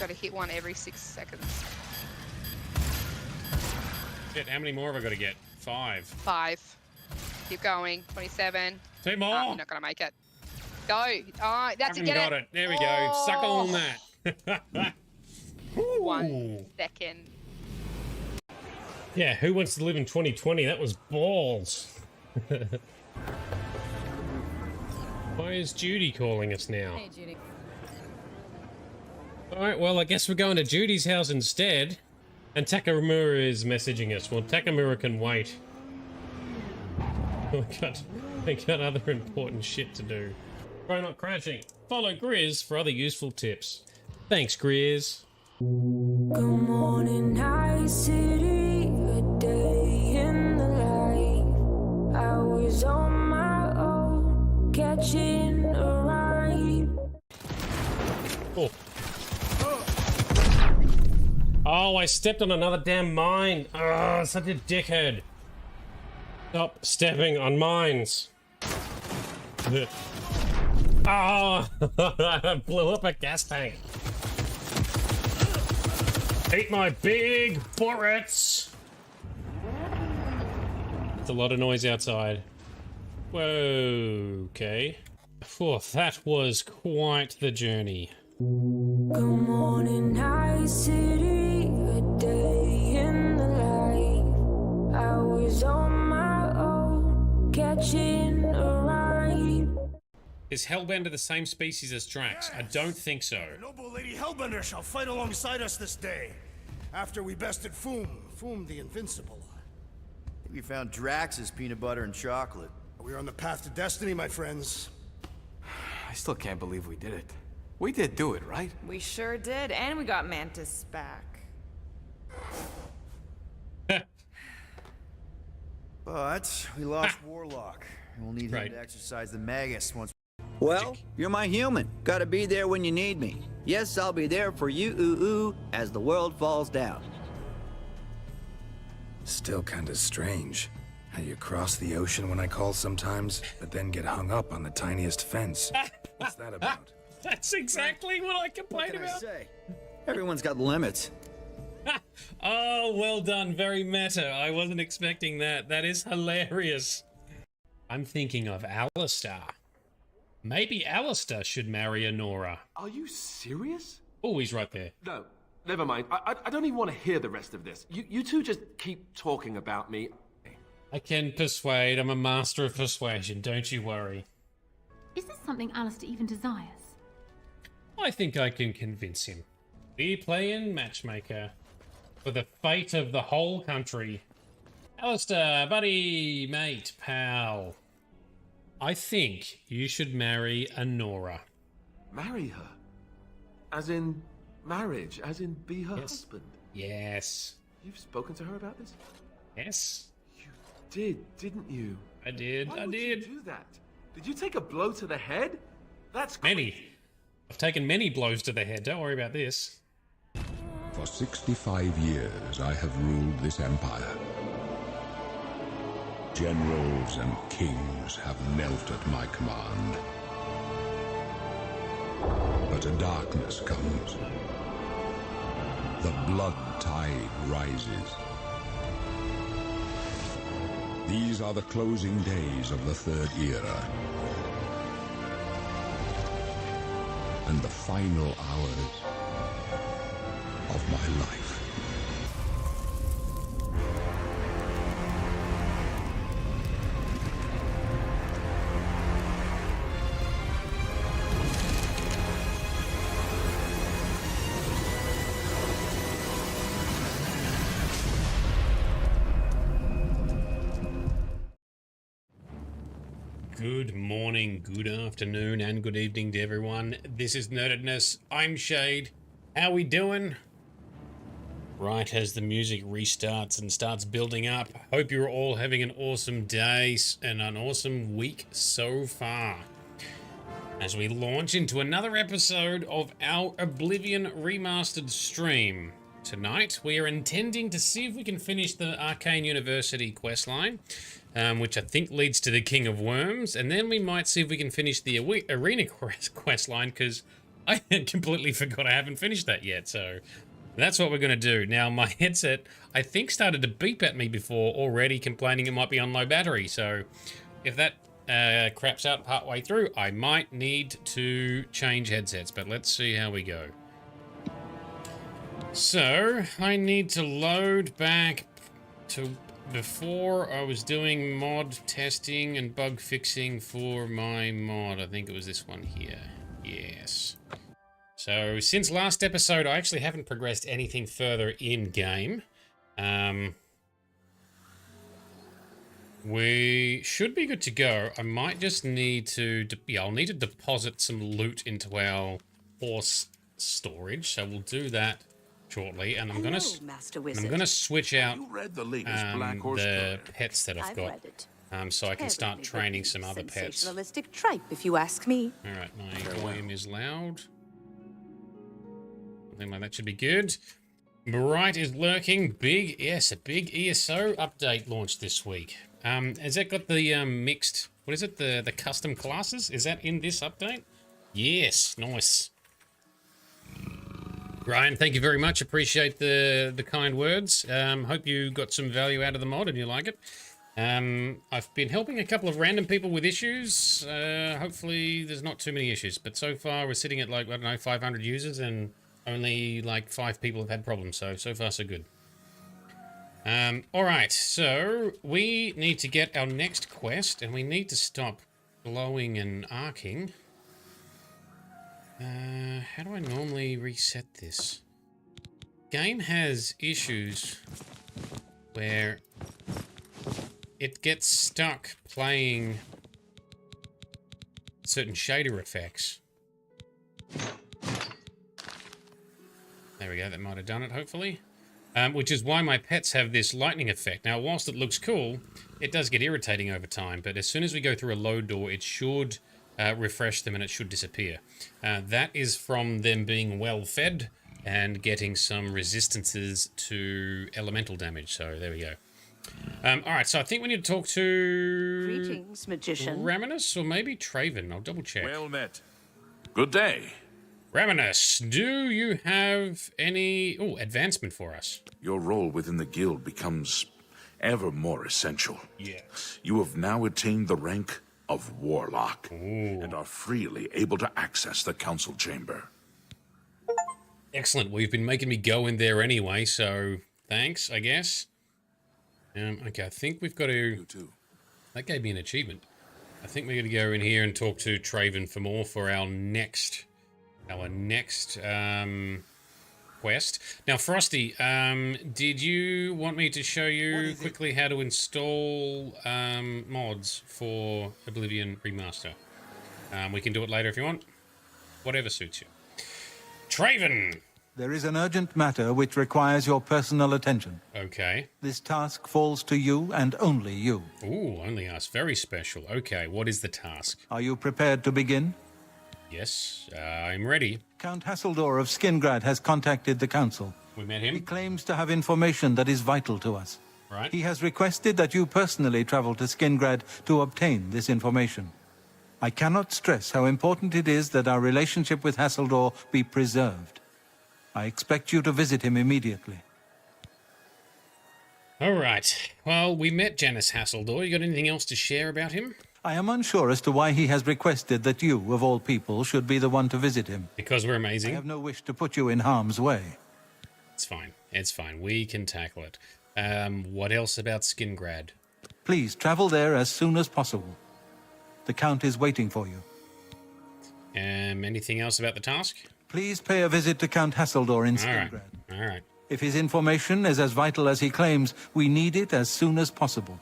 got to hit one every 6 seconds. Shit, how many more have I got to get? 5. 5. Keep going. 27. 2 more. You're not going to make it. Go. Oh, that's it. Get got it. There we go. Suck on that. 1 second. Yeah, who wants to live in 2020? That was balls. Why is Judy calling us now? Hey, Judy. Alright, well, I guess we're going to Judy's house instead. And Takamura is messaging us. Well, Takamura can wait. I got other important shit to do. Try not crashing. Follow Grizz for other useful tips. Thanks, Grizz. Good morning, night city, a day in the life. I was on my own, catching a ride. Oh. Oh, I stepped on another damn mine. Oh, such a dickhead. Stop stepping on mines. Oh, I blew up a gas tank. Eat my big bullets. It's a lot of noise outside. Whoa, okay. Phew, that was quite the journey. Good morning, night city, a day in the life. I was on my own, catching a ride. Is Hellbender the same species as Drax? I don't think so. The noble Lady Hellbender shall fight alongside us this day. After we bested Foom the Invincible. We found Drax's peanut butter and chocolate. We are on the path to destiny, my friends. I still can't believe we did it. We did do it, right? We sure did, and we got Mantis back. But we lost Warlock. We'll need him Right. to exercise the Magus once. Well, you're my human. Gotta be there when you need me. Yes, I'll be there for you, ooh, as the world falls down. Still kinda strange. How you cross the ocean when I call sometimes, but then get hung up on the tiniest fence. What's that about? That's exactly what I What complained can I about. say? Everyone's got limits. Oh, well done. Very meta. I wasn't expecting that. That is hilarious. I'm thinking of Alistair. Maybe Alistair should marry Honora. Are you serious? Oh, he's right there. No, never mind. I don't even want to hear the rest of this. You two just keep talking about me. I can persuade. I'm a master of persuasion. Don't you worry. Is this something Alistair even desires? I think I can convince him. Be playing matchmaker for the fate of the whole country. Alistair, buddy, mate, pal. I think you should marry Honora. Marry her? As in marriage? As in be her Yes. husband? Yes. You've spoken to her about this? Yes. You did, didn't you? I did. Why I would did. you do that? Did you take a blow to the head? That's Many. I've taken many blows to the head. Don't worry about this. For 65 years, I have ruled this empire. Generals and kings have knelt at my command. But a darkness comes. The blood tide rises. These are the closing days of the Third Era. And the final hours of my life. Good morning, good afternoon, and good evening to everyone. This is Nerdedness. I'm Shade. How we doing? Right as the music restarts and starts building up, hope you're all having an awesome day and an awesome week so far. As we launch into another episode of our Oblivion Remastered stream. Tonight, we are intending to see if we can finish the Arcane University questline, which I think leads to the King of Worms, and then we might see if we can finish the Arena questline, because I completely forgot I haven't finished that yet, so that's what we're going to do. Now, my headset, I think, started to beep at me before already, complaining it might be on low battery, so if that craps out partway through, I might need to change headsets, but let's see how we go. So, I need to load back to before I was doing mod testing and bug fixing for my mod. I think it was this one here. Yes. So, since last episode, I actually haven't progressed anything further in-game. We should be good to go. I might just need to... I'll need to deposit some loot into our horse storage, so we'll do that shortly. And I'm gonna switch out the pets that I've got, so I can start training some other pets. Sensationalistic tripe, if you ask me. All right, my volume is loud. Something like that should be good. Bright is lurking. Yes, a big ESO update launched this week. Has that got the mixed, what is it, the custom classes? Is that in this update? Yes, nice. Ryan, thank you very much. Appreciate the kind words. Hope you got some value out of the mod and you like it. I've been helping a couple of random people with issues. Hopefully there's not too many issues, but so far we're sitting at like, I don't know, 500 users and only like 5 people have had problems, so far so good. Alright, so we need to get our next quest, and we need to stop blowing and arcing. How do I normally reset this? Game has issues where it gets stuck playing certain shader effects. There we go, that might have done it, hopefully. Which is why my pets have this lightning effect. Now, whilst it looks cool, it does get irritating over time, but as soon as we go through a load door, it should refresh them and it should disappear. That is from them being well fed and getting some resistances to elemental damage, so there we go. Alright, so I think we need to talk to... Greetings, magician. Raminus, or maybe Traven. I'll double check. Well met. Good day. Raminus, do you have any advancement for us? Your role within the guild becomes ever more essential. Yes. You have now attained the rank of Warlock and are freely able to access the council chamber. Excellent. Well, you've been making me go in there anyway, so thanks, I guess. Okay, I think we've got to... You too. That gave me an achievement. I think we're going to go in here and talk to Traven for more for our next quest. Now, Frosty, did you want me to show you quickly how to install mods for Oblivion Remaster? We can do it later if you want. Whatever suits you. Traven! There is an urgent matter which requires your personal attention. Okay. This task falls to you and only you. Ooh, only us. Very special. Okay, what is the task? Are you prepared to begin? Yes, I'm ready. Count Hasseldor of Skingrad has contacted the council. We met him. He claims to have information that is vital to us. Right. He has requested that you personally travel to Skingrad to obtain this information. I cannot stress how important it is that our relationship with Hasseldor be preserved. I expect you to visit him immediately. All right. Well, we met Janice Hasseldor. You got anything else to share about him? I am unsure as to why he has requested that you, of all people, should be the one to visit him. Because we're amazing. I have no wish to put you in harm's way. It's fine. It's fine. We can tackle it. What else about Skingrad? Please, travel there as soon as possible. The Count is waiting for you. Anything else about the task? Please pay a visit to Count Hasseldor in Skingrad. All right. If his information is as vital as he claims, we need it as soon as possible.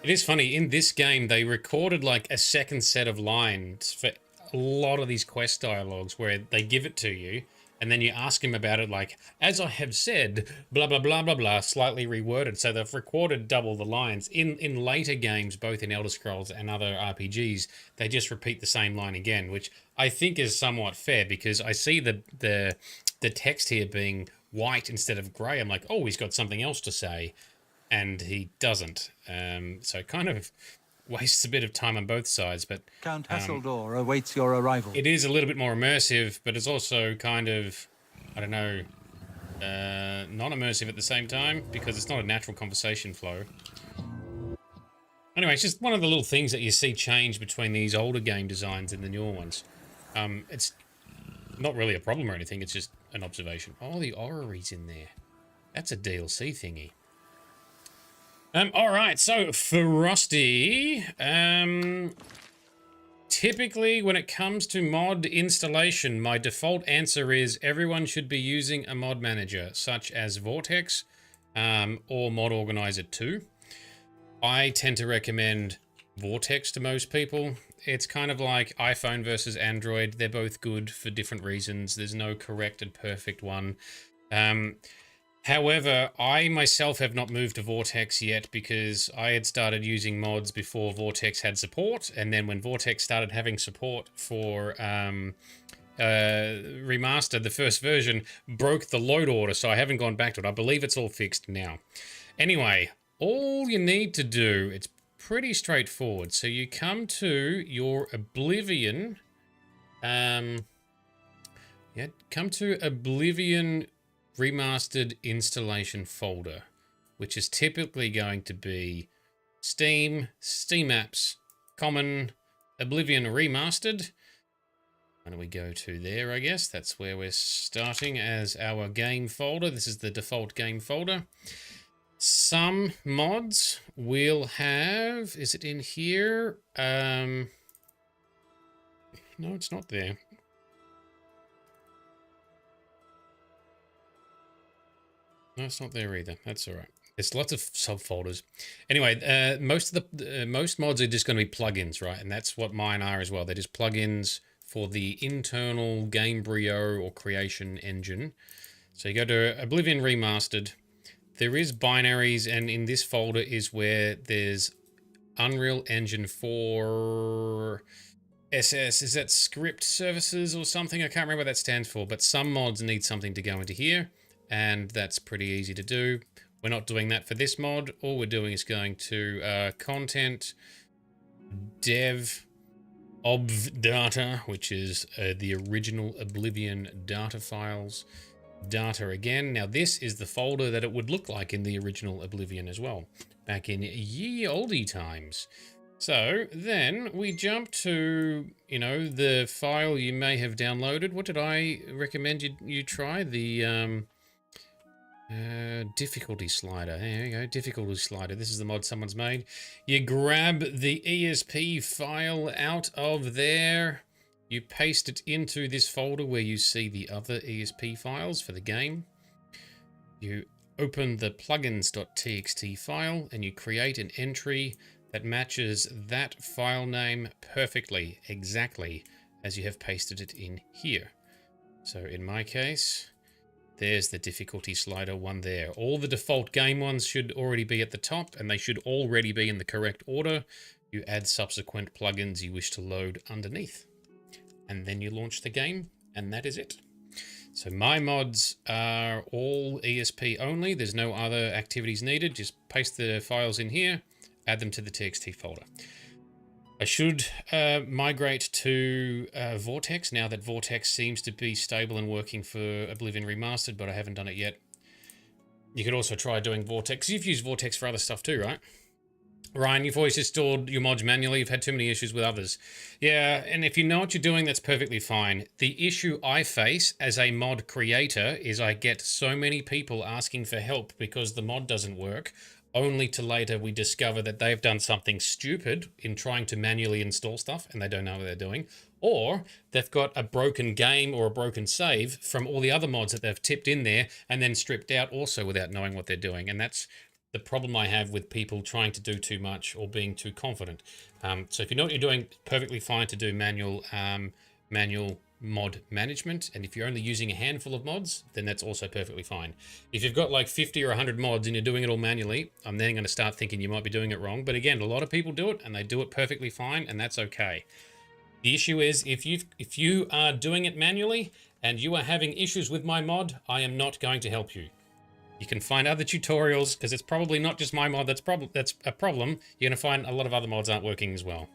It is funny, in this game, they recorded like a second set of lines for a lot of these quest dialogues where they give it to you, and then you ask him about it like, as I have said, blah, blah, blah, blah, blah, slightly reworded. So they've recorded double the lines. In later games, both in Elder Scrolls and other RPGs, they just repeat the same line again, which I think is somewhat fair because I see the text here being white instead of grey. I'm like, oh, he's got something else to say. And he doesn't. So kind of wastes a bit of time on both sides, but Count Hasseldor awaits your arrival. it is a little bit more immersive, but it's also kind of, I don't know, non-immersive at the same time, because it's not a natural conversation flow. Anyway, it's just one of the little things that you see change between these older game designs and the newer ones. It's not really a problem or anything, it's just an observation. Oh, the orrery's in there. That's a DLC thingy. Alright, so for Rusty, typically when it comes to mod installation, my default answer is everyone should be using a mod manager, such as Vortex or Mod Organizer 2. I tend to recommend Vortex to most people. It's kind of like iPhone versus Android. They're both good for different reasons. There's no correct and perfect one. However, I myself have not moved to Vortex yet because I had started using mods before Vortex had support, and then when Vortex started having support for Remastered, the first version broke the load order, so I haven't gone back to it. I believe it's all fixed now. Anyway, all you need to do, it's pretty straightforward. So you come to your Oblivion, come to Oblivion Remastered installation folder, which is typically going to be Steam, Steam Apps, Common, Oblivion Remastered. Why don't we go to there, I guess. That's where we're starting as our game folder. This is the default game folder. Some mods will have, is it in here? No, it's not there. No, it's not there either. That's all right. There's lots of subfolders. Anyway, most mods are just going to be plugins, right? And that's what mine are as well. They're just plugins for the internal Gamebryo or creation engine. So you go to Oblivion Remastered. There is binaries, and in this folder is where there's Unreal Engine 4 SS. Is that script services or something? I can't remember what that stands for, but some mods need something to go into here, and that's pretty easy to do. We're not doing that for this mod. All we're doing is going to content, dev, obv data, which is the original Oblivion data files. Data again. Now this is the folder that it would look like in the original Oblivion as well, back in ye olde times. So then we jump to, you know, the file you may have downloaded. What did I recommend you try? The difficulty slider. There you go, difficulty slider. This is the mod someone's made. You grab the ESP file out of there. You paste it into this folder where you see the other ESP files for the game. You open the plugins.txt file and you create an entry that matches that file name perfectly, exactly as you have pasted it in here. So in my case, there's the difficulty slider one there. All the default game ones should already be at the top, and they should already be in the correct order. You add subsequent plugins you wish to load underneath. And then you launch the game, and that is it. So my mods are all ESP only. There's no other activities needed. Just paste the files in here, add them to the TXT folder. I should migrate to Vortex now that Vortex seems to be stable and working for Oblivion Remastered, but I haven't done it yet. You could also try doing Vortex. You've used Vortex for other stuff too, right? Ryan, you've always installed your mods manually. You've had too many issues with others. Yeah, and if you know what you're doing, that's perfectly fine. The issue I face as a mod creator is I get so many people asking for help because the mod doesn't work, only to later we discover that they've done something stupid in trying to manually install stuff and they don't know what they're doing. Or they've got a broken game or a broken save from all the other mods that they've tipped in there and then stripped out also without knowing what they're doing. And that's the problem I have with people trying to do too much or being too confident. So if you know what you're doing, perfectly fine to do manual mod management. And if you're only using a handful of mods, then that's also perfectly fine. If you've got like 50 or 100 mods and you're doing it all manually, I'm then going to start thinking you might be doing it wrong. But again, a lot of people do it and they do it perfectly fine, and that's okay. The issue is if you are doing it manually and you are having issues with my mod, I am not going to help you. You can find other tutorials, because it's probably not just my mod that's a problem. You're going to find a lot of other mods aren't working as well.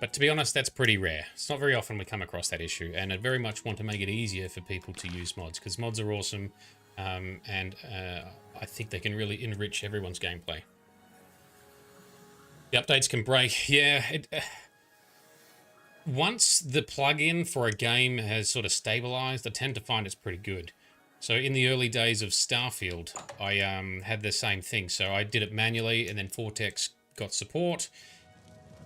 But to be honest, that's pretty rare. It's not very often we come across that issue, and I very much want to make it easier for people to use mods, because mods are awesome, and I think they can really enrich everyone's gameplay. The updates can break. Yeah, once the plugin for a game has sort of stabilized, I tend to find it's pretty good. So in the early days of Starfield, I had the same thing. So I did it manually, and then Vortex got support.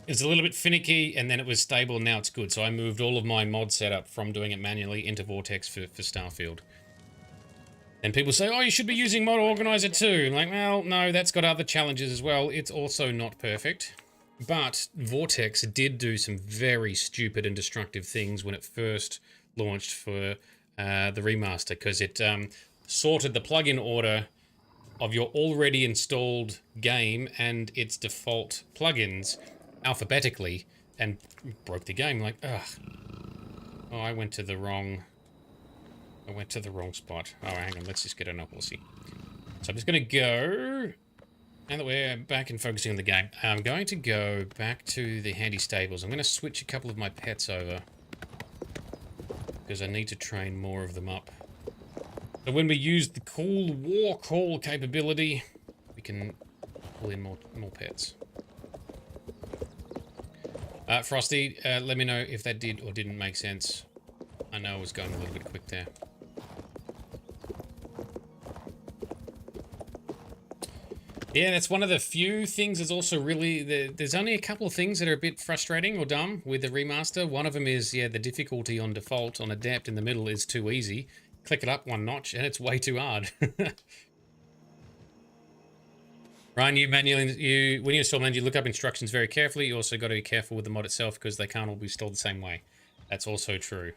It was a little bit finicky, and then it was stable, and now it's good. So I moved all of my mod setup from doing it manually into Vortex for Starfield. And people say, oh, you should be using Mod Organizer too. I'm like, well, no, that's got other challenges as well. It's also not perfect. But Vortex did do some very stupid and destructive things when it first launched for the remaster, because it sorted the plugin order of your already installed game and its default plugins alphabetically and broke the game. Like, ugh. Oh, I went to the wrong spot. Oh, hang on, let's just get an horsey. So I'm just going to go, now that we're back and focusing on the game, I'm going to go back to the handy stables. I'm going to switch a couple of my pets over, because I need to train more of them up. So when we use the cool war call capability, we can pull in more pets. Frosty, let me know if that did or didn't make sense. I know I was going a little bit quick there. Yeah, that's one of the few things that's also really... There's only a couple of things that are a bit frustrating or dumb with the remaster. One of them is, yeah, the difficulty on default on Adept in the middle is too easy. Click it up one notch and it's way too hard. Ryan, when you install mod, you look up instructions very carefully. You also got to be careful with the mod itself, because they can't all be installed the same way. That's also true.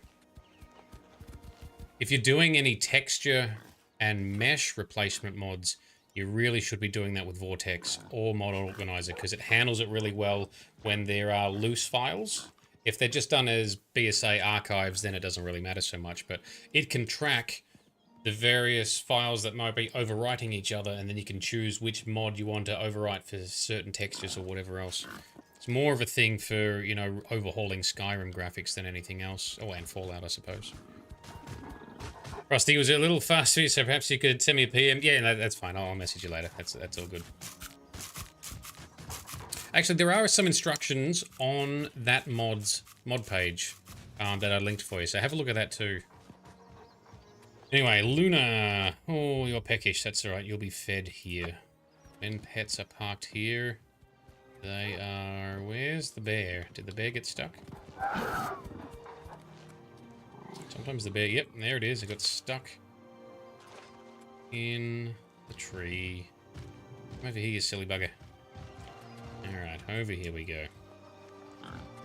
If you're doing any texture and mesh replacement mods, you really should be doing that with Vortex or Mod Organizer, because it handles it really well when there are loose files. If they're just done as BSA archives, then it doesn't really matter so much, but it can track the various files that might be overwriting each other, and then you can choose which mod you want to overwrite for certain textures or whatever else. It's more of a thing for, you know, overhauling Skyrim graphics than anything else. Oh, and Fallout, I suppose. Rusty was a little faster, so perhaps you could send me a PM. Yeah, no, that's fine. I'll message you later. That's all good. Actually, there are some instructions on that mod page that I linked for you, so have a look at that too. Anyway, Luna. Oh, you're peckish. That's all right. You'll be fed here. When pets are parked here, they are... Where's the bear? Did the bear get stuck? Sometimes the bear... Yep, there it is. It got stuck in the tree. Come over here, you silly bugger. Alright, over here we go.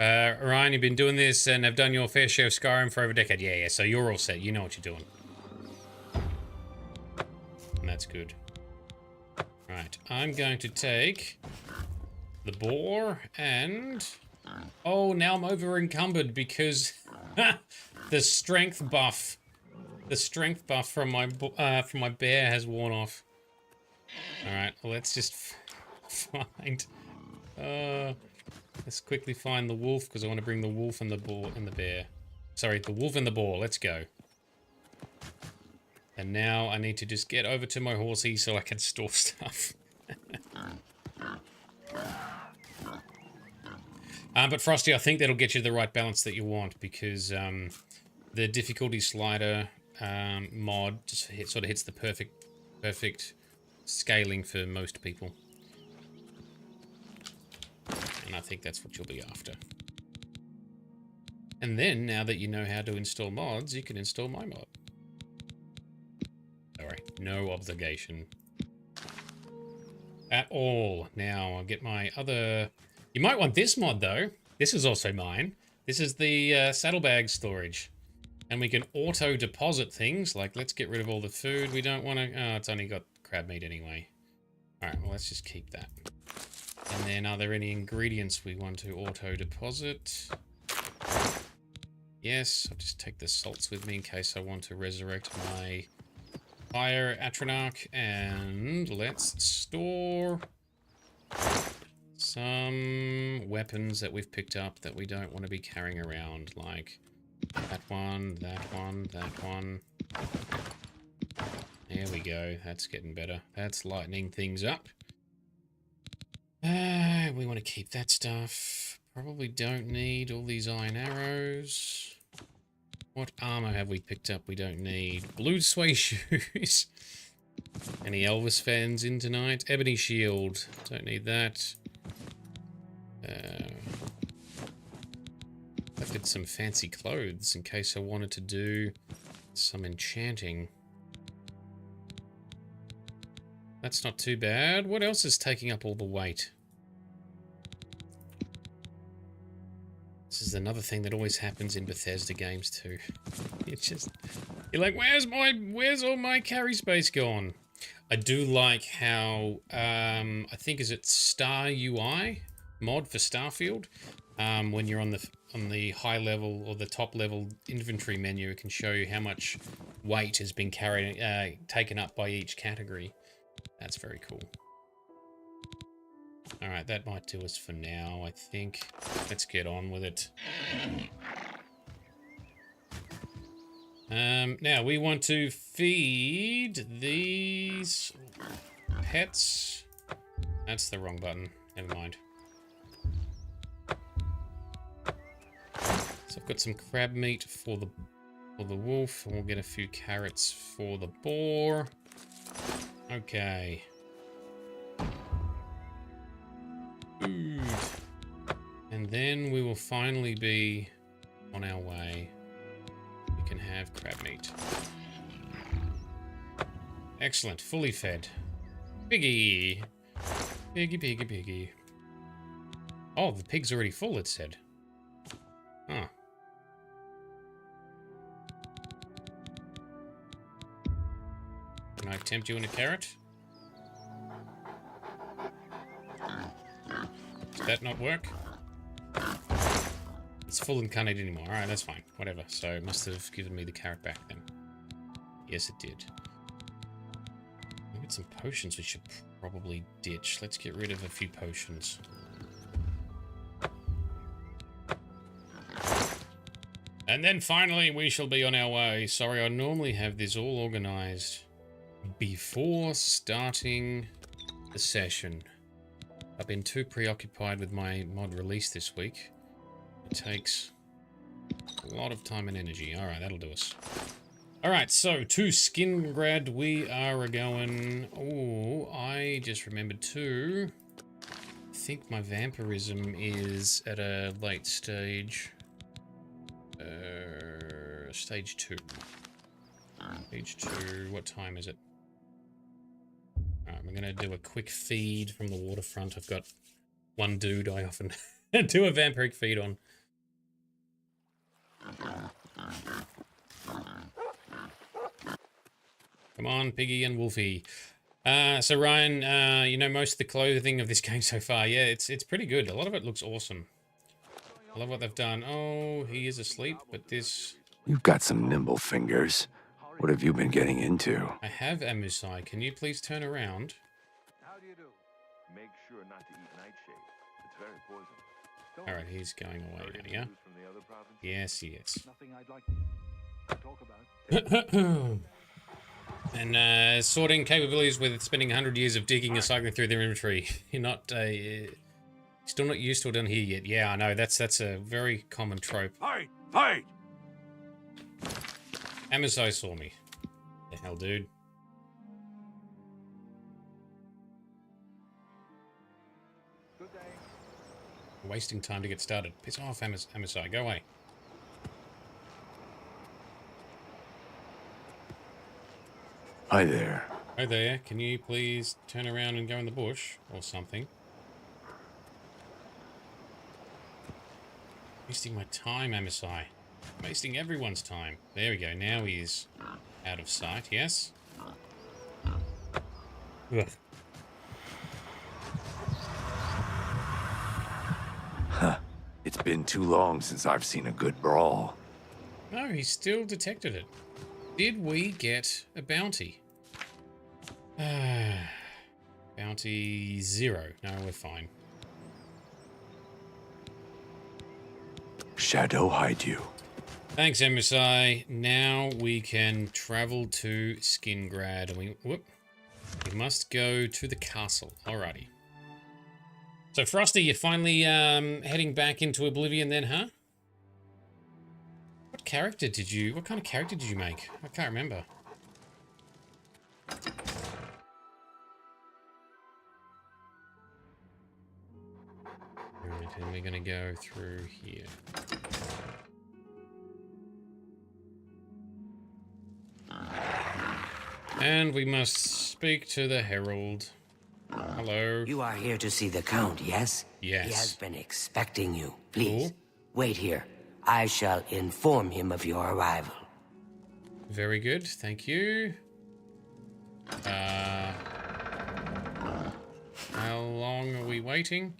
Ryan, you've been doing this and have done your fair share of Skyrim for over a decade. Yeah, so you're all set. You know what you're doing. And that's good. Right, I'm going to take the boar and... Oh, now I'm over encumbered because the strength buff from my bear has worn off. All right, well, let's just find. Let's quickly find the wolf, because I want to bring the wolf and the boar and the bear. Sorry, the wolf and the boar. Let's go. And now I need to just get over to my horsey so I can store stuff. But Frosty, I think that'll get you the right balance that you want, because the difficulty slider mod just sort of hits the perfect scaling for most people. And I think that's what you'll be after. And then, now that you know how to install mods, you can install my mod. Sorry, no obligation at all. Now, I'll get my other... You might want this mod, though. This is also mine. This is the saddlebag storage. And we can auto-deposit things, like let's get rid of all the food we don't want to... Oh, it's only got crab meat anyway. Alright, well, let's just keep that. And then, are there any ingredients we want to auto-deposit? Yes, I'll just take the salts with me in case I want to resurrect my Fire Atronach, and let's store some weapons that we've picked up that we don't want to be carrying around, like that one, that one, that one. There we go. That's getting better. That's lightening things up. We want to keep that stuff. Probably don't need all these iron arrows. What armor have we picked up we don't need? Blue suede shoes. Any Elvis fans in tonight? Ebony shield. Don't need that. I did some fancy clothes in case I wanted to do some enchanting. That's not too bad. What else is taking up all the weight? This is another thing that always happens in Bethesda games too. It's just, you're like, where's all my carry space gone? I do like how, I think is it Star UI mod for Starfield? When you're on the high level or the top level inventory menu, it can show you how much weight has been taken up by each category. That's very cool. Alright, that might do us for now, I think. Let's get on with it. Now, we want to feed these pets. That's the wrong button. Never mind. So I've got some crab meat for the wolf, and we'll get a few carrots for the boar. Okay. Food. And then we will finally be on our way. We can have crab meat. Excellent. Fully fed. Piggy. Piggy, piggy, piggy. Oh, the pig's already full, it said. Huh. Can I tempt you in a carrot? Does that not work? It's full and can't eat anymore. Alright, that's fine. Whatever. So it must have given me the carrot back then. Yes, it did. Look at some potions we should probably ditch. Let's get rid of a few potions. And then finally we shall be on our way. Sorry, I normally have this all organized before starting the session. I've been too preoccupied with my mod release this week. It takes a lot of time and energy. Alright, that'll do us. Alright, so to Skingrad we are going. Oh, I just remembered too. I think my vampirism is at a late stage. Stage 2. Stage 2, what time is it? Alright, I'm gonna do a quick feed from the waterfront. I've got one dude I often do a vampiric feed on. Come on, Piggy and Wolfie. So Ryan, you know most of the clothing of this game so far. Yeah, it's pretty good. A lot of it looks awesome. I love what they've done. Oh, he is asleep, but this... You've got some nimble fingers. What have you been getting into? I have Amusai. Can you please turn around? How do you do? Make sure not to eat nightshade. It's very poisonous. Alright, he's going away now, yeah? Yes, yes. Nothing I'd like to talk about. And sorting capabilities with spending 100 years of digging and cycling through their inventory. You're not still not used to it on here yet. Yeah, I know. That's a very common trope. Fight! Fight! Amusai saw me. The hell, dude. Good day. Wasting time to get started. Piss off, Amusai. Go away. Hi there. Hi there. Can you please turn around and go in the bush or something? Wasting my time, Amusai. Wasting everyone's time. There we go. Now he is out of sight. Yes? Ugh. Huh. It's been too long since I've seen a good brawl. No, he still detected it. Did we get a bounty? Bounty 0. No, we're fine. Shadow hide you. Thanks, MSI. Now we can travel to Skingrad. And we must go to the castle. Alrighty. So, Frosty, you're finally heading back into Oblivion then, huh? What kind of character did you make? I can't remember. Right, and we're gonna go through here. And we must speak to the Herald. Hello. You are here to see the Count, yes? Yes. He has been expecting you. Please, wait here. I shall inform him of your arrival. Very good, thank you. How long are we waiting?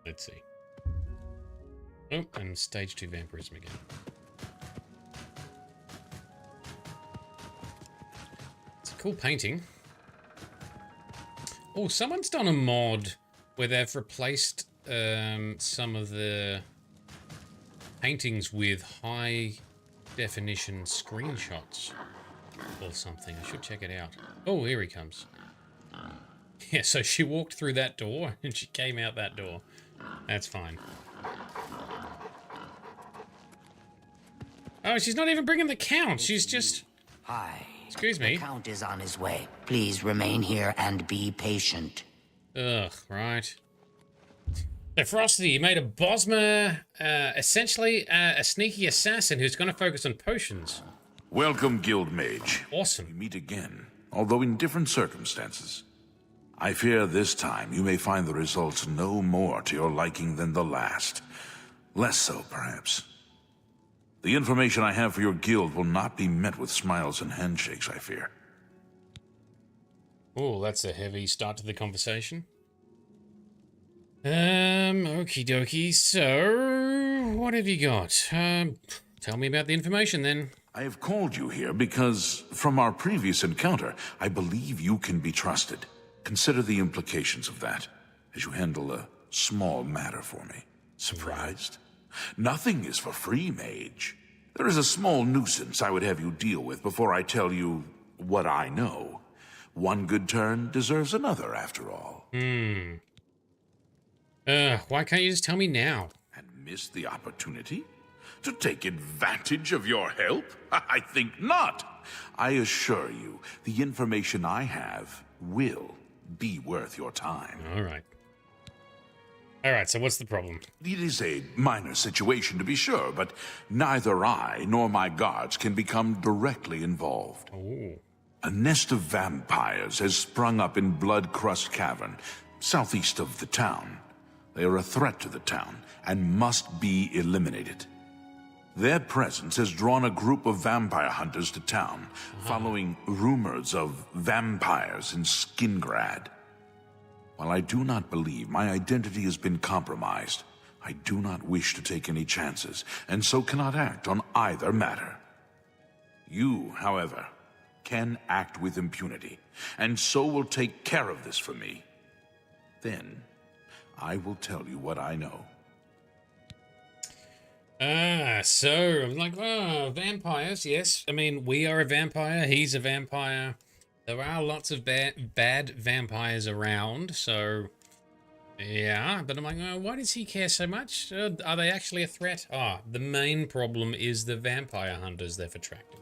Let's see. Oh, and stage 2 vampirism again. It's a cool painting. Oh, someone's done a mod where they've replaced some of the paintings with high definition screenshots or something. I should check it out. Oh, here he comes. Yeah, so she walked through that door and she came out that door. That's fine. Oh, she's not even bringing the Count. She's just... Hi. Excuse me. The Count is on his way. Please remain here and be patient. Ugh, right. So, Frosty, you made a Bosmer, essentially a sneaky assassin who's going to focus on potions. Welcome, Guild Mage. Awesome. We meet again, although in different circumstances. I fear this time you may find the results no more to your liking than the last. Less so, perhaps. The information I have for your guild will not be met with smiles and handshakes, I fear. Oh, that's a heavy start to the conversation. Okie dokie. So, what have you got? Tell me about the information then. I have called you here because, from our previous encounter, I believe you can be trusted. Consider the implications of that as you handle a small matter for me. Surprised? Nothing is for free, Mage. There is a small nuisance I would have you deal with before I tell you what I know. One good turn deserves another, after all. Why can't you just tell me now? And miss the opportunity? To take advantage of your help? I think not. I assure you, the information I have will be worth your time. All right, so what's the problem? It is a minor situation, to be sure, but neither I nor my guards can become directly involved. Oh. A nest of vampires has sprung up in Blood-Crust Cavern, southeast of the town. They are a threat to the town and must be eliminated. Their presence has drawn a group of vampire hunters to town, following rumors of vampires in Skingrad. While I do not believe my identity has been compromised, I do not wish to take any chances, and so cannot act on either matter. You, however, can act with impunity, and so will take care of this for me. Then, I will tell you what I know. So, I'm like, oh, vampires, yes. I mean, we are a vampire, he's a vampire. There are lots of bad vampires around, so... Yeah, but I'm like, oh, why does he care so much? Are they actually a threat? The main problem is the vampire hunters they've attracted.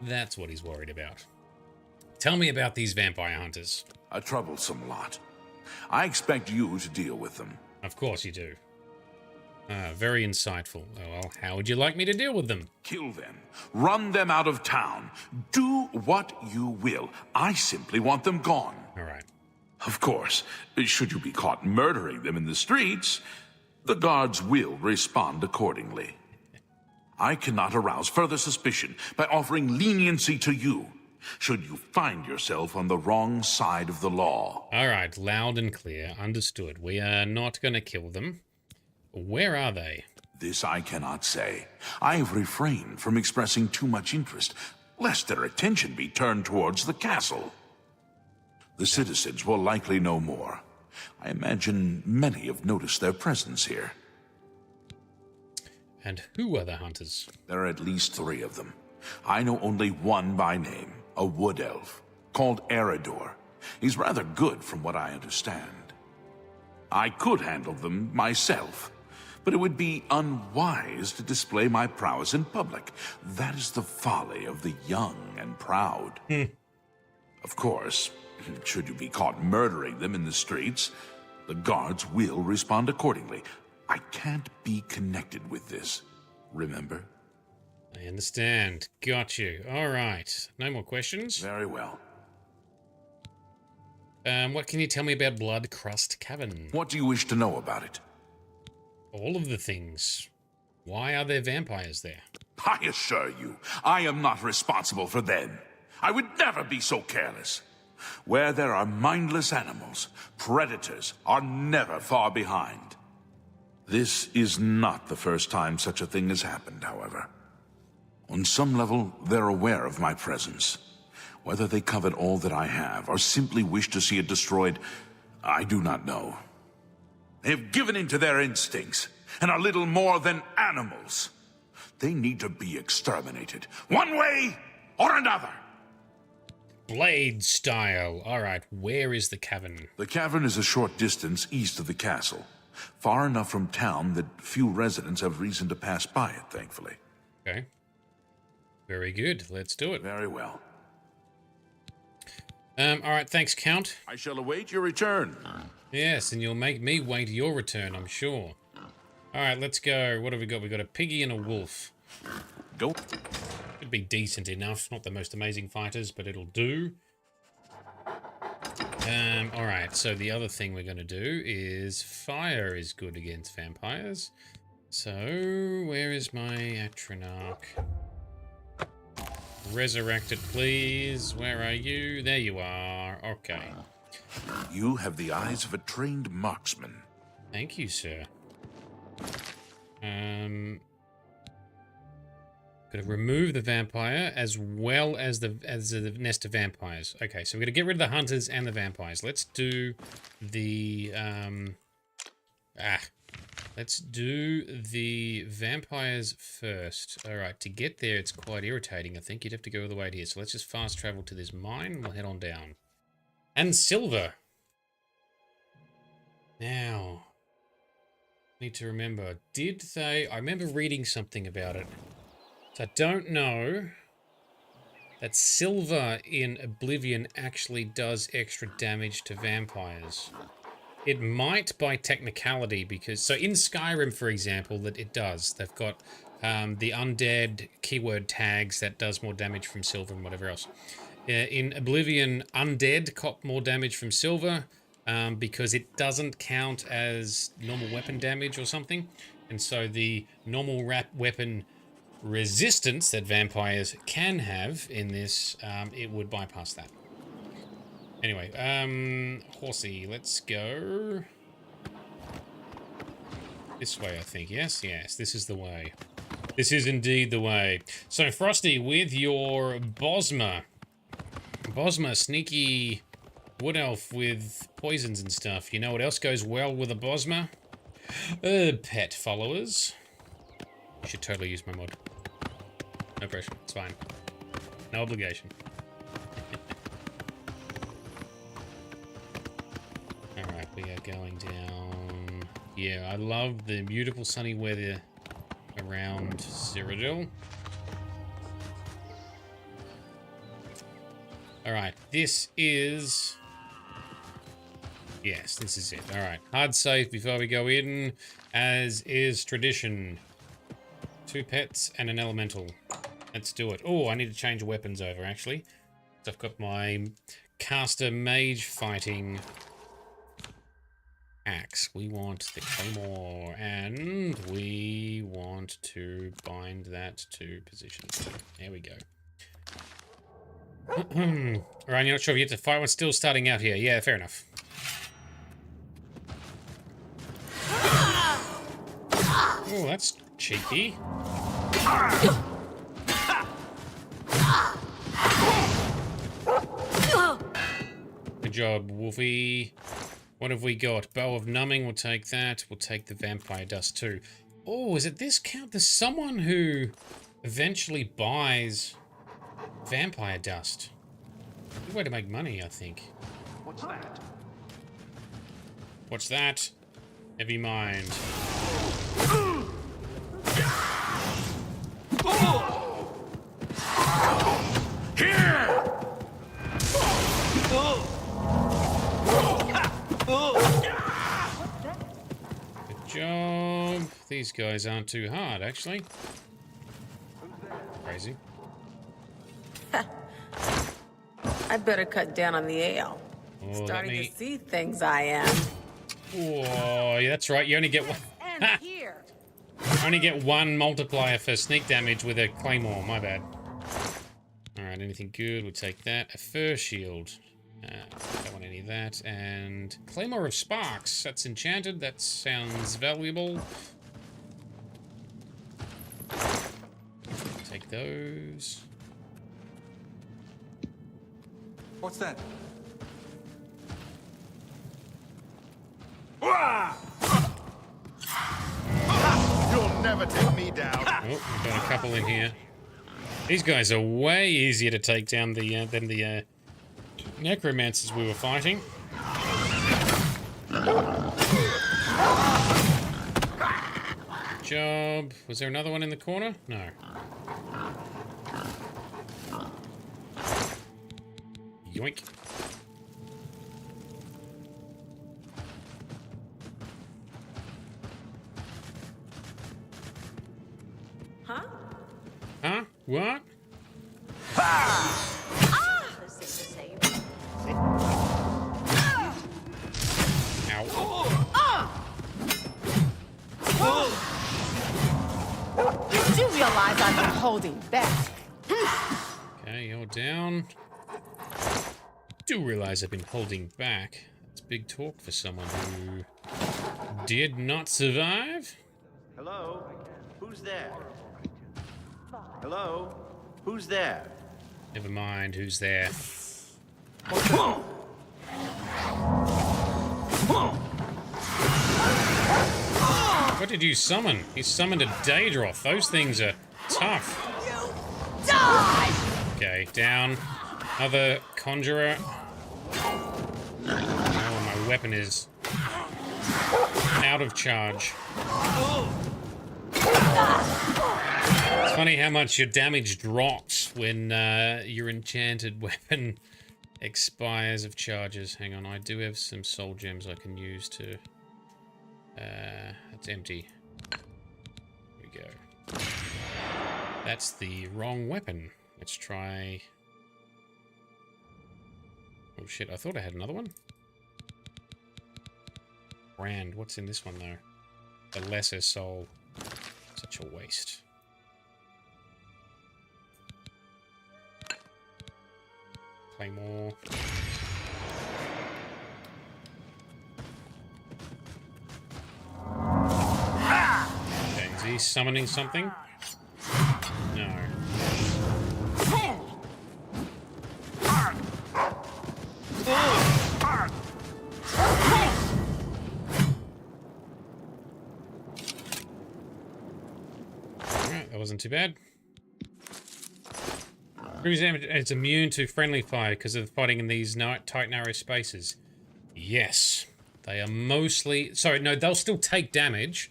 That's what he's worried about. Tell me about these vampire hunters. A troublesome lot. I expect you to deal with them. Of course you do. Very insightful. Oh, well, how would you like me to deal with them? Kill them. Run them out of town. Do what you will. I simply want them gone. All right. Of course, should you be caught murdering them in the streets, the guards will respond accordingly. I cannot arouse further suspicion by offering leniency to you, should you find yourself on the wrong side of the law. All right, loud and clear. Understood. We are not going to kill them. Where are they? This I cannot say. I have refrained from expressing too much interest, lest their attention be turned towards the castle. The citizens will likely know more. I imagine many have noticed their presence here. And who are the hunters? There are at least 3 of them. I know only one by name, a wood elf, called Eridor. He's rather good from what I understand. I could handle them myself, but it would be unwise to display my prowess in public. That is the folly of the young and proud. Of course, should you be caught murdering them in the streets, the guards will respond accordingly. I can't be connected with this, remember? I understand. Got you. All right. No more questions? Very well. What can you tell me about Blood Crust Cavern? What do you wish to know about it? All of the things. Why are there vampires there? I assure you, I am not responsible for them. I would never be so careless. Where there are mindless animals, predators are never far behind. This is not the first time such a thing has happened, however. On some level, they're aware of my presence. Whether they covet all that I have, or simply wish to see it destroyed, I do not know. They have given in to their instincts, and are little more than animals. They need to be exterminated, one way or another. Blade style. All right, where is the cavern? The cavern is a short distance east of the castle. Far enough from town that few residents have reason to pass by it, thankfully. Okay. Very good. Let's do it. Very well. All right, thanks, Count. I shall await your return. Yes, and you'll make me wait your return, I'm sure. All right, let's go. What have we got? We got a piggy and a wolf. Go. Could be decent enough. Not the most amazing fighters, but it'll do. All right, so the other thing we're going to do is fire is good against vampires. So, where is my Atronach? Resurrect it, please. Where are you? There you are. Okay. You have the eyes of a trained marksman. Thank you, sir. Gotta remove the vampire as well as the nest of vampires. Okay, so we're gonna get rid of the hunters and the vampires. Let's do the let's do the vampires first. All right, to get there, it's quite irritating. I think you'd have to go all the way to here. So let's just fast travel to this mine and we'll head on down. And silver. Now, need to remember, did they... I remember reading something about it. So I don't know that silver in Oblivion actually does extra damage to vampires. It might by technicality because... So in Skyrim, for example, that it does. They've got the undead keyword tags that does more damage from silver and whatever else. In Oblivion, undead cop more damage from silver because it doesn't count as normal weapon damage or something. And so the normal weapon resistance that vampires can have in this, it would bypass that. Anyway, horsey, let's go this way, I think. Yes, this is the way. This is indeed the way. So, Frosty, with your Bosma, sneaky wood elf with poisons and stuff. You know what else goes well with a Bosma? Pet followers. You should totally use my mod. No pressure, it's fine. No obligation. Alright, we are going down. Yeah, I love the beautiful sunny weather around Cyrodiil. Alright, this is... Yes, this is it. Alright, hard save before we go in, as is tradition. 2 pets and an elemental. Let's do it. Oh, I need to change weapons over, actually. So I've got my caster mage fighting axe. We want the claymore, and we want to bind that to position. There we go. Alright, you're not sure if you have to fight one still starting out here. Yeah, fair enough. Oh, that's cheeky. Good job, Wolfie. What have we got? Bow of Numbing, we'll take that. We'll take the Vampire Dust too. Oh, is it this count? There's someone who eventually buys Vampire Dust. Good way to make money, I think. What's that? What's that? Heavy Mind. Here! Good job. These guys aren't too hard, actually. Crazy. I better cut down on the ale. Oh, Starting to see things I am. Oh, yeah, that's right. You only get one. And here. Only get one multiplier for sneak damage with a claymore. My bad. Alright, anything good? We'll take that. A fur shield. Don't want any of that. And Claymore of Sparks. That's enchanted. That sounds valuable. Take those. What's that? You'll never take me down. Oh, we've got a couple in here. These guys are way easier to take down than the necromancers we were fighting. Good job. Was there another one in the corner? No. Yoink. Huh? Huh? What? You do realize I've been holding back. Okay, you're down. Do realize I've been holding back. That's big talk for someone who did not survive. Hello? Who's there? Hello? Who's there? Never mind who's there. What did you summon? You summoned a Daedroth. Those things are tough. Die! Okay, down. Another Conjurer. Oh, my weapon is out of charge. It's funny how much your damage drops when your enchanted weapon expires of charges. Hang on, I do have some soul gems I can use to... it's empty. Here we go. That's the wrong weapon. Let's try... Oh shit, I thought I had another one. Brand, what's in this one though? The lesser soul. Such a waste. Claymore. Okay, is he summoning something? No. Alright, that wasn't too bad. It's immune to friendly fire because of fighting in these tight, narrow spaces. Yes. They are mostly... Sorry, no, they'll still take damage,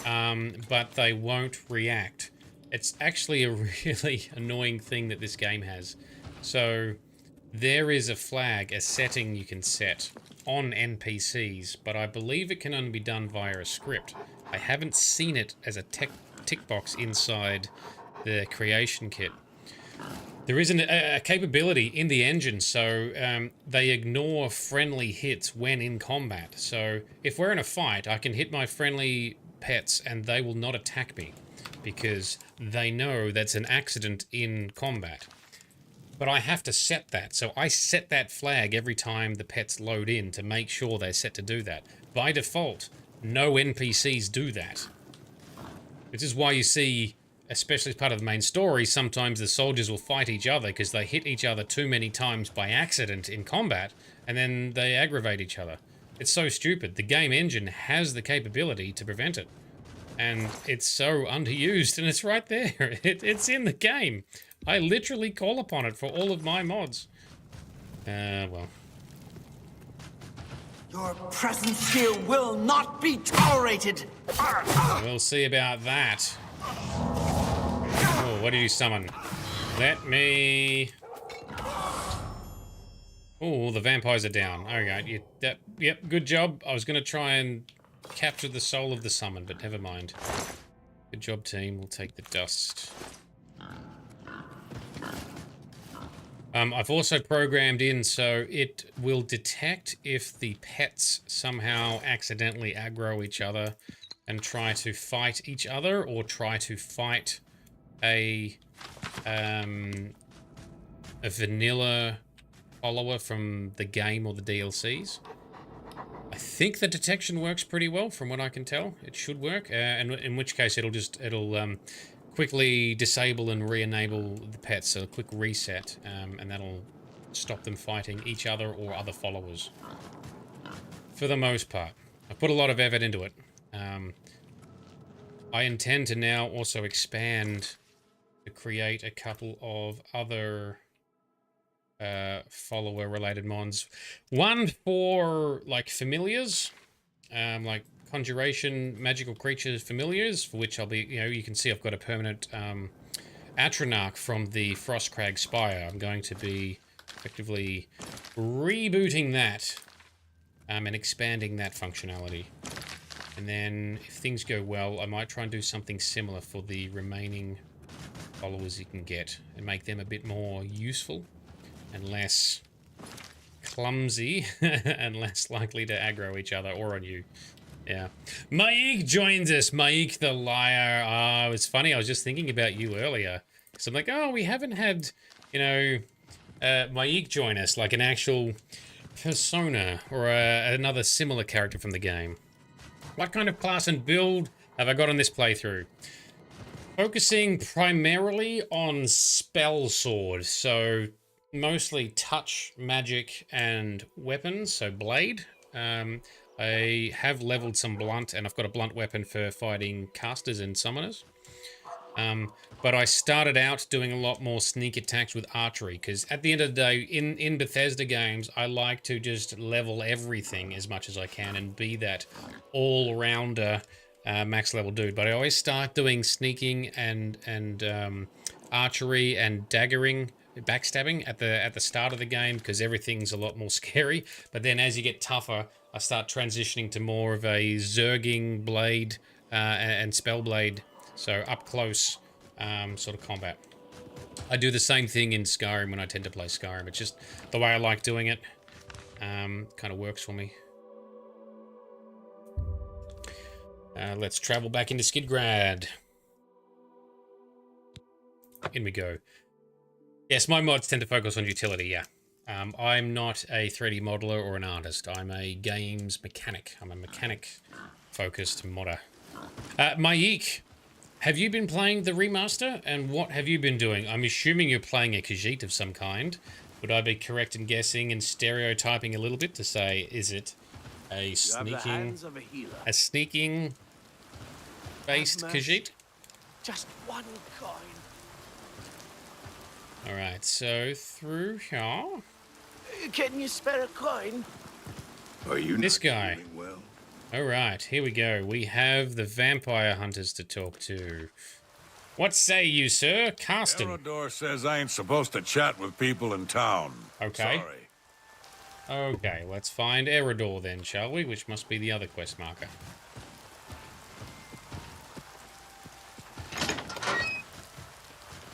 but they won't react. It's actually a really annoying thing that this game has. So, there is a flag, a setting you can set on NPCs, but I believe it can only be done via a script. I haven't seen it as a tick box inside the creation kit. There isn't a capability in the engine, so they ignore friendly hits when in combat. So if we're in a fight, I can hit my friendly pets and they will not attack me because they know that's an accident in combat. But I have to set that, so I set that flag every time the pets load in to make sure they're set to do that. By default, no NPCs do that. Which is why you see, especially as part of the main story, sometimes the soldiers will fight each other because they hit each other too many times by accident in combat, and then they aggravate each other. It's so stupid. The game engine has the capability to prevent it. And it's so underused, and it's right there. It's in the game. I literally call upon it for all of my mods. Well. Your presence here will not be tolerated. We'll see about that. Oh, what did you summon? Let me... Oh, the vampires are down. Okay, yep, good job. I was going to try and capture the soul of the summon, but never mind. Good job, team. We'll take the dust. I've also programmed in so it will detect if the pets somehow accidentally aggro each other and try to fight each other, or try to fight a vanilla follower from the game or the DLCs. I think the detection works pretty well from what I can tell. It should work, and in which case it'll quickly disable and re-enable the pets, so a quick reset, and that'll stop them fighting each other or other followers. For the most part. I put a lot of effort into it. I intend to now also expand to create a couple of other follower-related mods. One for, like, familiars, like conjuration, magical creatures, familiars, for which I'll be, you can see I've got a permanent Atronach from the Frostcrag Spire. I'm going to be effectively rebooting that and expanding that functionality. And then, if things go well, I might try and do something similar for the remaining followers you can get and make them a bit more useful and less clumsy and less likely to aggro each other or on you. Yeah. Maik joins us. Maik the liar. Oh, it's funny. I was just thinking about you earlier. So I'm like, oh, we haven't had, Maik join us, like an actual persona or another similar character from the game. What kind of class and build have I got on this playthrough? Focusing primarily on spell sword, so mostly touch, magic, and weapons, so blade. I have leveled some blunt, and I've got a blunt weapon for fighting casters and summoners. But I started out doing a lot more sneak attacks with archery, because at the end of the day, in Bethesda games, I like to just level everything as much as I can and be that all-rounder max level dude. But I always start doing sneaking and archery and daggering, backstabbing at the start of the game, because everything's a lot more scary. But then as you get tougher, I start transitioning to more of a zerging blade and spell blade, so up close sort of combat. I do the same thing in Skyrim when I tend to play Skyrim. It's just the way I like doing it. Kind of works for me. Let's travel back into Skidgrad. In we go. Yes, my mods tend to focus on utility, yeah. I'm not a 3D modeler or an artist. I'm a games mechanic. I'm a mechanic-focused modder. Maik, have you been playing the remaster? And what have you been doing? I'm assuming you're playing a Khajiit of some kind. Would I be correct in guessing and stereotyping a little bit to say, is it a sneaking-based Khajiit? Just one coin. Alright, so through here. Can you spare a coin? Are you this guy? Well? Alright, here we go. We have the vampire hunters to talk to. What say you, sir? Carsten. Cyrodiil says I ain't supposed to chat with people in town. Okay. Sorry. Okay, let's find Cyrodiil then, shall we? Which must be the other quest marker.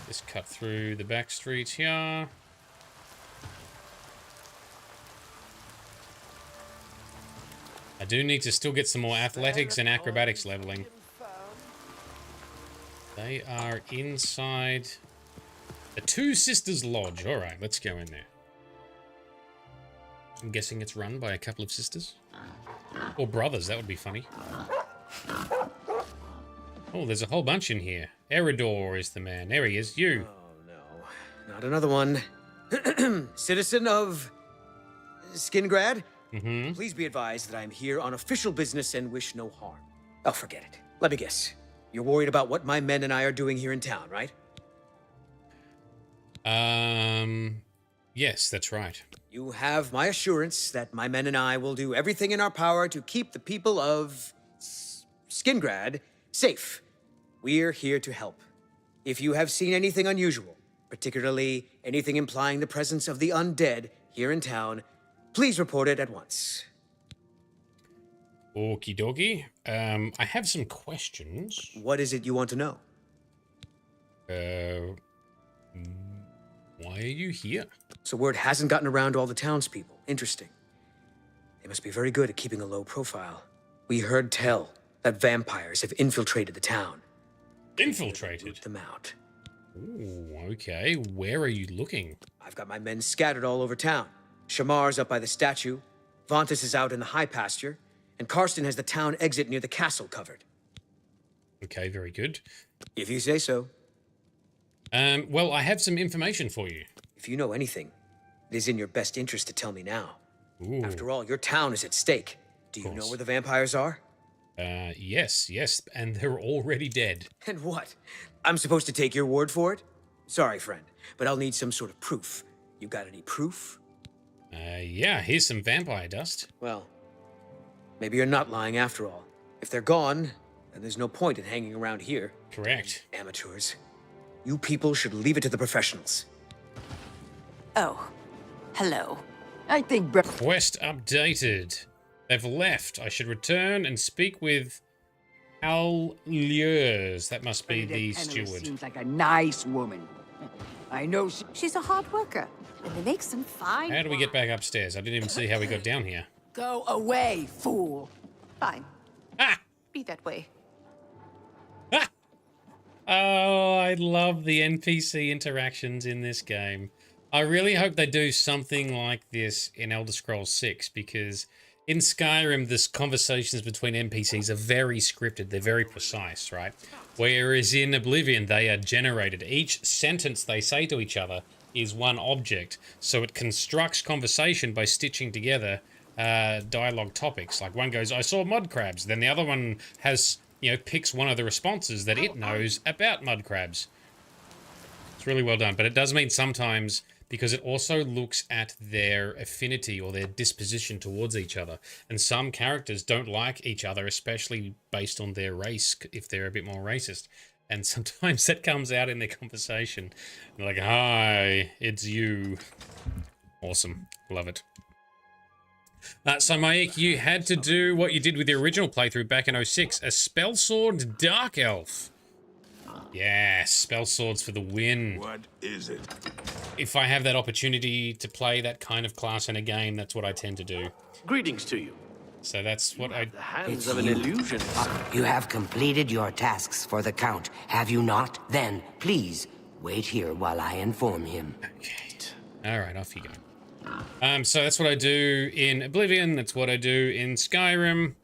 Just cut through the back streets here. I do need to still get some more athletics and acrobatics leveling. They are inside the Two Sisters Lodge. Alright, let's go in there. I'm guessing it's run by a couple of sisters. Or brothers, that would be funny. Oh, there's a whole bunch in here. Eridor is the man. There he is. You. Oh, no. Not another one. Citizen of Skingrad? Mm-hmm. Please be advised that I am here on official business and wish no harm. Oh, forget it. Let me guess. You're worried about what my men and I are doing here in town, right? Yes, that's right. You have my assurance that my men and I will do everything in our power to keep the people of Skingrad safe. We're here to help. If you have seen anything unusual, particularly anything implying the presence of the undead here in town, please report it at once. Okie dokie. I have some questions. What is it you want to know? Why are you here? So word hasn't gotten around to all the townspeople. Interesting. They must be very good at keeping a low profile. We heard tell that vampires have infiltrated the town. Infiltrated? Root them out. Ooh, okay. Where are you looking? I've got my men scattered all over town. Shamar's up by the statue, Vontus is out in the high pasture, and Karsten has the town exit near the castle covered. Okay, very good. If you say so. Well, I have some information for you. If you know anything, it is in your best interest to tell me now. Ooh. After all, your town is at stake. Do you know where the vampires are? Yes, and they're already dead. And what? I'm supposed to take your word for it? Sorry, friend, but I'll need some sort of proof. You got any proof? Yeah, here's some vampire dust. Well, maybe you're not lying after all. If they're gone, then there's no point in hanging around here. Correct. Amateurs. You people should leave it to the professionals. Oh, hello. I think Quest updated. They've left. I should return and speak with Allieurs. That must be the steward. Seems like a nice woman. I know she's a hard worker, and they make some fine. How do we get back upstairs? I didn't even see how we got down here. Go away, fool. Fine. Ah! Be that way. Ah! Oh, I love the NPC interactions in this game. I really hope they do something like this in Elder Scrolls 6, because in Skyrim, the conversations between NPCs are very scripted. They're very precise, right? Whereas in Oblivion, they are generated. Each sentence they say to each other is one object. So it constructs conversation by stitching together dialogue topics. Like one goes, I saw mud crabs. Then the other one has, picks one of the responses that it knows about mud crabs. It's really well done. But it does mean sometimes, because it also looks at their affinity or their disposition towards each other. And some characters don't like each other, especially based on their race, if they're a bit more racist. And sometimes that comes out in their conversation. They're like, hi, it's you. Awesome. Love it. So, Maik, you had to do what you did with the original playthrough back in 06, a Spellsword Dark Elf. Yeah, spell swords for the win. What is it? If I have that opportunity to play that kind of class in a game, that's what I tend to do. Greetings to you. So that's what I... The hands It's of an you. illusion. You have completed your tasks for the Count, have you not? Then, please, wait here while I inform him. Okay. Alright, off you go. So that's what I do in Oblivion, that's what I do in Skyrim.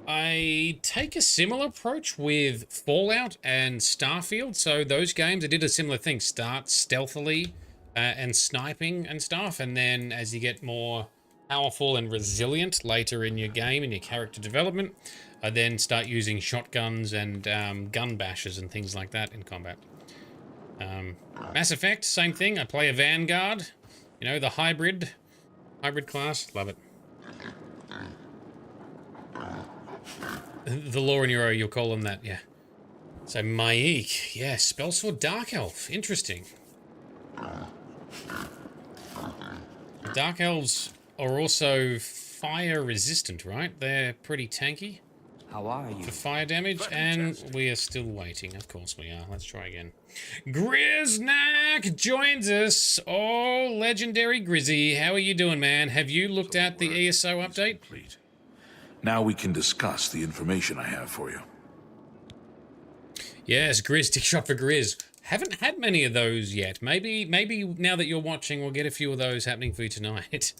I take a similar approach with Fallout and Starfield. So those games, I did a similar thing. Start stealthily and sniping and stuff. And then as you get more powerful and resilient later in your game, in your character development, I then start using shotguns and gun bashes and things like that in combat. Mass Effect, same thing. I play a Vanguard. The hybrid class. Love it. The lore in your you'll call them that, yeah. So Maik, yeah, Spellsword Dark Elf, interesting. Dark Elves are also fire resistant, right? They're pretty tanky. How are you? For fire damage, and we are still waiting. Of course we are. Let's try again. Griznak joins us. Oh, legendary Grizzy. How are you doing, man? Have you looked at the ESO update? Now we can discuss the information I have for you. Yes, Grizz, dick shot for Grizz. Haven't had many of those yet. Maybe now that you're watching, we'll get a few of those happening for you tonight.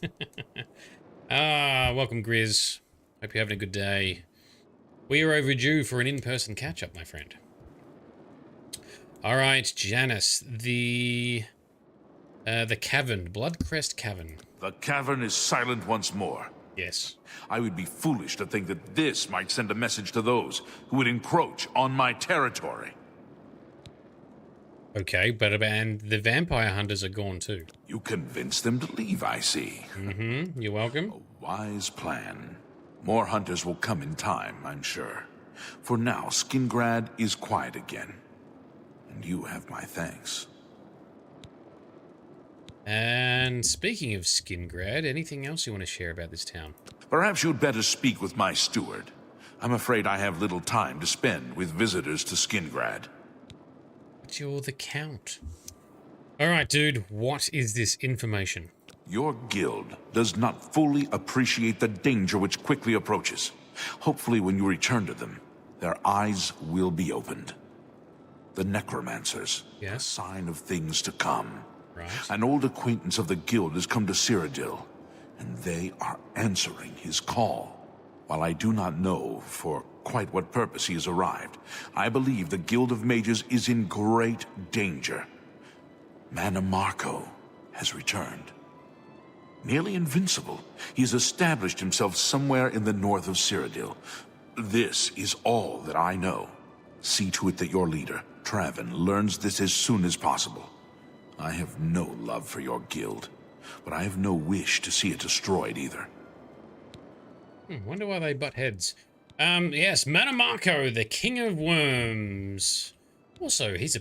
Welcome, Grizz. Hope you're having a good day. We are overdue for an in-person catch-up, my friend. All right, Janice, the cavern, Bloodcrest Cavern. The cavern is silent once more. Yes. I would be foolish to think that this might send a message to those who would encroach on my territory. Okay, but and the vampire hunters are gone too. You convinced them to leave, I see. Mm-hmm. You're welcome. A wise plan. More hunters will come in time, I'm sure. For now, Skingrad is quiet again. And you have my thanks. And speaking of Skingrad, anything else you want to share about this town? Perhaps you'd better speak with my steward. I'm afraid I have little time to spend with visitors to Skingrad. But you're the Count. Alright, dude, what is this information? Your guild does not fully appreciate the danger which quickly approaches. Hopefully when you return to them, their eyes will be opened. The necromancers, yes, a sign of things to come. Right. An old acquaintance of the guild has come to Cyrodiil, and they are answering his call. While I do not know for quite what purpose he has arrived, I believe the Guild of Mages is in great danger. Manamarco has returned. Nearly invincible, he has established himself somewhere in the north of Cyrodiil. This is all that I know. See to it that your leader, Traven, learns this as soon as possible. I have no love for your guild, but I have no wish to see it destroyed either. Wonder why they butt heads. Yes, Manamarco, the King of Worms. Also, he's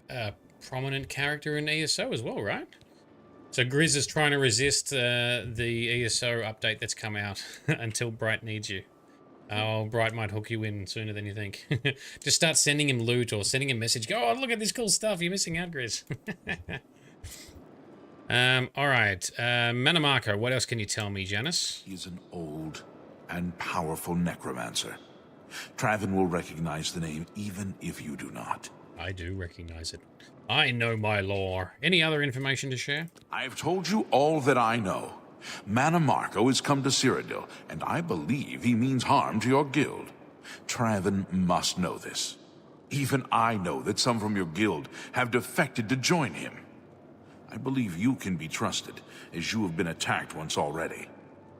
a prominent character in ESO as well, right? So Grizz is trying to resist the ESO update that's come out until Bright needs you. Oh, Bright might hook you in sooner than you think. Just start sending him loot or sending him a message. Go, oh, look at this cool stuff. You're missing out, Grizz. All right. Manamarco, what else can you tell me, Janice? He is an old and powerful necromancer. Traven will recognize the name even if you do not. I do recognize it. I know my lore. Any other information to share? I've told you all that I know. Manamarco has come to Cyrodiil, and I believe he means harm to your guild. Traven must know this. Even I know that some from your guild have defected to join him. I believe you can be trusted, as you have been attacked once already.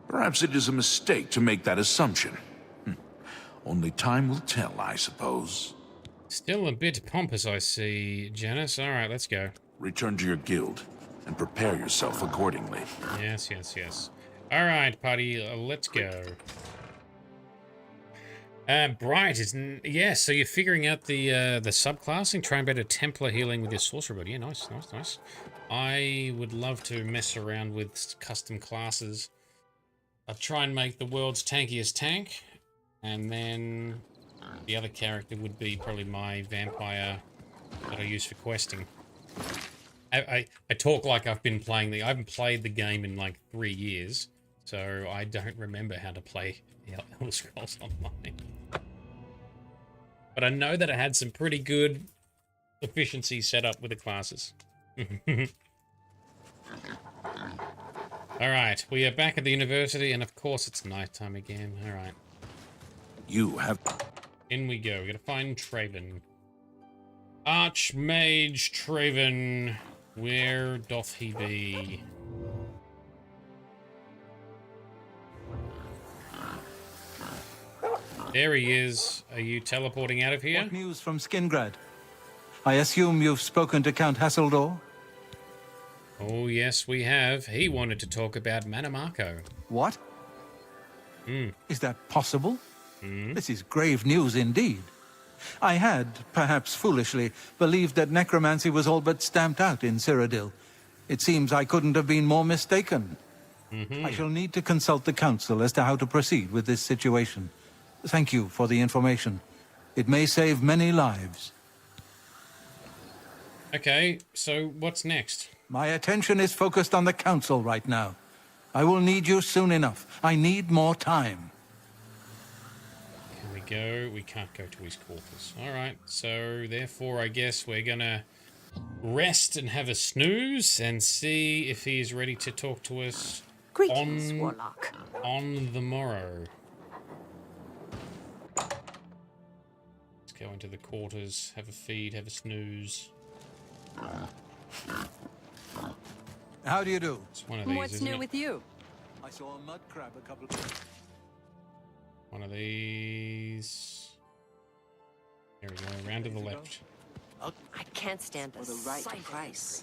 Perhaps it is a mistake to make that assumption. Only time will tell, I suppose. Still a bit pompous, I see, Janice. All right, let's go. Return to your guild, and prepare yourself accordingly. Yes, yes, yes. All right, party, let's go. Bright is... Yes, so you're figuring out the subclassing, trying better Templar healing with your sorcerer body. Yeah, nice, nice, nice. I would love to mess around with custom classes. I'll try and make the world's tankiest tank, and then the other character would be probably my vampire that I use for questing. I talk like I've been playing I haven't played the game in like 3 years, so I don't remember how to play Elder Scrolls Online. But I know that it had some pretty good efficiency set up with the classes. Alright, we are back at the university, and of course it's nighttime again. Alright. You have... In we go. We gotta find Traven. Archmage Traven. Where doth he be? There he is. Are you teleporting out of here? What news from Skingrad? I assume you've spoken to Count Hasseldor? Oh, yes, we have. He wanted to talk about Manamarco. What? Is that possible? Mm. This is grave news indeed. I had, perhaps foolishly, believed that necromancy was all but stamped out in Cyrodiil. It seems I couldn't have been more mistaken. I shall need to consult the council as to how to proceed with this situation. Thank you for the information. It may save many lives. Okay, so what's next? My attention is focused on the council right now. I will need you soon enough. I need more time. Here we go. We can't go to his quarters. Alright, so therefore I guess we're gonna rest and have a snooze and see if he's ready to talk to us Greetings, Warlock. on the morrow. Go into the quarters, have a feed, have a snooze. How do you do? It's one of these, What's isn't new it? with you? I saw a mud crab a couple of... One of these. There we go, round to the left. I can't stand the right price.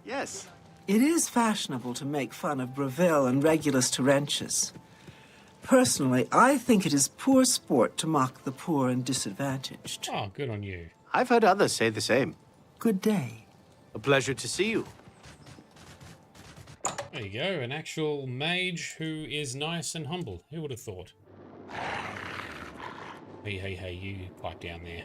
Yes. It is fashionable to make fun of Breville and Regulus Terentius. Personally, I think it is poor sport to mock the poor and disadvantaged. Oh, good on you. I've heard others say the same. Good day. A pleasure to see you. There you go, an actual mage who is nice and humble. Who would have thought? Hey, you pipe down there.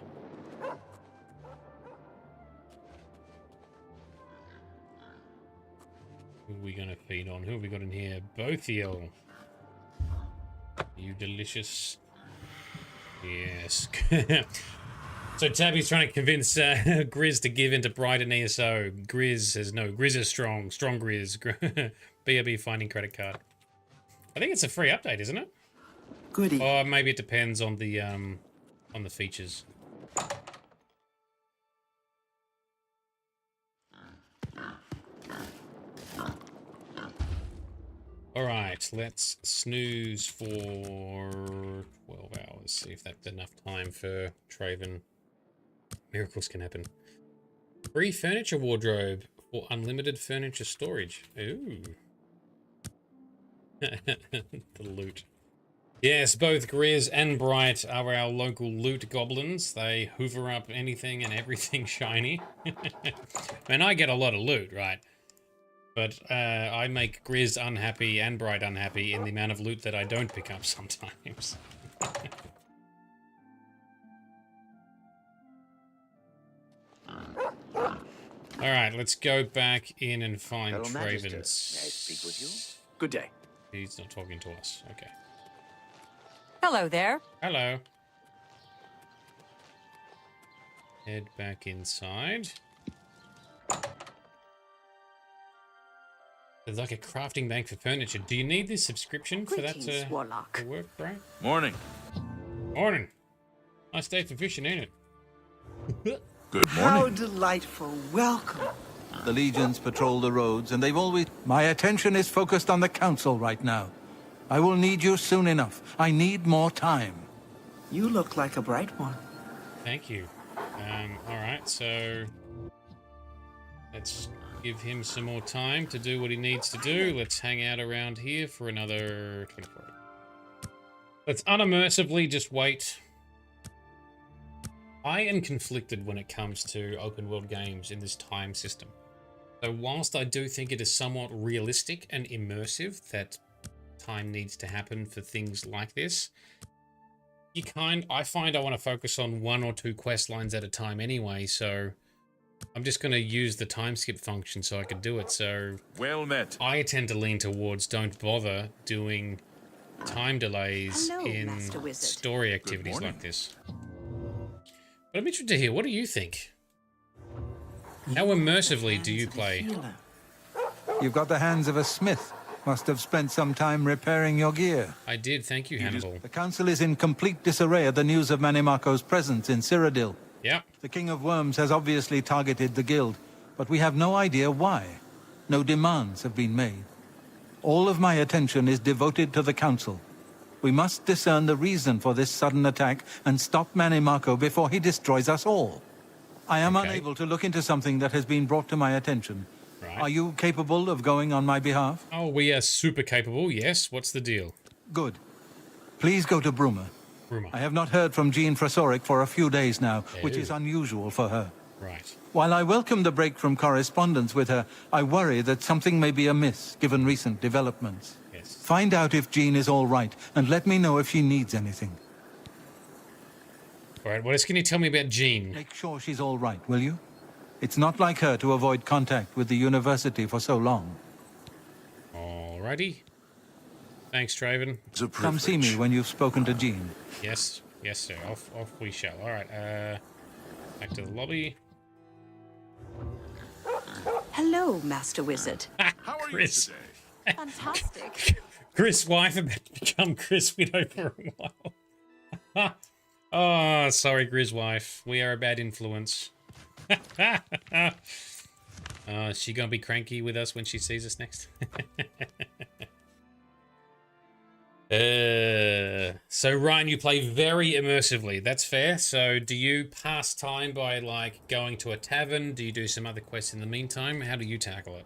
Who are we going to feed on? Who have we got in here? Bothiel. You delicious. Yes. So Tabby's trying to convince Grizz to give in to Bright and ESO. Grizz says no. Grizz is strong. Strong Grizz. BRB finding credit card. I think it's a free update, isn't it? Goody. Or maybe it depends on the features. Alright, let's snooze for 12 hours. See if that's enough time for Traven. Miracles can happen. Free furniture wardrobe for unlimited furniture storage. Ooh. The loot. Yes, both Grizz and Bright are our local loot goblins. They hoover up anything and everything shiny. Man, I get a lot of loot, right? But I make Grizz unhappy and Bright unhappy in the amount of loot that I don't pick up sometimes. Alright, let's go back in and find Fellow Magister, Traven. may I speak with you? Good day. He's not talking to us. Okay. Hello there. Hello. Head back inside. There's like a crafting bank for furniture. Do you need this subscription for that to work, right? Morning. Morning. Nice day for fishing, ain't it? Good How morning. delightful. Welcome. The legions patrol the roads, and they've always... My attention is focused on the council right now. I will need you soon enough. I need more time. You look like a bright one. Thank you. Alright, so... let's give him some more time to do what he needs to do. Let's hang out around here for another 24 hours. Let's unimmersively just wait. I am conflicted when it comes to open world games in this time system. So whilst I do think it is somewhat realistic and immersive that time needs to happen for things like this, I find I want to focus on 1 or 2 quest lines at a time anyway, so I'm just going to use the time skip function so I can do it. So well met. I tend to lean towards don't bother doing time delays in story activities like this. But I'm interested to hear, what do you think? How immersively do you play? You've got the hands of a smith. Must have spent some time repairing your gear. I did, thank you, Hannibal. The council is in complete disarray at the news of Manimaco's presence in Cyrodiil. Yep. The King of Worms has obviously targeted the guild, but we have no idea why. No demands have been made. All of my attention is devoted to the council. We must discern the reason for this sudden attack and stop Manimaco before he destroys us all. I am unable to look into something that has been brought to my attention. Right. Are you capable of going on my behalf? Oh, we are super capable, yes. What's the deal? Good. Please go to Bruma. Bruma. I have not heard from Jean Frasoric for a few days now, which is unusual for her. Right. While I welcome the break from correspondence with her, I worry that something may be amiss, given recent developments. Yes. Find out if Jean is all right, and let me know if she needs anything. All right, what else can you tell me about Jean? Make sure she's all right, will you? It's not like her to avoid contact with the university for so long. Alrighty. Thanks, Traven. Come see me when you've spoken to Jean. Yes, yes, sir. Off we shall. All right. Back to the lobby. Hello, Master Wizard. How are Chris. you today? Fantastic. Chris' wife about to become Chris Widow for a while. Oh, sorry, Grizzwife. We are a bad influence. Is she gonna be cranky with us when she sees us next? So Ryan, you play very immersively. That's fair. So do you pass time by like going to a tavern? Do you do some other quests in the meantime? How do you tackle it?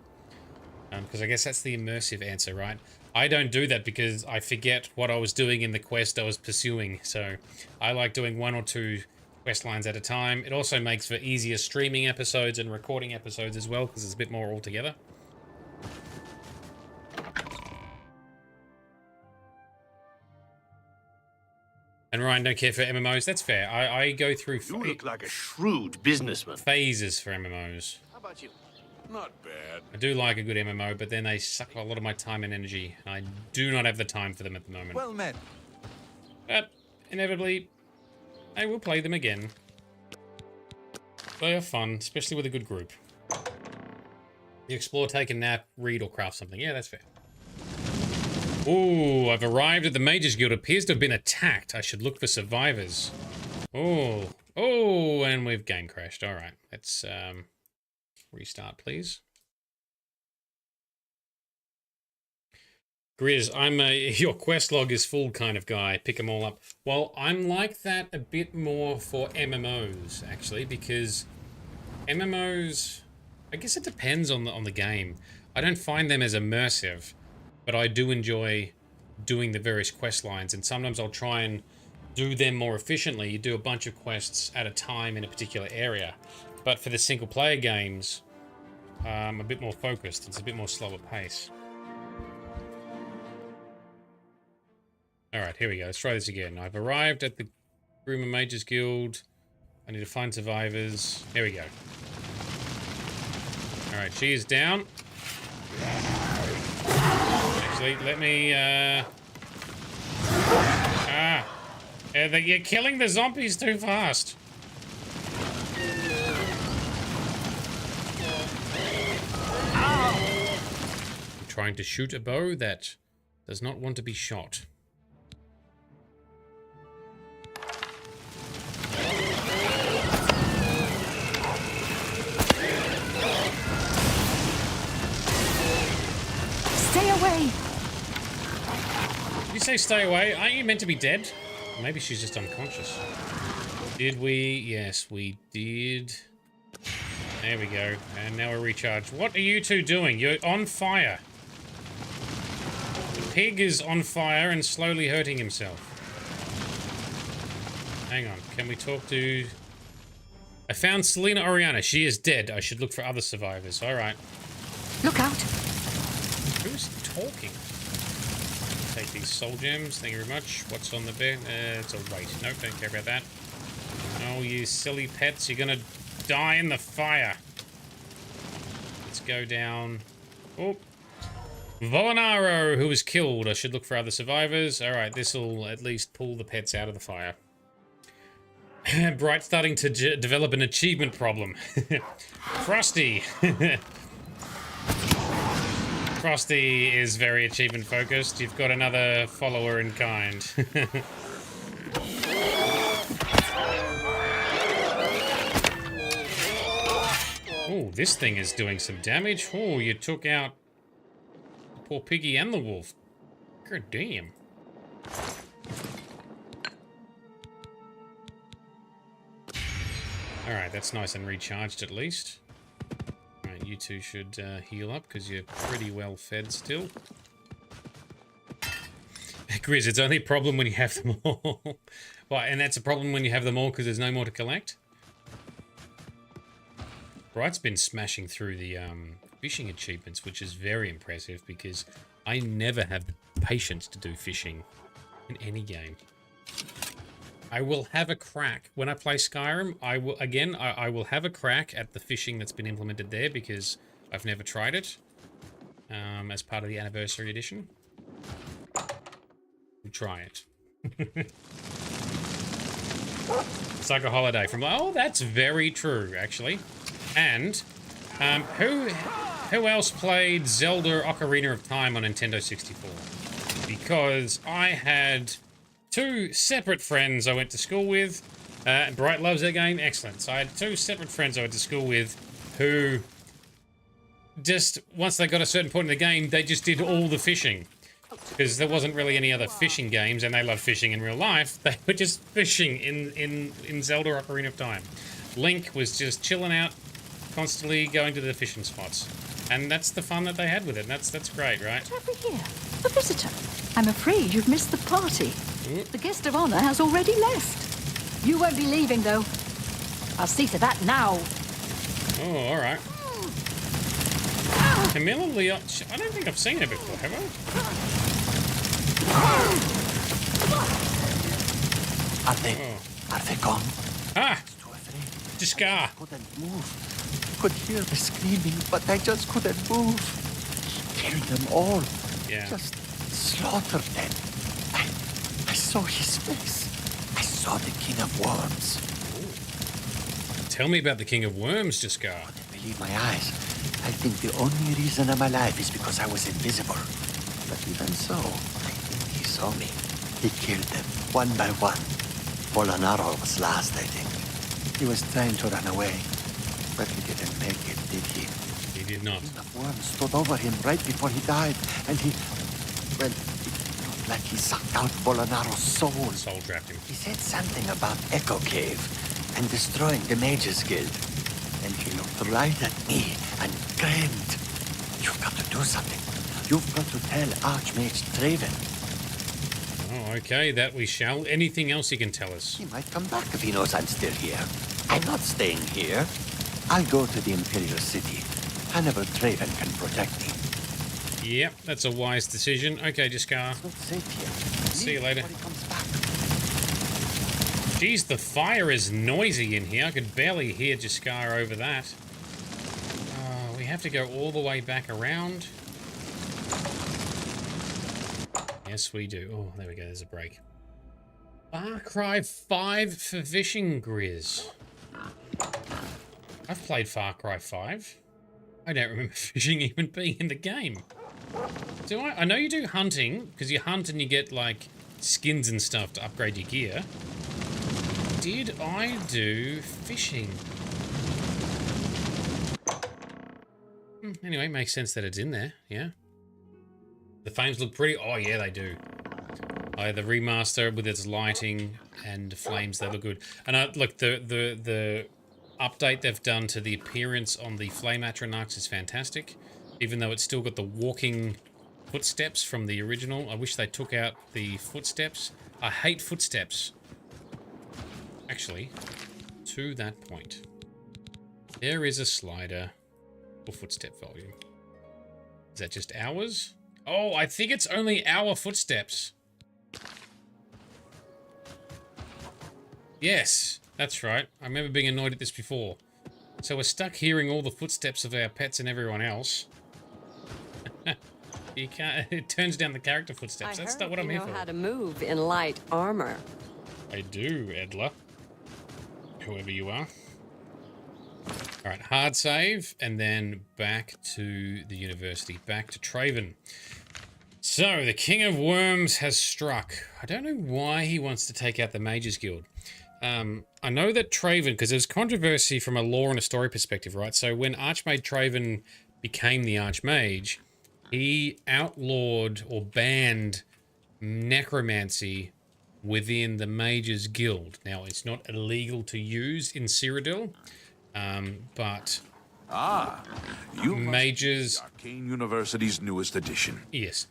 Because I guess that's the immersive answer, right? I don't do that because I forget what I was doing in the quest I was pursuing. So I like doing 1 or 2 quest lines at a time. It also makes for easier streaming episodes and recording episodes as well because it's a bit more altogether. And Ryan don't care for MMOs. That's fair. I go through. You look like a shrewd businessman. Phases for MMOs. How about you? Not bad. I do like a good MMO, but then they suck a lot of my time and energy. And I do not have the time for them at the moment. Well met. But inevitably, I will play them again. They are fun, especially with a good group. You explore, take a nap, read, or craft something. Yeah, that's fair. Ooh, I've arrived at the Mages Guild. Appears to have been attacked. I should look for survivors. Oh, and we've game crashed. All right, let's restart, please. Grizz, your quest log is full kind of guy. Pick them all up. Well, I'm like that a bit more for MMOs actually, because MMOs, I guess it depends on the game. I don't find them as immersive. But I do enjoy doing the various quest lines, and sometimes I'll try and do them more efficiently. You do a bunch of quests at a time in a particular area. But for the single player games, I'm a bit more focused. It's a bit more slower pace. Alright, here we go. Let's try this again. I've arrived at the Groomer Mages Guild. I need to find survivors. Here we go. Alright, she is down. Actually, let me, you're killing the zombies too fast. I'm trying to shoot a bow that does not want to be shot. Stay away! Did you say stay away? Aren't you meant to be dead? Maybe she's just unconscious. Did we? Yes, we did. There we go. And now we're recharged. What are you two doing? You're on fire. The pig is on fire and slowly hurting himself. Hang on. Can we talk to... I found Selena Oriana. She is dead. I should look for other survivors. All right. Look out. Who's talking? Take these soul gems. Thank you very much. What's on the bed? It's a weight. Nope, don't care about that. Oh, you silly pets. You're gonna die in the fire. Let's go down. Oh. Volinaro, who was killed. I should look for other survivors. All right, this will at least pull the pets out of the fire. Bright starting to develop an achievement problem. Frosty. Frosty is very achievement focused. You've got another follower in kind. Oh, this thing is doing some damage. Oh, you took out the poor piggy and the wolf. God damn. Alright, that's nice and recharged at least. Alright, you two should heal up because you're pretty well fed still. Grizz, it's only a problem when you have them all. Well, and that's a problem when you have them all because there's no more to collect. Bright's been smashing through the fishing achievements, which is very impressive because I never have the patience to do fishing in any game. I will have a crack when I play Skyrim. I will have a crack at the fishing that's been implemented there because I've never tried it as part of the anniversary edition. We'll try it. It's like a holiday from. Oh, that's very true, actually. And who else played Zelda Ocarina of Time on Nintendo 64? Because I had two separate friends I went to school with. Bright loves their game. Excellent. So I had two separate friends I went to school with who just, once they got a certain point in the game, they just did all the fishing. Because there wasn't really any other fishing games, and they love fishing in real life. They were just fishing in Zelda Ocarina of Time. Link was just chilling out, constantly going to the fishing spots. And that's the fun that they had with it. That's great, right? Over here, a visitor. I'm afraid you've missed the party. The guest of honor has already left. You won't be leaving, though. I'll see to that now. Oh, all right. Camilla Leon. I don't think I've seen her before, have I? Are they gone? Ah! Discar. Couldn't move. Could hear the screaming, but I just couldn't move. He killed them all. Yeah. Just slaughtered them. I saw his face. I saw the King of Worms. Ooh. Tell me about the King of Worms, Discar. I couldn't believe my eyes. I think the only reason I'm alive is because I was invisible. But even so, I think he saw me. He killed them, one by one. Bolonaro was last, I think. He was trying to run away, but he didn't make it, did he? He did not. The worm stood over him right before he died, and he... Well, it looked like he sucked out Bolonaro's soul. Soul trapped him. He said something about Echo Cave and destroying the Mages Guild. And he looked right at me and screamed. You've got to do something. You've got to tell Archmage Traven. Oh, okay, that we shall. Anything else you can tell us? He might come back if he knows I'm still here. I'm not staying here. I'll go to the Imperial City. Hannibal Traven can protect me. Yep, that's a wise decision. Okay, Discar. It's not safe here. See you later. He comes back. Geez, the fire is noisy in here. I could barely hear Discar over that. We have to go all the way back around. Yes, we do. Oh, there we go. There's a break. Far Cry 5 for fishing, Grizz. I've played Far Cry 5. I don't remember fishing even being in the game. Do I? I know you do hunting, because you hunt and you get, like, skins and stuff to upgrade your gear. Did I do fishing? Anyway, makes sense that it's in there, yeah. The frames look pretty. Oh, yeah, they do. The remaster with its lighting and flames, they look good. And look, the update they've done to the appearance on the flame atronachs is fantastic. Even though it's still got the walking footsteps from the original. I wish they took out the footsteps. I hate footsteps. Actually, to that point, there is a slider for footstep volume. Is that just ours? Oh, I think it's only our footsteps. Yes, that's right. I remember being annoyed at this before. So we're stuck hearing all the footsteps of our pets and everyone else. You can't. It turns down the character footsteps. That's not what I'm here for. You know how to move in light armor. I do, Edla. Whoever you are. Alright, hard save, and then back to the university, back to Traven. So, the King of Worms has struck. I don't know why he wants to take out the Mages Guild. I know that Traven, because there's controversy from a lore and a story perspective, right? So when Archmage Traven became the Archmage, he outlawed or banned necromancy within the Mages Guild. Now, it's not illegal to use in Cyrodiil, but you mages... Arcane University's newest edition. Yes.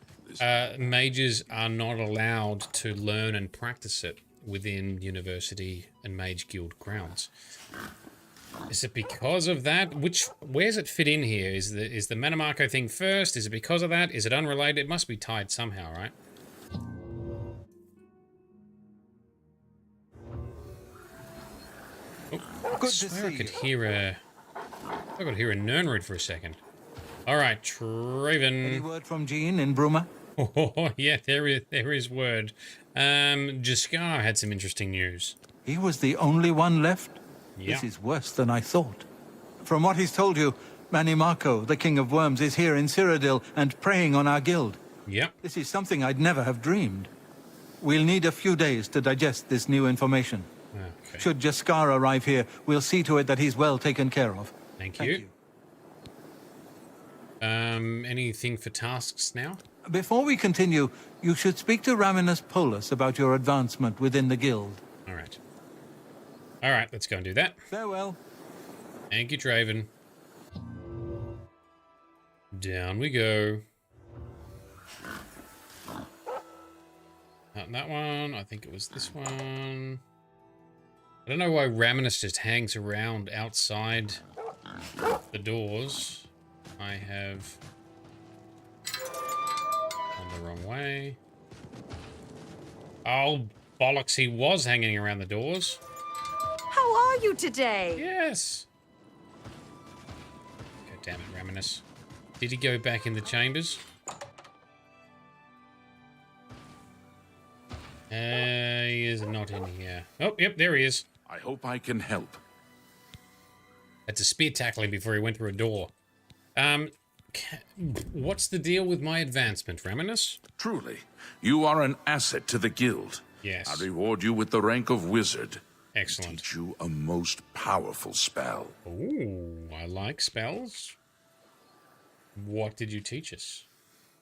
Mages are not allowed to learn and practice it within University and Mage Guild grounds. Is it because of that? Where's it fit in here? Is the Manamarco thing first? Is it because of that? Is it unrelated? It must be tied somehow, right? Oh, I swear I could hear a... I could hear a Nernrid for a second. All right, Traven. Any word from Jean in Bruma? Oh, yeah, there is word. Jaskar had some interesting news. He was the only one left? Yeah. This is worse than I thought. From what he's told you, Manimarco, the King of Worms, is here in Cyrodiil and preying on our guild. Yep. This is something I'd never have dreamed. We'll need a few days to digest this new information. Okay. Should Jaskar arrive here, we'll see to it that he's well taken care of. Thank you. Anything for tasks now? Before we continue, you should speak to Raminus Polus about your advancement within the guild. All right. All right, let's go and do that. Farewell. Thank you, Draven. Down we go. Not that one. I think it was this one. I don't know why Raminus just hangs around outside the doors. I have gone the wrong way. Oh, bollocks, he was hanging around the doors. How are you today? Yes. God damn it, Raminus. Did he go back in the chambers? He is not in here. Oh, yep, there he is. I hope I can help. Had to spear tackle him before he went through a door. What's the deal with my advancement, Raminus? Truly, you are an asset to the guild. Yes. I reward you with the rank of wizard. Excellent. Teach you a most powerful spell. Ooh, I like spells. What did you teach us?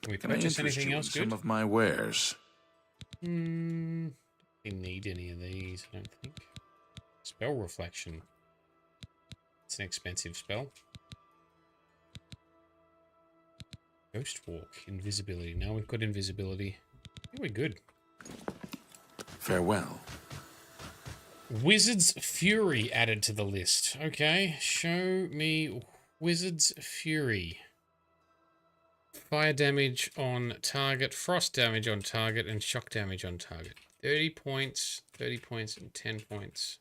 Can we Can I purchase interest anything you in else good? some of my wares? Didn't need any of these, I don't think. Spell reflection. It's an expensive spell. Ghost walk, invisibility. No, we've got invisibility. I think we're good. Farewell. Wizard's Fury added to the list. Okay, show me Wizard's Fury. Fire damage on target, frost damage on target, and shock damage on target. 30 points, and 10 points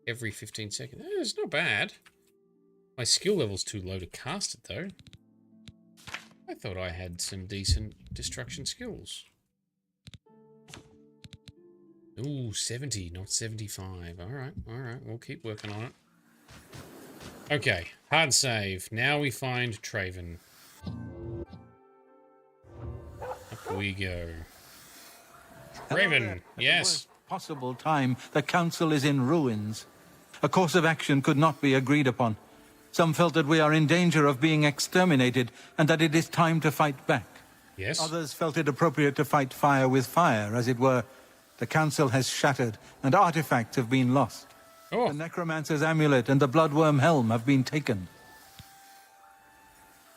every 15 seconds. It's not bad. My skill level's too low to cast it, though. I thought I had some decent destruction skills. Ooh, 70, not 75. Alright, we'll keep working on it. Okay, hard save. Now we find Traven. Up we go. Traven, yes. Possible time, the council is in ruins. A course of action could not be agreed upon. Some felt that we are in danger of being exterminated and that it is time to fight back. Yes. Others felt it appropriate to fight fire with fire, as it were. The council has shattered and artifacts have been lost. Oh. The necromancer's amulet and the bloodworm helm have been taken.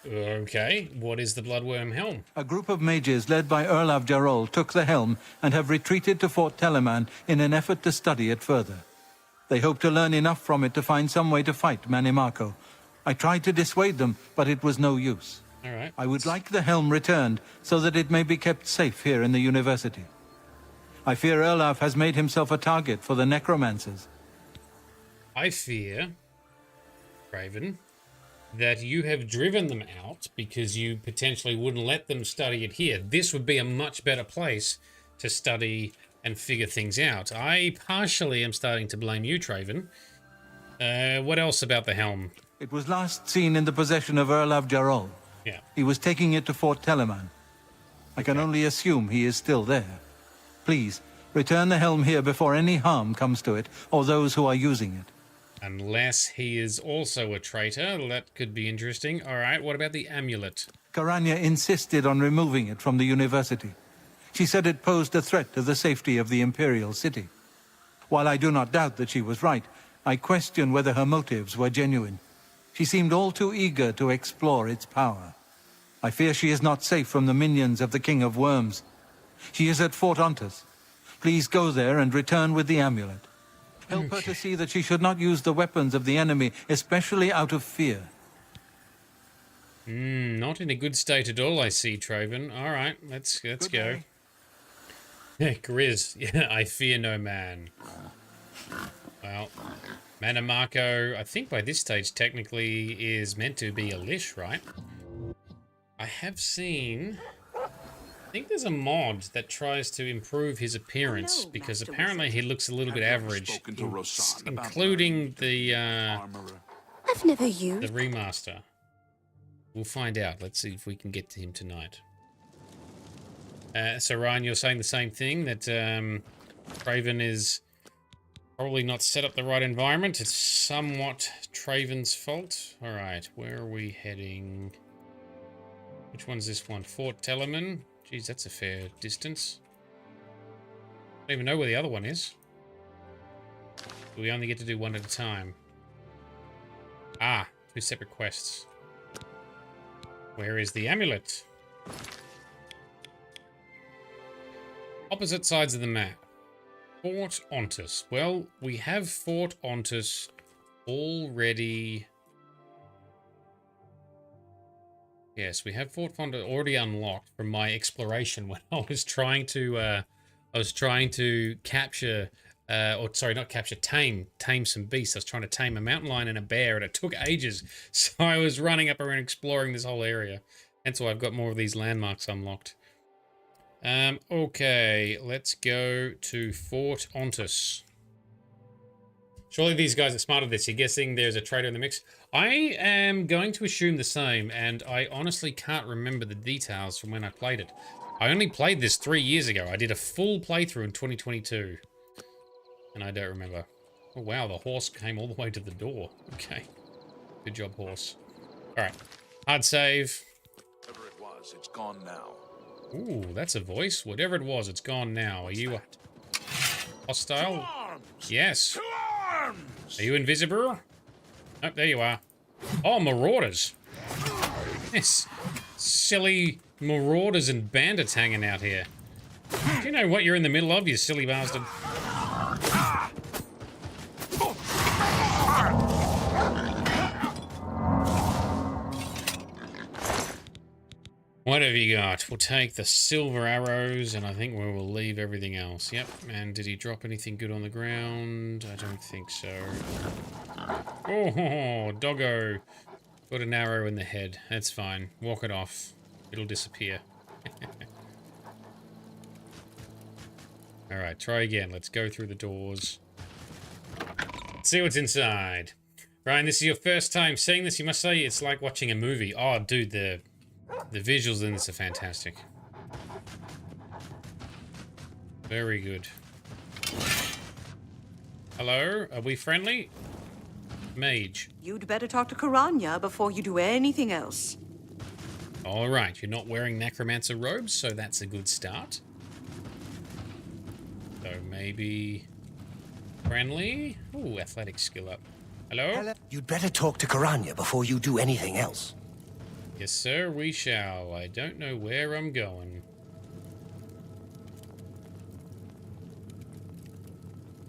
Okay, what is the bloodworm helm? A group of mages led by Erlav Jarol took the helm and have retreated to Fort Telemann in an effort to study it further. They hope to learn enough from it to find some way to fight Manimarco. I tried to dissuade them, but it was no use. All right. I would like the helm returned so that it may be kept safe here in the university. I fear Erlav has made himself a target for the necromancers. I fear, Raven, that you have driven them out because you potentially wouldn't let them study it here. This would be a much better place to study and figure things out. I partially am starting to blame you, Traven. What else about the helm? It was last seen in the possession of Erlav Jarol. Yeah. He was taking it to Fort Telemann. I can only assume he is still there. Please, return the helm here before any harm comes to it, or those who are using it. Unless he is also a traitor, that could be interesting. All right, what about the amulet? Karanya insisted on removing it from the university. She said it posed a threat to the safety of the Imperial City. While I do not doubt that she was right, I question whether her motives were genuine. She seemed all too eager to explore its power. I fear she is not safe from the minions of the King of Worms. She is at Fort Ontus. Please go there and return with the amulet. Help her to see that she should not use the weapons of the enemy, especially out of fear. Not in a good state at all, I see, Traven. All right, let's go. Grizz, yeah, I fear no man. Well, Manimarco, I think by this stage technically is meant to be a Lish, right? I have seen... I think there's a mod that tries to improve his appearance because apparently he looks a little bit average, including the I've never used the remaster. We'll find out. Let's see if we can get to him tonight. So Ryan, you're saying the same thing, that Traven is probably not set up the right environment. It's somewhat Traven's fault. All right, where are we heading? Which one's this one? Fort Telemann. Geez, that's a fair distance. I don't even know where the other one is. We only get to do one at a time. Ah, 2 separate quests. Where is the amulet? Opposite sides of the map. Fort Ontus. Well, we have Fort Ontus already. Yes, we have Fort Ontus already unlocked from my exploration when I was trying to capture, or sorry, not capture, tame some beasts. I was trying to tame a mountain lion and a bear, and it took ages. So I was running up around exploring this whole area. Hence why I've got more of these landmarks unlocked. Okay, let's go to Fort Ontus. Surely these guys are smarter than this. You're guessing there's a traitor in the mix? I am going to assume the same, and I honestly can't remember the details from when I played it. I only played this 3 years ago. I did a full playthrough in 2022. And I don't remember. Oh wow, the horse came all the way to the door. Okay. Good job, horse. Alright. Hard save. Whatever it was, it's gone now. Ooh, that's a voice. Whatever it was, it's gone now. Are you hostile? Yes. Are you invisible? Oh, there you are. Oh, marauders. Yes. Silly marauders and bandits hanging out here. Do you know what you're in the middle of, you silly bastard? What have you got? We'll take the silver arrows, and I think we will leave everything else. Yep, and did he drop anything good on the ground? I don't think so. Oh, doggo. Got an arrow in the head. That's fine. Walk it off. It'll disappear. Alright, try again. Let's go through the doors. Let's see what's inside. Ryan, this is your first time seeing this. You must say it's like watching a movie. Oh, dude, the visuals in this are fantastic. Very good. Hello? Are we friendly? Mage. You'd better talk to Karanya before you do anything else. Alright, you're not wearing necromancer robes, so that's a good start. So maybe friendly? Ooh, athletic skill up. Hello? You'd better talk to Karanya before you do anything else. Yes, sir, we shall. I don't know where I'm going.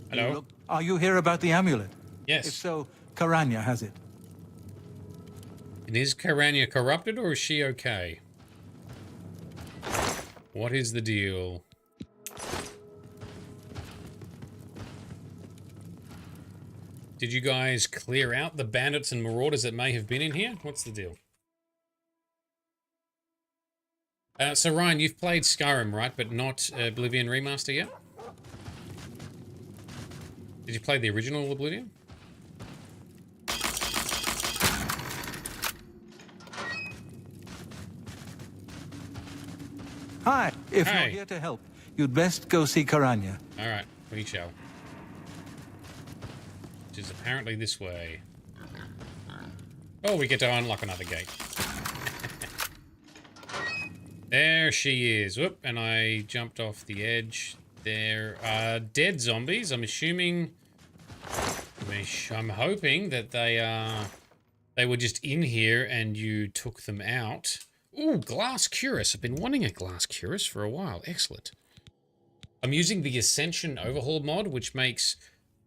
Hello? Are you here about the amulet? Yes. If so, Karanya has it. And is Karanya corrupted, or is she okay? What is the deal? Did you guys clear out the bandits and marauders that may have been in here? What's the deal? So Ryan, you've played Skyrim, right? But not Oblivion Remaster yet? Did you play the original Oblivion? Hi, if you're here to help, you'd best go see Karanya. Alright, we shall. Which is apparently this way. Oh, we get to unlock another gate. There she is. Whoop, and I jumped off the edge. There are dead zombies. I'm assuming... I'm hoping that they were just in here and you took them out. Ooh, glass cuirass. I've been wanting a glass cuirass for a while. Excellent. I'm using the Ascension Overhaul mod, which makes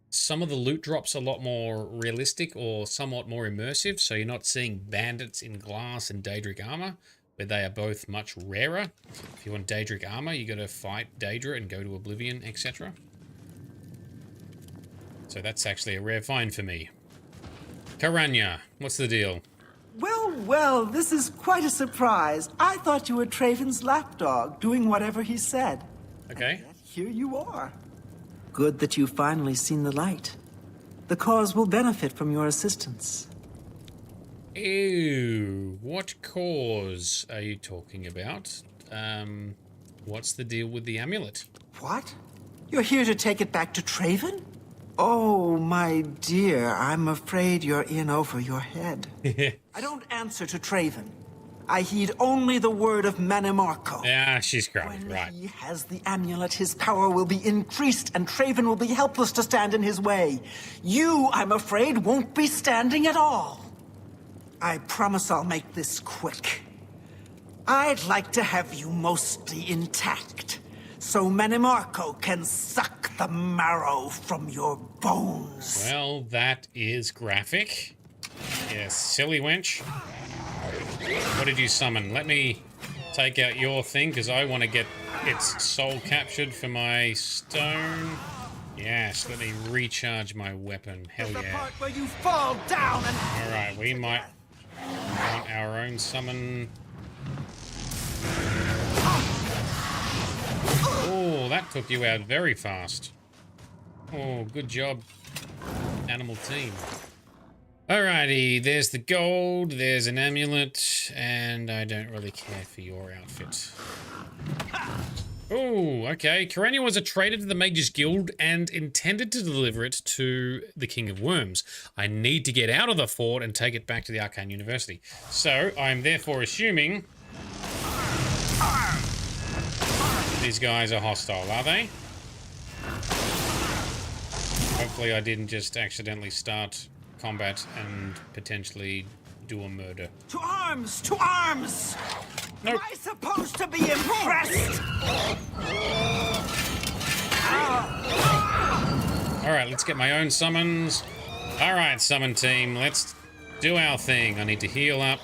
some of the loot drops a lot more realistic or somewhat more immersive, so you're not seeing bandits in glass and Daedric armor, where they are both much rarer. If you want Daedric armor, you got to fight Daedra and go to Oblivion, etc. So that's actually a rare find for me. Karanya, what's the deal? Well, well, this is quite a surprise. I thought you were Traven's lapdog, doing whatever he said. Okay. Here you are. Good that you've finally seen the light. The cause will benefit from your assistance. Ew, what cause are you talking about? What's the deal with the amulet? What? You're here to take it back to Traven? Oh, my dear, I'm afraid you're in over your head. I don't answer to Traven. I heed only the word of Manimarco. Yeah, she's crowded, right. When he has the amulet, his power will be increased, and Traven will be helpless to stand in his way. You, I'm afraid, won't be standing at all. I promise I'll make this quick. I'd like to have you mostly intact, so Manimarco can suck the marrow from your bones. Well, that is graphic. Yes, silly wench. What did you summon? Let me take out your thing, because I want to get its soul captured for my stone. Yes, let me recharge my weapon. Hell yeah. The part where you fall down and... Alright, we might want our own summon. Oh, that took you out very fast. Oh, good job, animal team. Alrighty, there's the gold, there's an amulet, and I don't really care for your outfit. Oh, okay. Karenia was a traitor to the Mages Guild and intended to deliver it to the King of Worms. I need to get out of the fort and take it back to the Arcane University. So, I'm therefore assuming these guys are hostile, are they? Hopefully I didn't just accidentally start combat and potentially do a murder. To arms! To arms! Nope. Am I supposed to be impressed? Alright, let's get my own summons. Alright, summon team, let's do our thing. I need to heal up.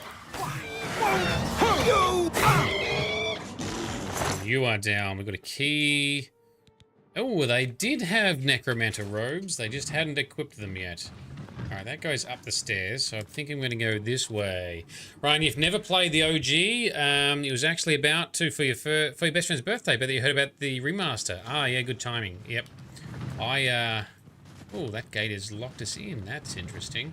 You are down. We've got a key. Oh, they did have necromancer robes. They just hadn't equipped them yet. Alright, that goes up the stairs, so I think I'm going to go this way. Ryan, you've never played the OG. It was actually about to for your best friend's birthday, but you heard about the remaster. Ah, yeah, good timing. Yep. Oh, that gate has locked us in. That's interesting.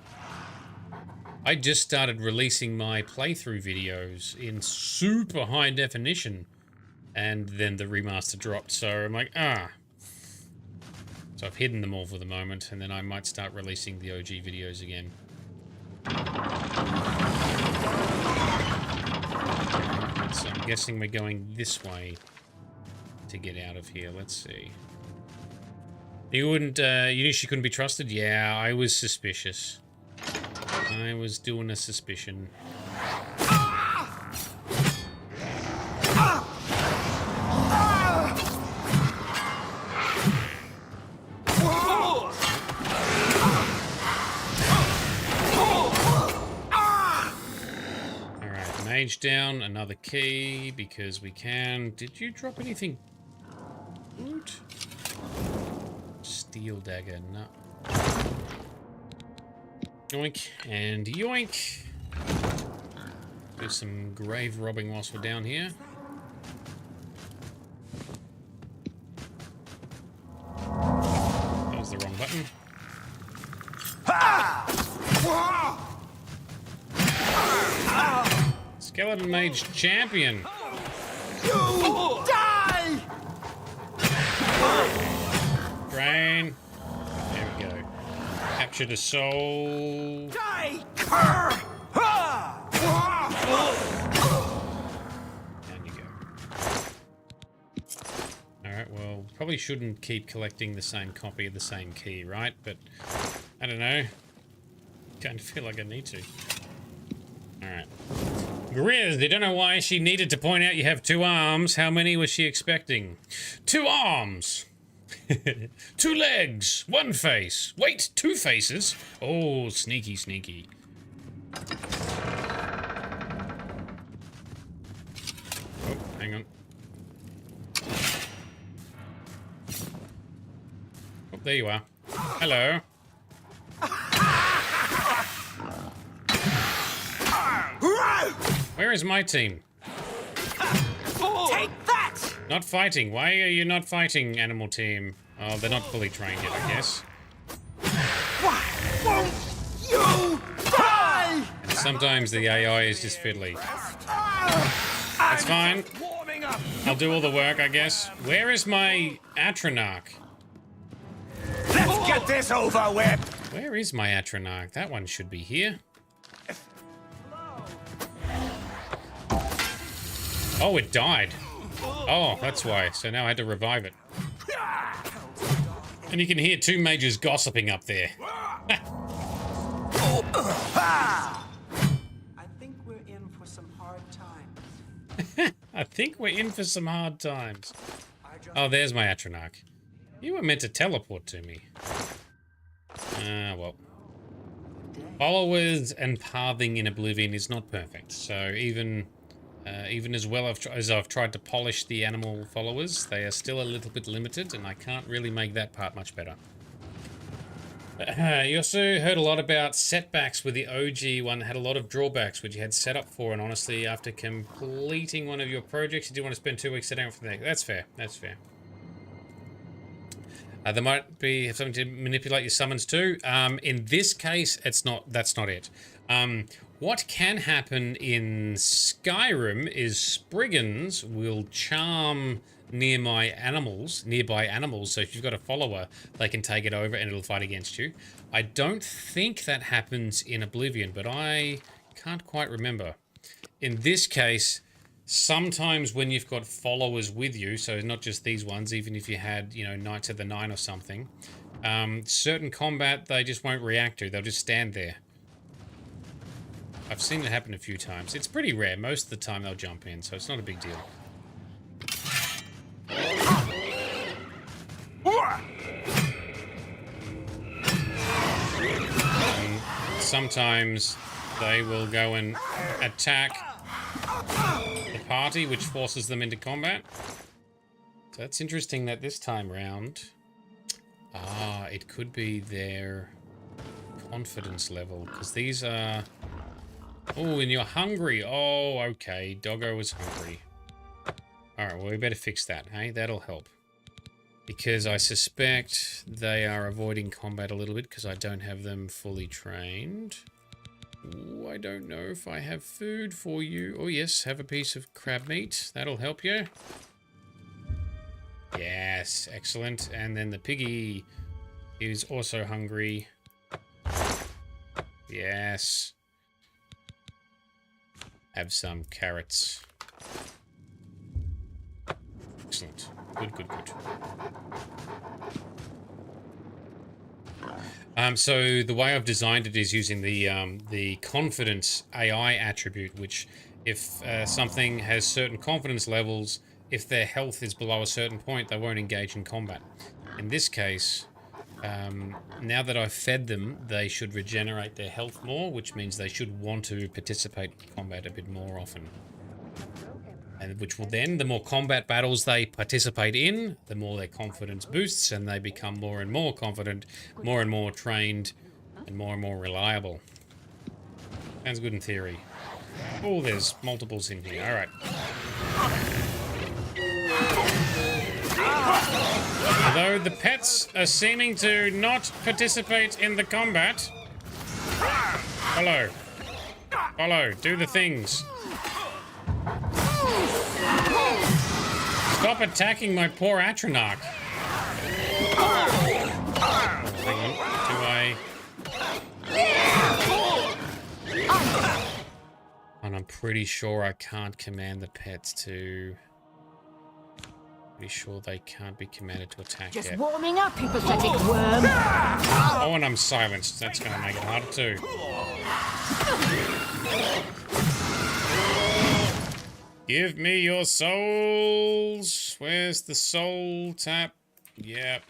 I just started releasing my playthrough videos in super high definition, and then the remaster dropped, so I'm like, ah. So I've hidden them all for the moment, and then I might start releasing the OG videos again. So I'm guessing we're going this way to get out of here. Let's see. You wouldn't, you knew she couldn't be trusted? Yeah, I was suspicious. I was doing a suspicion. Mage down, another key, because we can. Did you drop anything good? Steel dagger, no. Yoink, and yoink. Do some grave robbing whilst we're down here. That was the wrong button. Skeleton Mage Champion. You die! Drain. There we go. Captured a soul. Die, cur! Down you go. Alright, well, probably shouldn't keep collecting the same copy of the same key, right? But, I don't know. Kind of feel like I need to. Alright. Grizz, I don't know why she needed to point out you have 2 arms. How many was she expecting? 2 arms! 2 legs! 1 face! Wait, 2 faces? Oh, sneaky, sneaky. Oh, hang on. Oh, there you are. Hello. Where is my team? Take that! Not fighting. Why are you not fighting, animal team? Oh, they're not fully trained yet, I guess. Why won't you die? And sometimes the AI is just fiddly. It's fine. I'll do all the work, I guess. Where is my Atronach? Let's get this over with! Where is my Atronach? That one should be here. Oh, it died. Oh, that's why. So now I had to revive it. And you can hear two mages gossiping up there. I think we're in for some hard times. I think we're in for some hard times. Oh, there's my Atronach. You were meant to teleport to me. Well. Followers and pathing in Oblivion is not perfect. So even as well as I've tried to polish the animal followers, they are still a little bit limited, and I can't really make that part much better. You also heard a lot about setbacks with the OG one. Had a lot of drawbacks which you had set up for, and honestly, after completing one of your projects, you do want to spend 2 weeks setting up for that. That's fair. That's fair. There might be something to manipulate your summons too. In this case, it's not. That's not it. What can happen in Skyrim is Spriggans will charm nearby animals. So if you've got a follower, they can take it over and it'll fight against you. I don't think that happens in Oblivion, but I can't quite remember. In this case, sometimes when you've got followers with you, so not just these ones, even if you had, you know, Knights of the Nine or something, certain combat they just won't react to. They'll just stand there. I've seen it happen a few times. It's pretty rare. Most of the time they'll jump in, so it's not a big deal. And sometimes they will go and attack the party, which forces them into combat. So that's interesting that this time round... it could be their confidence level, because these are... Oh, and you're hungry. Oh, okay. Doggo is hungry. Alright, well, we better fix that, hey? That'll help. Because I suspect they are avoiding combat a little bit because I don't have them fully trained. Ooh, I don't know if I have food for you. Oh, yes, have a piece of crab meat. That'll help you. Yes, excellent. And then the piggy is also hungry. Yes. Have some carrots. Excellent. Good, good, good. So the way I've designed it is using the confidence AI attribute, which if something has certain confidence levels, if their health is below a certain point, they won't engage in combat. In this case, now that I've fed them, they should regenerate their health more, which means they should want to participate in combat a bit more often. And which will then, the more combat battles they participate in, the more their confidence boosts, and they become more and more confident, more and more trained, and more reliable. Sounds good in theory. Oh, there's multiples in here. Alright. Although the pets are seeming to not participate in the combat. Hello. Follow. Do the things. Stop attacking my poor Atronach. Oh, hang on. And I'm pretty sure I can't command the pets to... Pretty sure they can't be commanded to attack Just yet. warming up, you pathetic worm. Oh, and I'm silenced. That's going to make it harder too. Give me your souls. Where's the soul tap? Yep.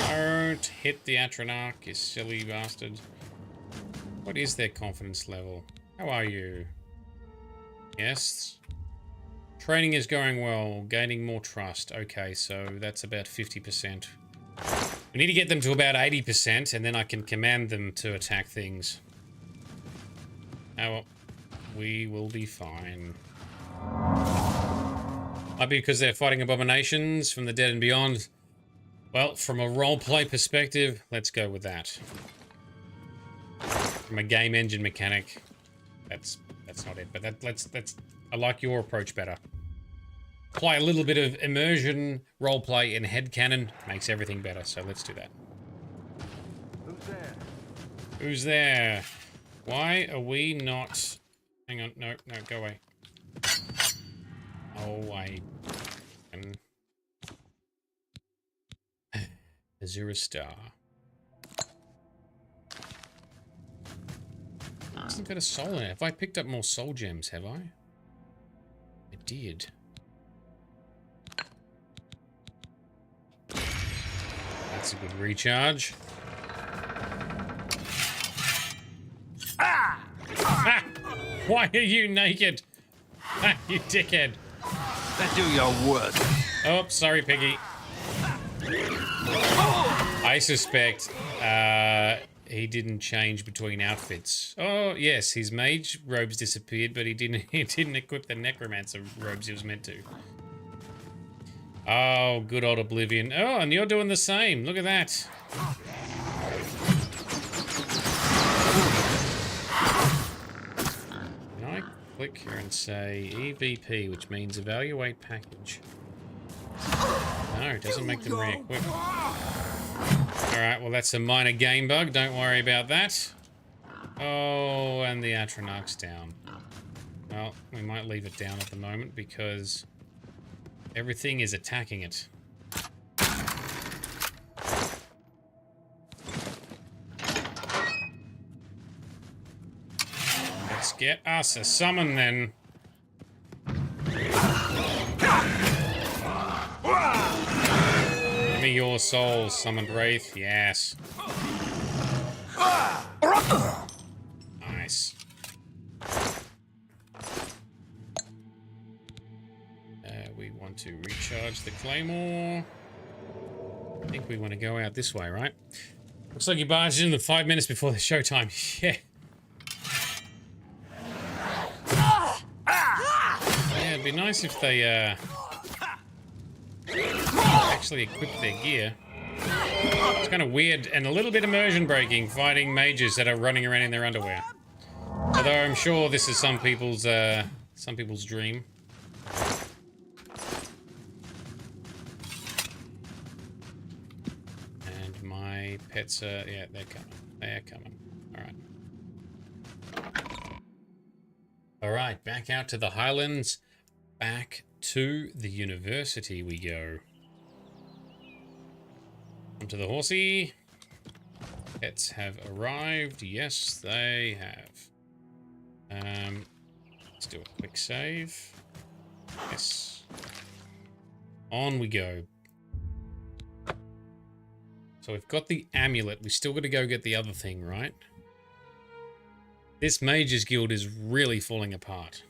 Don't hit the Atronach, you silly bastard. What is their confidence level? How are you? Yes. Training is going well. Gaining more trust. Okay, so that's about 50%. We need to get them to about 80%, and then I can command them to attack things. Oh well. We will be fine. Might be because they're fighting abominations from the dead and beyond. Well, from a roleplay perspective, let's go with that. From a game engine mechanic, that's not it. But that's I like your approach better. Apply a little bit of immersion, roleplay, and headcanon makes everything better. So let's do that. Who's there? Who's there? Why are we not? Hang on, no, go away. Oh, Azura Star. Hasn't got a soul in it. Have I picked up more soul gems, have I? I did. That's a good recharge. Ah! Ah! Why are you naked? Ah, you dickhead. Let's do your work. Oh, sorry, Piggy. I suspect he didn't change between outfits. Oh, yes, his mage robes disappeared, but he didn't equip the necromancer robes he was meant to. Oh, good old Oblivion. Oh, and you're doing the same. Look at that. Can I click here and say EVP, which means evaluate package? No, it doesn't make them re-equip. Alright, well that's a minor game bug. Don't worry about that. Oh, and the Atronach's down. Well, we might leave it down at the moment because everything is attacking it. Let's get us a summon then. Give me your soul, summoned Wraith. Yes. Nice. We want to recharge the Claymore. I think we want to go out this way, right? Looks like you barged in 5 minutes before the showtime. Yeah. Yeah, it'd be nice if they actually equip their gear. It's kind of weird and a little bit immersion breaking fighting mages that are running around in their underwear. Although I'm sure this is some people's dream. And my pets are, yeah, they're coming. They're coming. All right. All right, back out to the Highlands. Back to the university we go. Onto the horsey. Pets have arrived. Yes, they have. Let's do a quick save. Yes. On we go. So we've got the amulet. We still got to go get the other thing, right? This Mages Guild is really falling apart.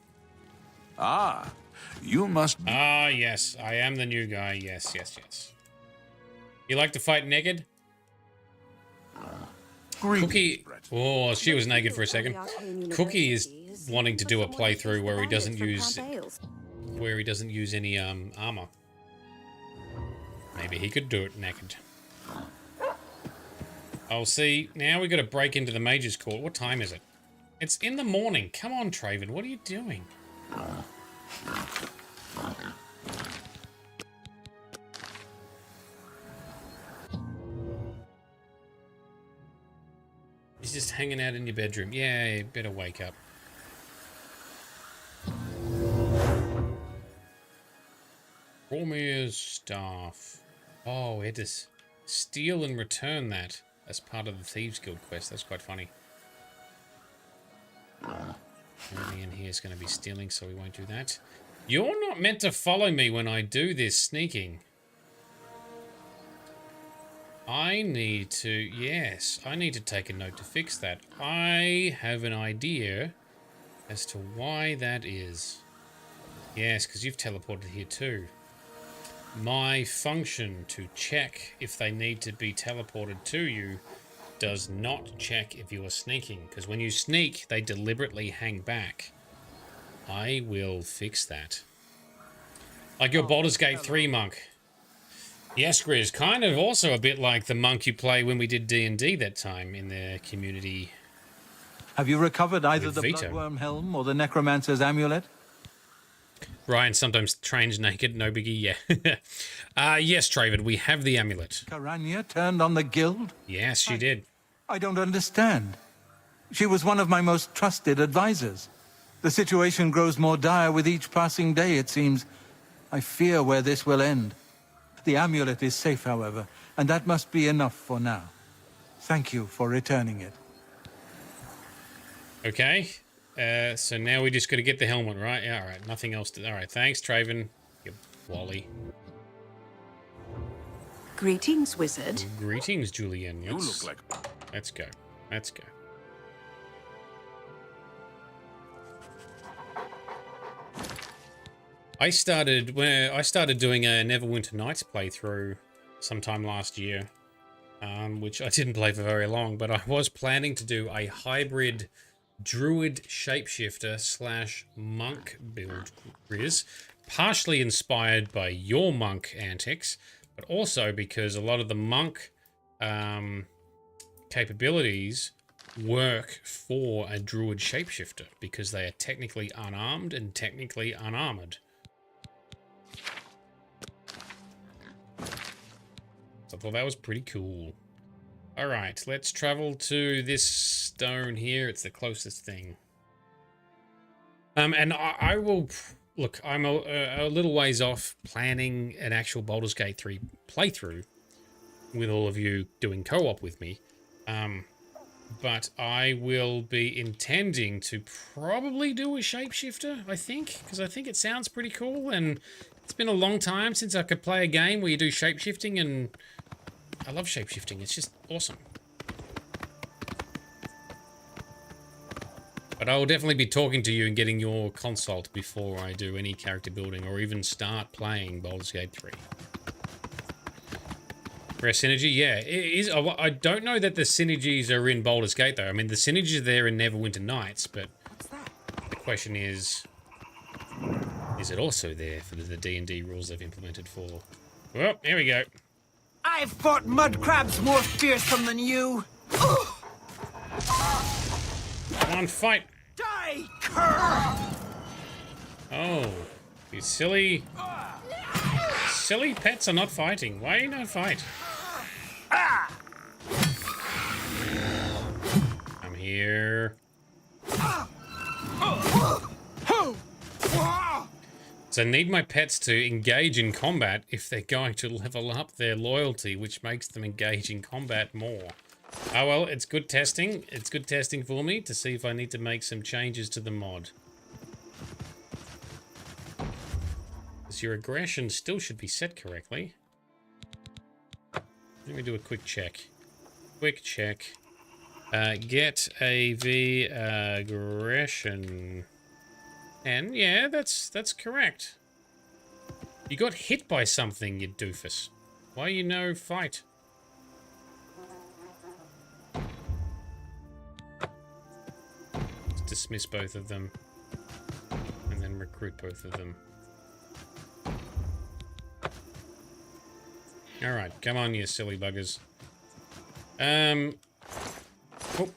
Ah, you must be... Ah, yes. I am the new guy. Yes, yes, yes. You like to fight naked? Cookie... Oh, she was naked for a second. Cookie is wanting to do a playthrough where he doesn't use any armor. Maybe he could do it naked. Oh, see, now we got to break into the Mage's Court. What time is it? It's in the morning. Come on, Traven. What are you doing? He's just hanging out in your bedroom. Yeah, you better wake up. Cormier's staff. Oh, we had to steal and return that as part of the Thieves Guild quest. That's quite funny. Everything in here is going to be stealing, so we won't do that. You're not meant to follow me when I do this sneaking. I need to... Yes, I need to take a note to fix that. I have an idea as to why that is. Yes, because you've teleported here too. My function to check if they need to be teleported to you does not check if you are sneaking, because when you sneak, they deliberately hang back. I will fix that. Like your Baldur's Gate 3 monk. Yes, Grizz, kind of also a bit like the monk you play when we did D&D that time in the community Have you recovered either With the veto. Bloodworm Helm or the Necromancer's Amulet? Ryan sometimes trains naked, no biggie, yeah. Yes, Travid, we have the amulet. Karanya turned on the guild? Yes, she did. I don't understand. She was one of my most trusted advisors. The situation grows more dire with each passing day, it seems. I fear where this will end. The amulet is safe, however, and that must be enough for now. Thank you for returning it. Okay. So now we just got to get the helmet, right? Yeah, all right. Nothing else to... All right, thanks, Traven. You wally. Greetings, wizard. Greetings, Julian. You look like... Let's go. Let's go. I started doing a Neverwinter Nights playthrough sometime last year, which I didn't play for very long, but I was planning to do a hybrid druid shapeshifter / monk build Riz, partially inspired by your monk antics, but also because a lot of the monk capabilities work for a druid shapeshifter because they are technically unarmed and technically unarmored. So I thought that was pretty cool. All right, let's travel to this stone here. It's the closest thing. And I will... Look, I'm a little ways off planning an actual Baldur's Gate 3 playthrough with all of you doing co-op with me. But I will be intending to probably do a shapeshifter, I think, because I think it sounds pretty cool, and it's been a long time since I could play a game where you do shapeshifting, and I love shapeshifting. It's just awesome. But I will definitely be talking to you and getting your consult before I do any character building or even start playing Baldur's Gate 3. Rare synergy, yeah. It is. I don't know that the synergies are in Baldur's Gate, though. I mean, the synergies are there in Neverwinter Nights, but the question is it also there for the D&D rules they've implemented for... Well, here we go. I've fought mud crabs more fearsome than you. Come on, fight! Die, cur! Oh, you silly pets are not fighting. Why are you not fight? I'm here. So I need my pets to engage in combat if they're going to level up their loyalty, which makes them engage in combat more. Oh well, it's good testing. It's good testing for me to see if I need to make some changes to the mod. Because your aggression still should be set correctly. Let me do a quick check. Quick check. Get AV aggression. And yeah, that's correct. You got hit by something, you doofus. Why you no fight? Let's dismiss both of them. And then recruit both of them. Alright, come on, you silly buggers. Oh.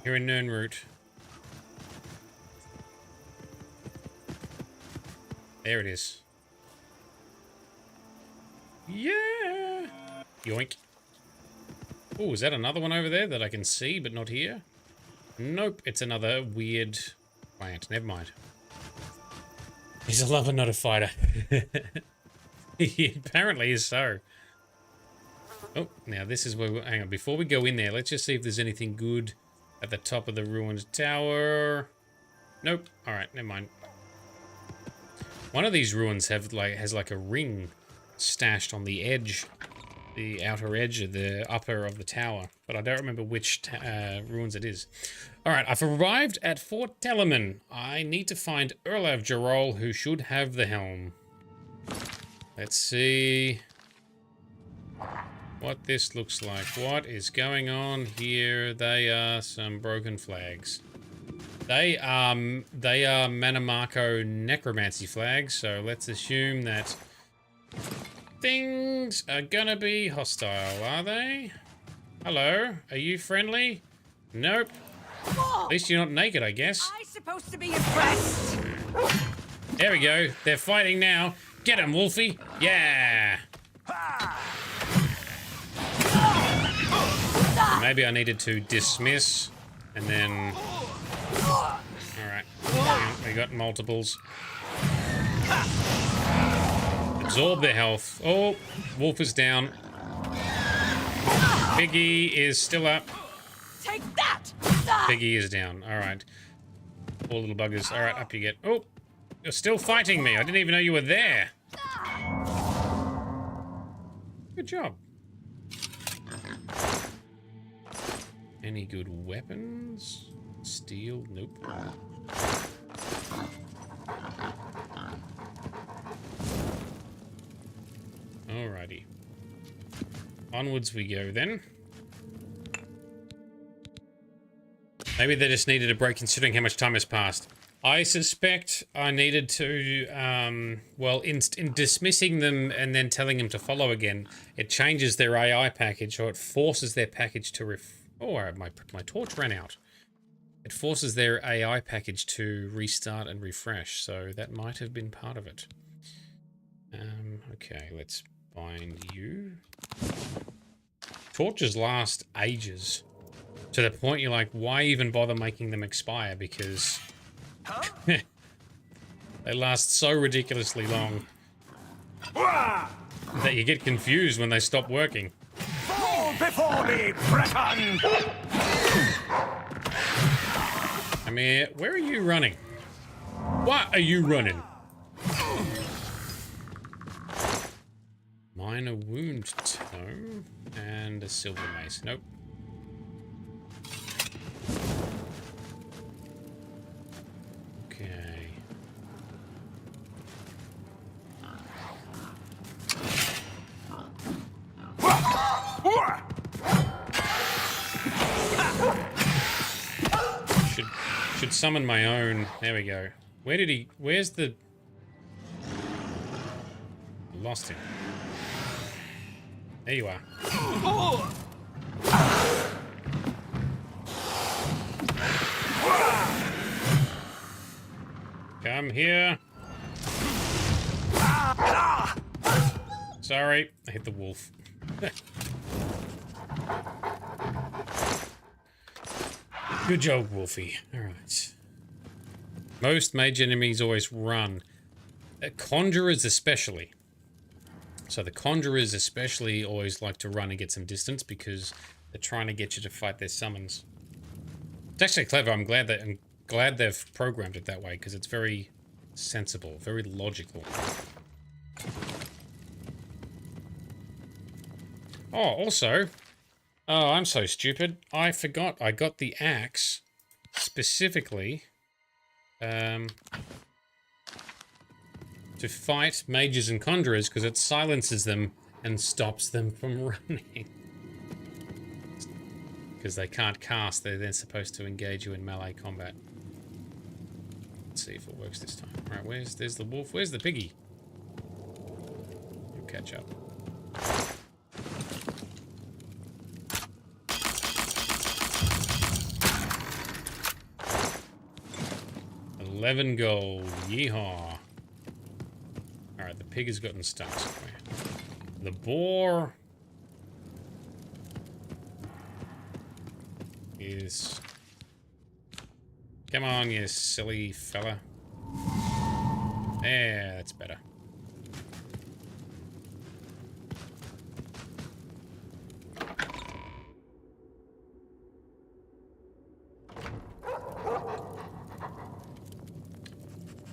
You're in Nernroot. There it is. Yeah! Yoink. Oh, is that another one over there that I can see but not hear? Nope, it's another weird plant. Never mind. He's a lover, not a fighter. He apparently is so. Oh, now this is where hang on, before we go in there, let's just see if there's anything good at the top of the ruined tower. Nope. Alright, never mind. One of these ruins has like a ring stashed on the edge, the outer edge of the upper of the tower, but I don't remember which ruins it is. Alright, I've arrived at Fort Telemann. I need to find Erlav Jarol, who should have the helm. Let's see what this looks like. What is going on here? They are some broken flags. They are Manamako necromancy flags, so let's assume that things are gonna be hostile, are they? Hello, are you friendly? Nope. At least you're not naked, I guess. I'm supposed to be impressed. There we go. They're fighting now. Get him, Wolfie. Yeah. Maybe I needed to dismiss and then... Alright. We got multiples. Absorb their health. Oh, Wolf is down. Piggy is still up. Take that! Piggy is down. Alright. Poor little buggers. Alright, up you get. Oh, you're still fighting me. I didn't even know you were there. Good job. Any good weapons? Steel? Nope. Alrighty. Onwards we go then. Maybe they just needed a break considering how much time has passed. I suspect I needed to, well, in dismissing them and then telling them to follow again, it changes their AI package, or it forces their package to oh, my torch ran out. It forces their AI package to restart and refresh, so that might have been part of it. Okay, let's bind you. Torches last ages. To the point you're like, why even bother making them expire? Because they last so ridiculously long that you get confused when they stop working. Fall before me, Breton! I mean, where are you running? Why are you running? Minor wound tome and a silver mace. Nope. Okay. Should summon my own. There we go. Where's the... Lost him. There you are. Come here. Sorry, I hit the wolf. Good job, Wolfie. Alright. Most mage enemies always run. Conjurers especially. So the conjurers especially always like to run and get some distance because they're trying to get you to fight their summons. It's actually clever. I'm glad they've programmed it that way because it's very sensible, very logical. Oh, also, oh, I'm so stupid. I forgot I got the axe specifically to fight mages and conjurers because it silences them and stops them from running. Because they can't cast, they're then supposed to engage you in melee combat. Let's see if it works this time. Alright, there's the wolf, where's the piggy? You'll catch up. $11 gold, yeehaw. Alright, the pig has gotten stuck somewhere. The boar is... Come on, you silly fella. Yeah, that's better.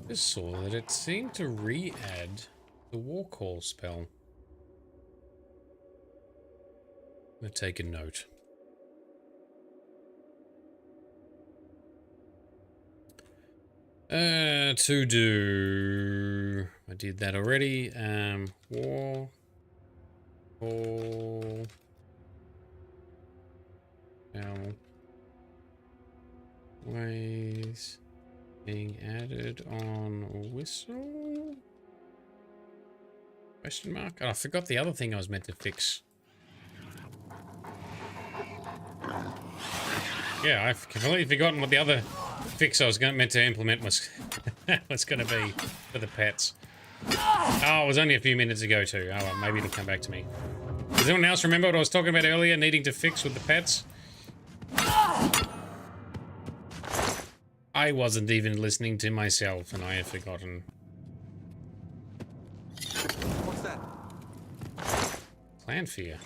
Just saw that it seemed to re-add the war call spell. I'm gonna take a note. To do... I did that already. War call... Ways... Being added on whistle? Question mark? Oh, I forgot the other thing I was meant to fix. Yeah, I've completely forgotten what the other fix I was meant to implement was going to be for the pets. Oh, it was only a few minutes ago too. Oh, well, maybe it'll come back to me. Does anyone else remember what I was talking about earlier, needing to fix with the pets? I wasn't even listening to myself, and I have forgotten. What's that? Clan fear.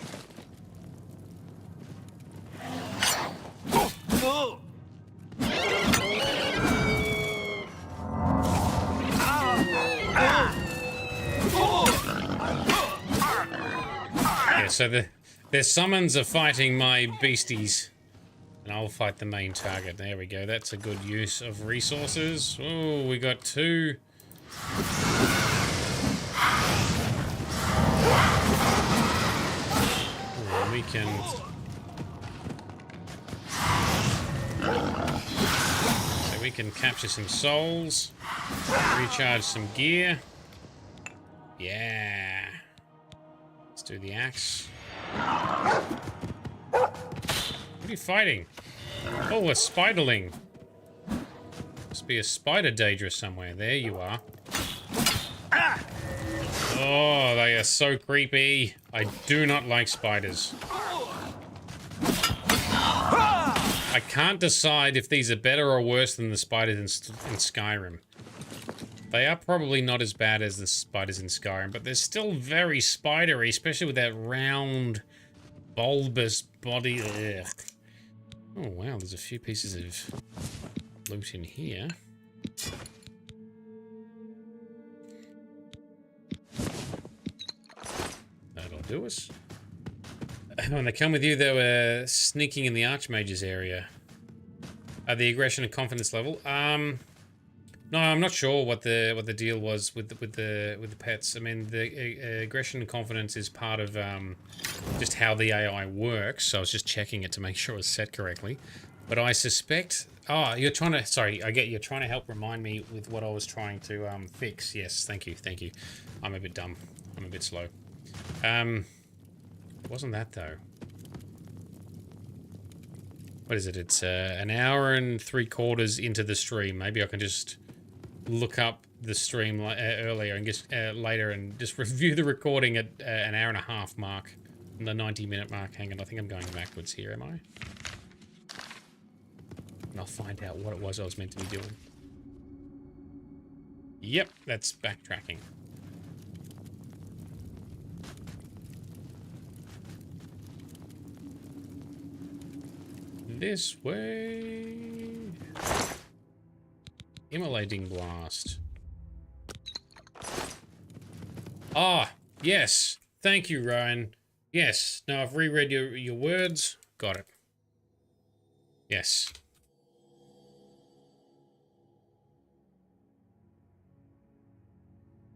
Yeah, so the summons are fighting my beasties, and I'll fight the main target. There we go. That's a good use of resources. Oh, we got two. Oh, we can. So we can capture some souls, recharge some gear. Yeah. Let's do the axe. What are you fighting? Oh, a spiderling. Must be a spider Daedra somewhere. There you are. Oh, they are so creepy. I do not like spiders. I can't decide if these are better or worse than the spiders in Skyrim. They are probably not as bad as the spiders in Skyrim, but they're still very spidery, especially with that round, bulbous body. Ugh. Oh wow, there's a few pieces of loot in here. That'll do us. When they come with you, they were sneaking in the Archmage's area. The aggression and confidence level. No, I'm not sure what the deal was with the pets. I mean, the aggression and confidence is part of just how the AI works. So I was just checking it to make sure it was set correctly. But I suspect. Oh, you're trying to. Sorry, I get you're trying to help remind me with what I was trying to fix. Yes, thank you. I'm a bit dumb. I'm a bit slow. It wasn't that though. What is it? It's an hour and 3/4 into the stream. Maybe I can just look up the stream earlier and just later and just review the recording at an hour and a half mark, the 90-minute mark. Hang on, I think I'm going backwards here, am I? And I'll find out what it was I was meant to be doing. Yep, that's backtracking. This way. Immolating blast. Ah, yes. Thank you, Ryan. Yes. Now I've reread your words. Got it. Yes.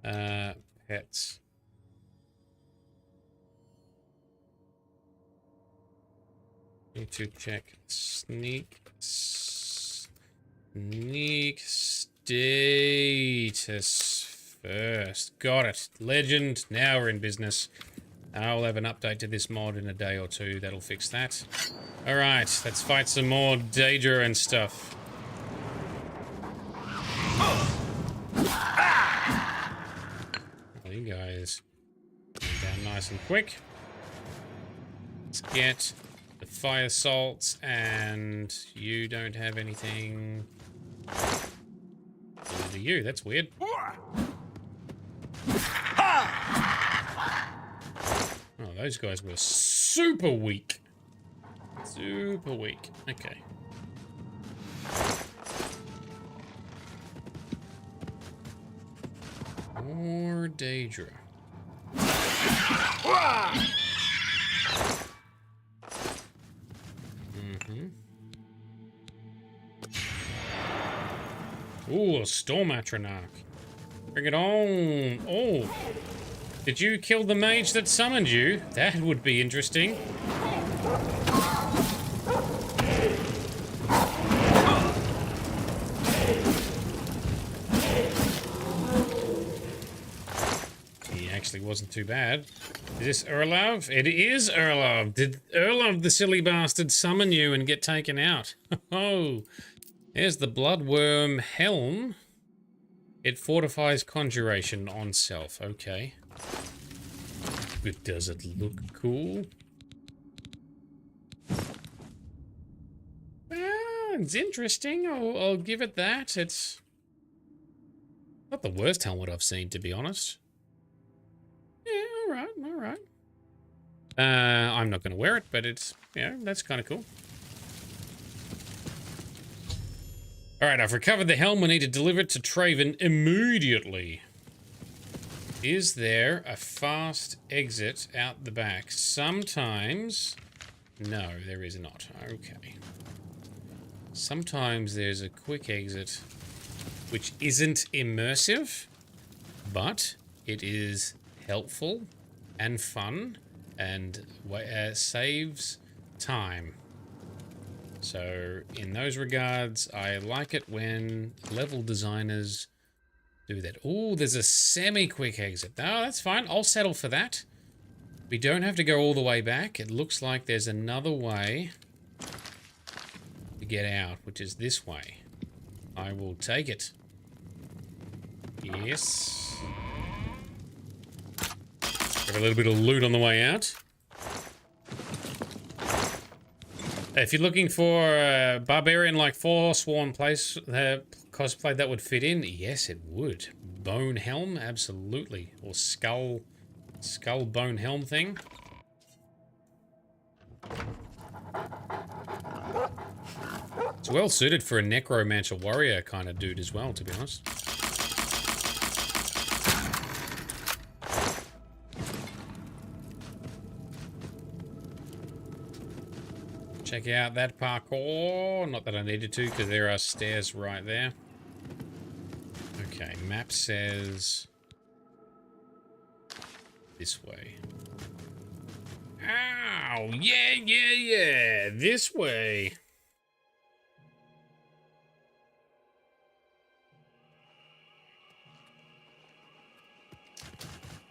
Pets. Need to check sneak status first. Got it. Legend. Now we're in business. I'll have an update to this mod in a day or two. That'll fix that. All right, let's fight some more Daedra and stuff. Oh, you guys down nice and quick. Let's get the fire salts, and you don't have anything. Neither do you. That's weird. Oh, those guys were super weak. Super weak. Okay. More Daedra. Ooh, a Storm Atronach. Bring it on. Oh. Did you kill the mage that summoned you? That would be interesting. He actually wasn't too bad. Is this Erlov? It is Erlov. Did Erlov, the silly bastard, summon you and get taken out? Oh, there's the Bloodworm Helm. It fortifies conjuration on self. Okay. But does it look cool? It's interesting. I'll give it that. It's not the worst helmet I've seen, to be honest. Yeah, all right. I'm not going to wear it, but it's, yeah, that's kind of cool. All right, I've recovered the helm. We need to deliver it to Traven immediately. Is there a fast exit out the back? Sometimes... No, there is not. Okay. Sometimes there's a quick exit, which isn't immersive, but it is helpful and fun and saves time. So in those regards, I like it when level designers do that. Oh, there's a semi-quick exit. No, that's fine. I'll settle for that. We don't have to go all the way back. It looks like there's another way to get out, which is this way. I will take it. Yes. Got a little bit of loot on the way out. If you're looking for a barbarian-like Forsworn place cosplay that would fit in, yes, it would. Bone helm, absolutely. Or skull bone helm thing. It's well suited for a necromancer warrior kind of dude as well, to be honest. Check out that parkour. Not that I needed to, because there are stairs right there. Okay, map says this way. Ow! Yeah! This way.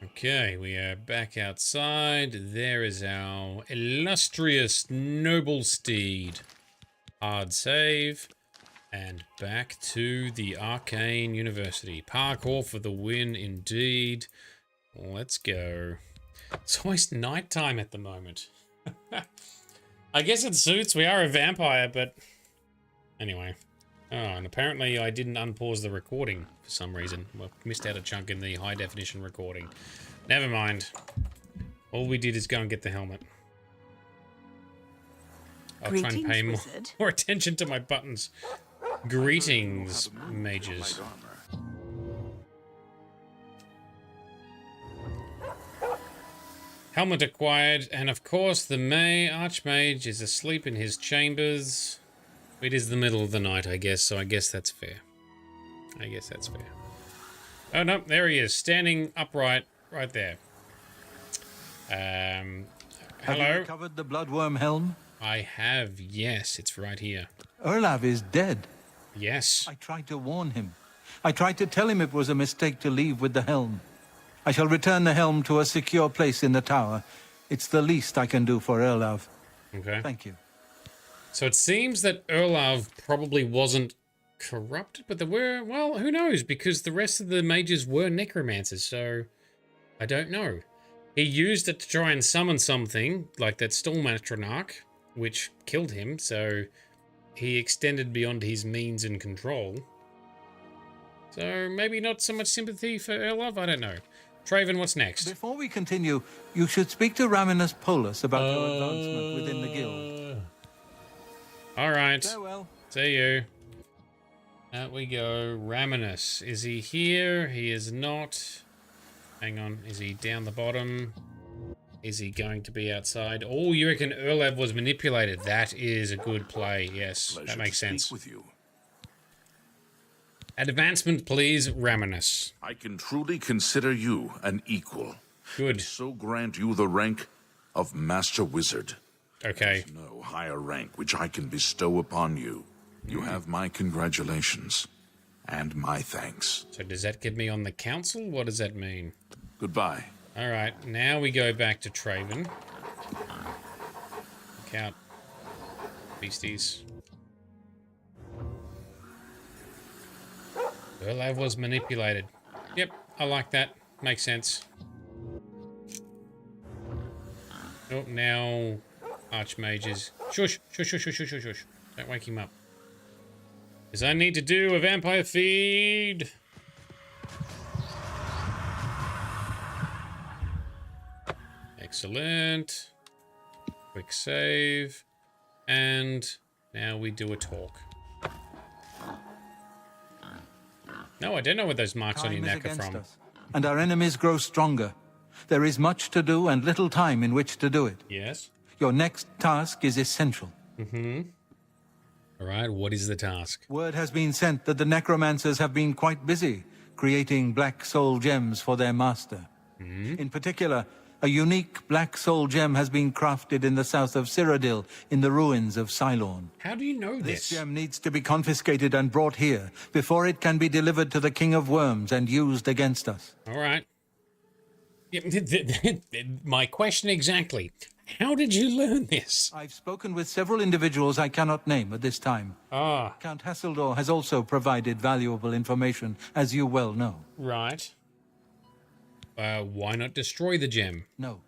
Okay, we are back outside. There is our illustrious noble steed. Hard save. And back to the Arcane University. Parkour for the win, indeed. Let's go. It's always nighttime at the moment. I guess it suits. We are a vampire, but... Anyway. Oh, and apparently I didn't unpause the recording for some reason. I missed out a chunk in the high definition recording. Never mind. All we did is go and get the helmet. I'll try and pay more attention to my buttons. Greetings, mages. Helmet acquired, and of course the Archmage is asleep in his chambers. It is the middle of the night, I guess, so I guess that's fair. Oh no, there he is, standing upright, right there. Hello? Have you recovered the Bloodworm Helm? I have, yes, it's right here. Erlav is dead. Yes. I tried to warn him. I tried to tell him it was a mistake to leave with the helm. I shall return the helm to a secure place in the tower. It's the least I can do for Erlav. Okay. Thank you. So it seems that Erlav probably wasn't corrupted, but there were, well, who knows, because the rest of the mages were necromancers, so I don't know. He used it to try and summon something, like that Stormatronarch, which killed him, so he extended beyond his means and control. So maybe not so much sympathy for Erlav, I don't know. Traven, what's next? Before we continue, you should speak to Raminus Polus about your advancement within the guild. Alright. Farewell. See you. Out we go. Raminus. Is he here? He is not. Hang on. Is he down the bottom? Is he going to be outside? Oh, you reckon Erlav was manipulated? That is a good play. Yes, that makes sense. With you. Advancement, please, Raminus. I can truly consider you an equal. Good. And so grant you the rank of Master Wizard. Okay. There's no higher rank which I can bestow upon you. You have my congratulations and my thanks. So does that get me on the council? What does that mean? Goodbye. Alright, now we go back to Traven. Look out, beasties. Burlav was manipulated. Yep, I like that. Makes sense. Oh, now archmages. Shush, shush, shush, shush, shush, shush, shush. Don't wake him up. Because I need to do a vampire feed. Excellent. Quick save. And now we do a talk. No, I don't know where those marks on your neck are from. Us, and our enemies grow stronger. There is much to do and little time in which to do it. Yes. Your next task is essential. Mm-hmm. All right, what is the task? Word has been sent that the necromancers have been quite busy creating black soul gems for their master. Mm-hmm. In particular, a unique black soul gem has been crafted in the south of Cyrodiil, in the ruins of Cylorn. How do you know this? This gem needs to be confiscated and brought here before it can be delivered to the King of Worms and used against us. All right. My question exactly. How did you learn this? I've spoken with several individuals I cannot name at this time. Ah. Count Hasseldor has also provided valuable information, as you well know. Right. Why not destroy the gem? No.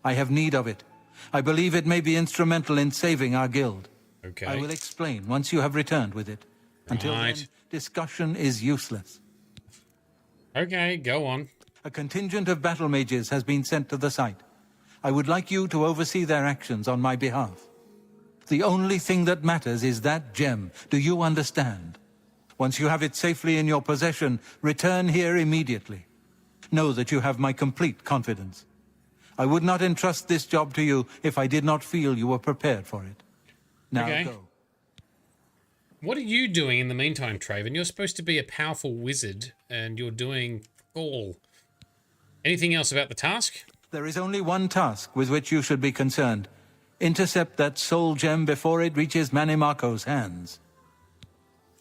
I have need of it. I believe it may be instrumental in saving our guild. Okay. I will explain once you have returned with it. Until then, discussion is useless. Okay, go on. A contingent of battle mages has been sent to the site. I would like you to oversee their actions on my behalf. The only thing that matters is that gem. Do you understand? Once you have it safely in your possession, return here immediately. Know that you have my complete confidence. I would not entrust this job to you if I did not feel you were prepared for it. Now go. What are you doing in the meantime, Traven? You're supposed to be a powerful wizard, and you're doing all. Anything else about the task? There is only one task with which you should be concerned. Intercept that soul gem before it reaches Manimarco's hands.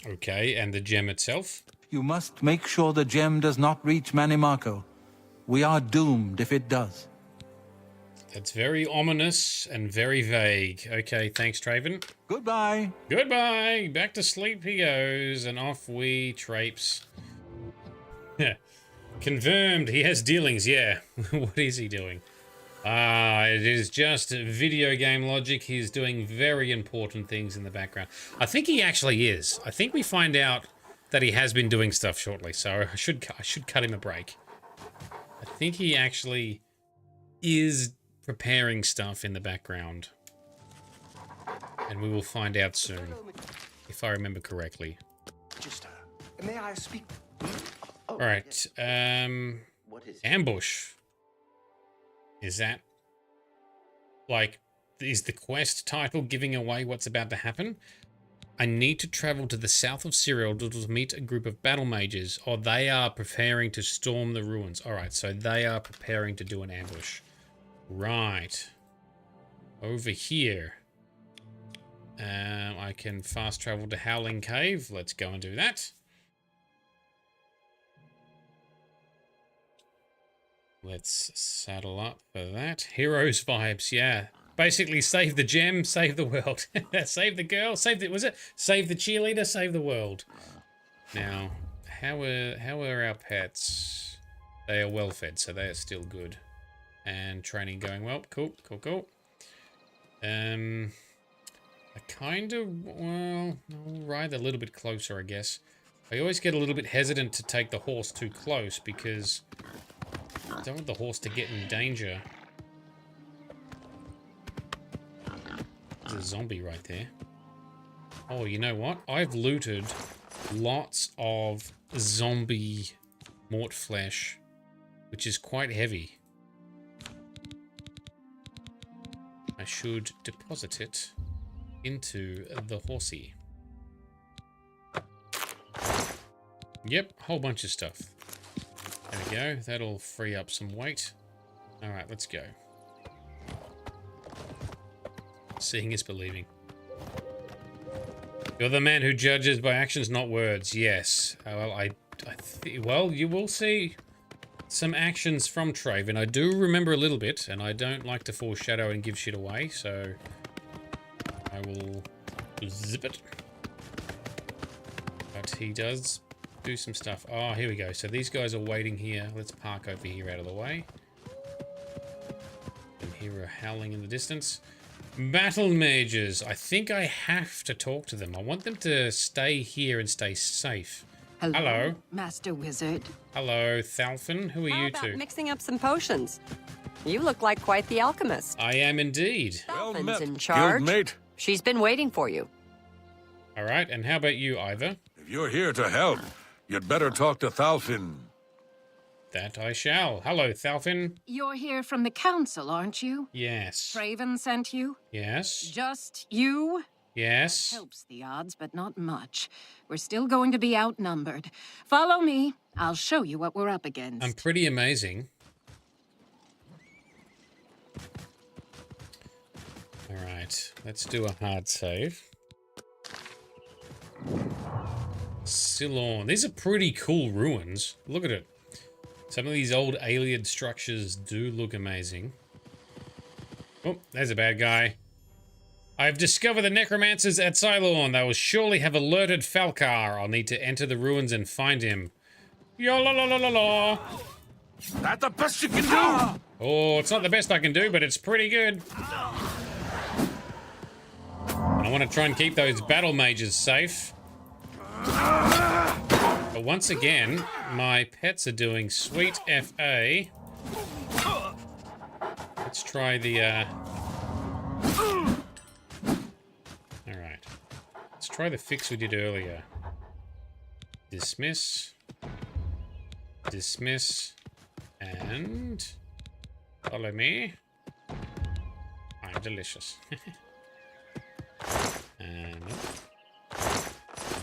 Okay, and the gem itself? You must make sure the gem does not reach Manimarco. We are doomed if it does. That's very ominous and very vague. Okay, thanks, Traven. Goodbye. Goodbye. Back to sleep he goes, and off we traipse. Confirmed. He has dealings, yeah. What is he doing? It is just video game logic. He's doing very important things in the background. I think he actually is. I think we find out that he has been doing stuff shortly, so I should cut him a break. I think he actually is preparing stuff in the background. And we will find out soon, if I remember correctly. Just, may I speak? All right, What is ambush. Is that, like, is the quest title giving away what's about to happen? I need to travel to the south of Cyrodiil to meet a group of battle mages, or they are preparing to storm the ruins. All right, so they are preparing to do an ambush. Right. Over here. I can fast travel to Howling Cave. Let's go and do that. Let's saddle up for that. Heroes vibes, yeah. Basically, save the gem, save the world. Save the girl, save the... Was it? Save the cheerleader, save the world. Now, how are our pets? They are well fed, so they are still good. And training going well. Cool, cool, cool. I kind of... Well, I'll ride a little bit closer, I guess. I always get a little bit hesitant to take the horse too close because I don't want the horse to get in danger. There's a zombie right there. Oh, you know what? I've looted lots of zombie mort flesh, which is quite heavy. I should deposit it into the horsey. Yep, a whole bunch of stuff. There we go. That'll free up some weight. Alright, let's go. Seeing is believing. You're the man who judges by actions, not words. Yes. Well, well, you will see. some actions from Traven. I do remember a little bit, and I don't like to foreshadow and give shit away, so I will zip it. But he does do some stuff. Oh, here we go. So these guys are waiting here. Let's park over here out of the way. And here are howling in the distance. Battle mages. I think I have to talk to them. I want them to stay here and stay safe. Hello. Master Wizard. Hello, Thalfin. Who are you two? Mixing up some potions. You look like quite the alchemist. I am indeed. Thalfin's in charge. Guildmate. She's been waiting for you. All right, and how about you, Ivor? If you're here to help, you'd better talk to Thalfin. That I shall. Hello, Thalfin. You're here from the council, aren't you? Yes. Traven sent you? Yes. Just you? Yes. Helps the odds, but not much. We're still going to be outnumbered. Follow me. I'll show you what we're up against. I'm pretty amazing. All right, let's do a hard save. Ceylon. These are pretty cool ruins. Look at it. Some of these old alien structures do look amazing. Oh, there's a bad guy. I've discovered the necromancers at Ceylon. They will surely have alerted Falcar. I'll need to enter the ruins and find him. Yo la la la la la. That's the best you can do. Oh, it's not the best I can do, but it's pretty good. I want to try and keep those battle mages safe. But once again, my pets are doing sweet FA. Let's try the, Alright. Let's try the fix we did earlier. Dismiss. Dismiss. And... follow me. I'm delicious. Nope.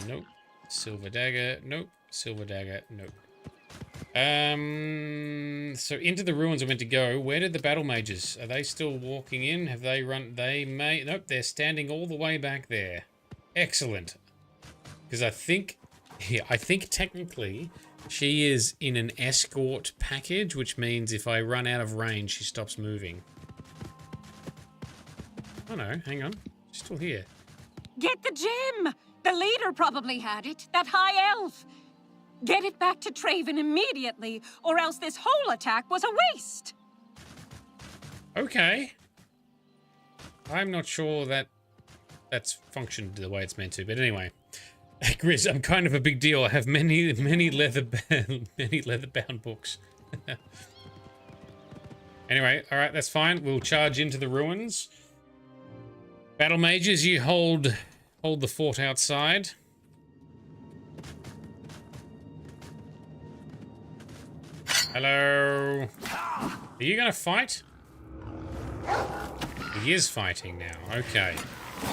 Nope. Silver dagger. Nope. Silver dagger. Nope. So into the ruins are meant to go. Where did the battle mages? Are they still walking in? Have they run? They may. Nope. They're standing all the way back there. Excellent. Because I think technically she is in an escort package, which means if I run out of range, she stops moving. Oh no, hang on. She's still here. Get the gem! The leader probably had it, that high elf. Get it back to Traven immediately, or else this whole attack was a waste. Okay. I'm not sure that that's functioned the way it's meant to, but anyway. Grizz, I'm kind of a big deal. I have many leather-bound books. Anyway, all right, that's fine. We'll charge into the ruins. Battle mages, you hold the fort outside. Hello. Are you gonna fight? He is fighting now. Okay.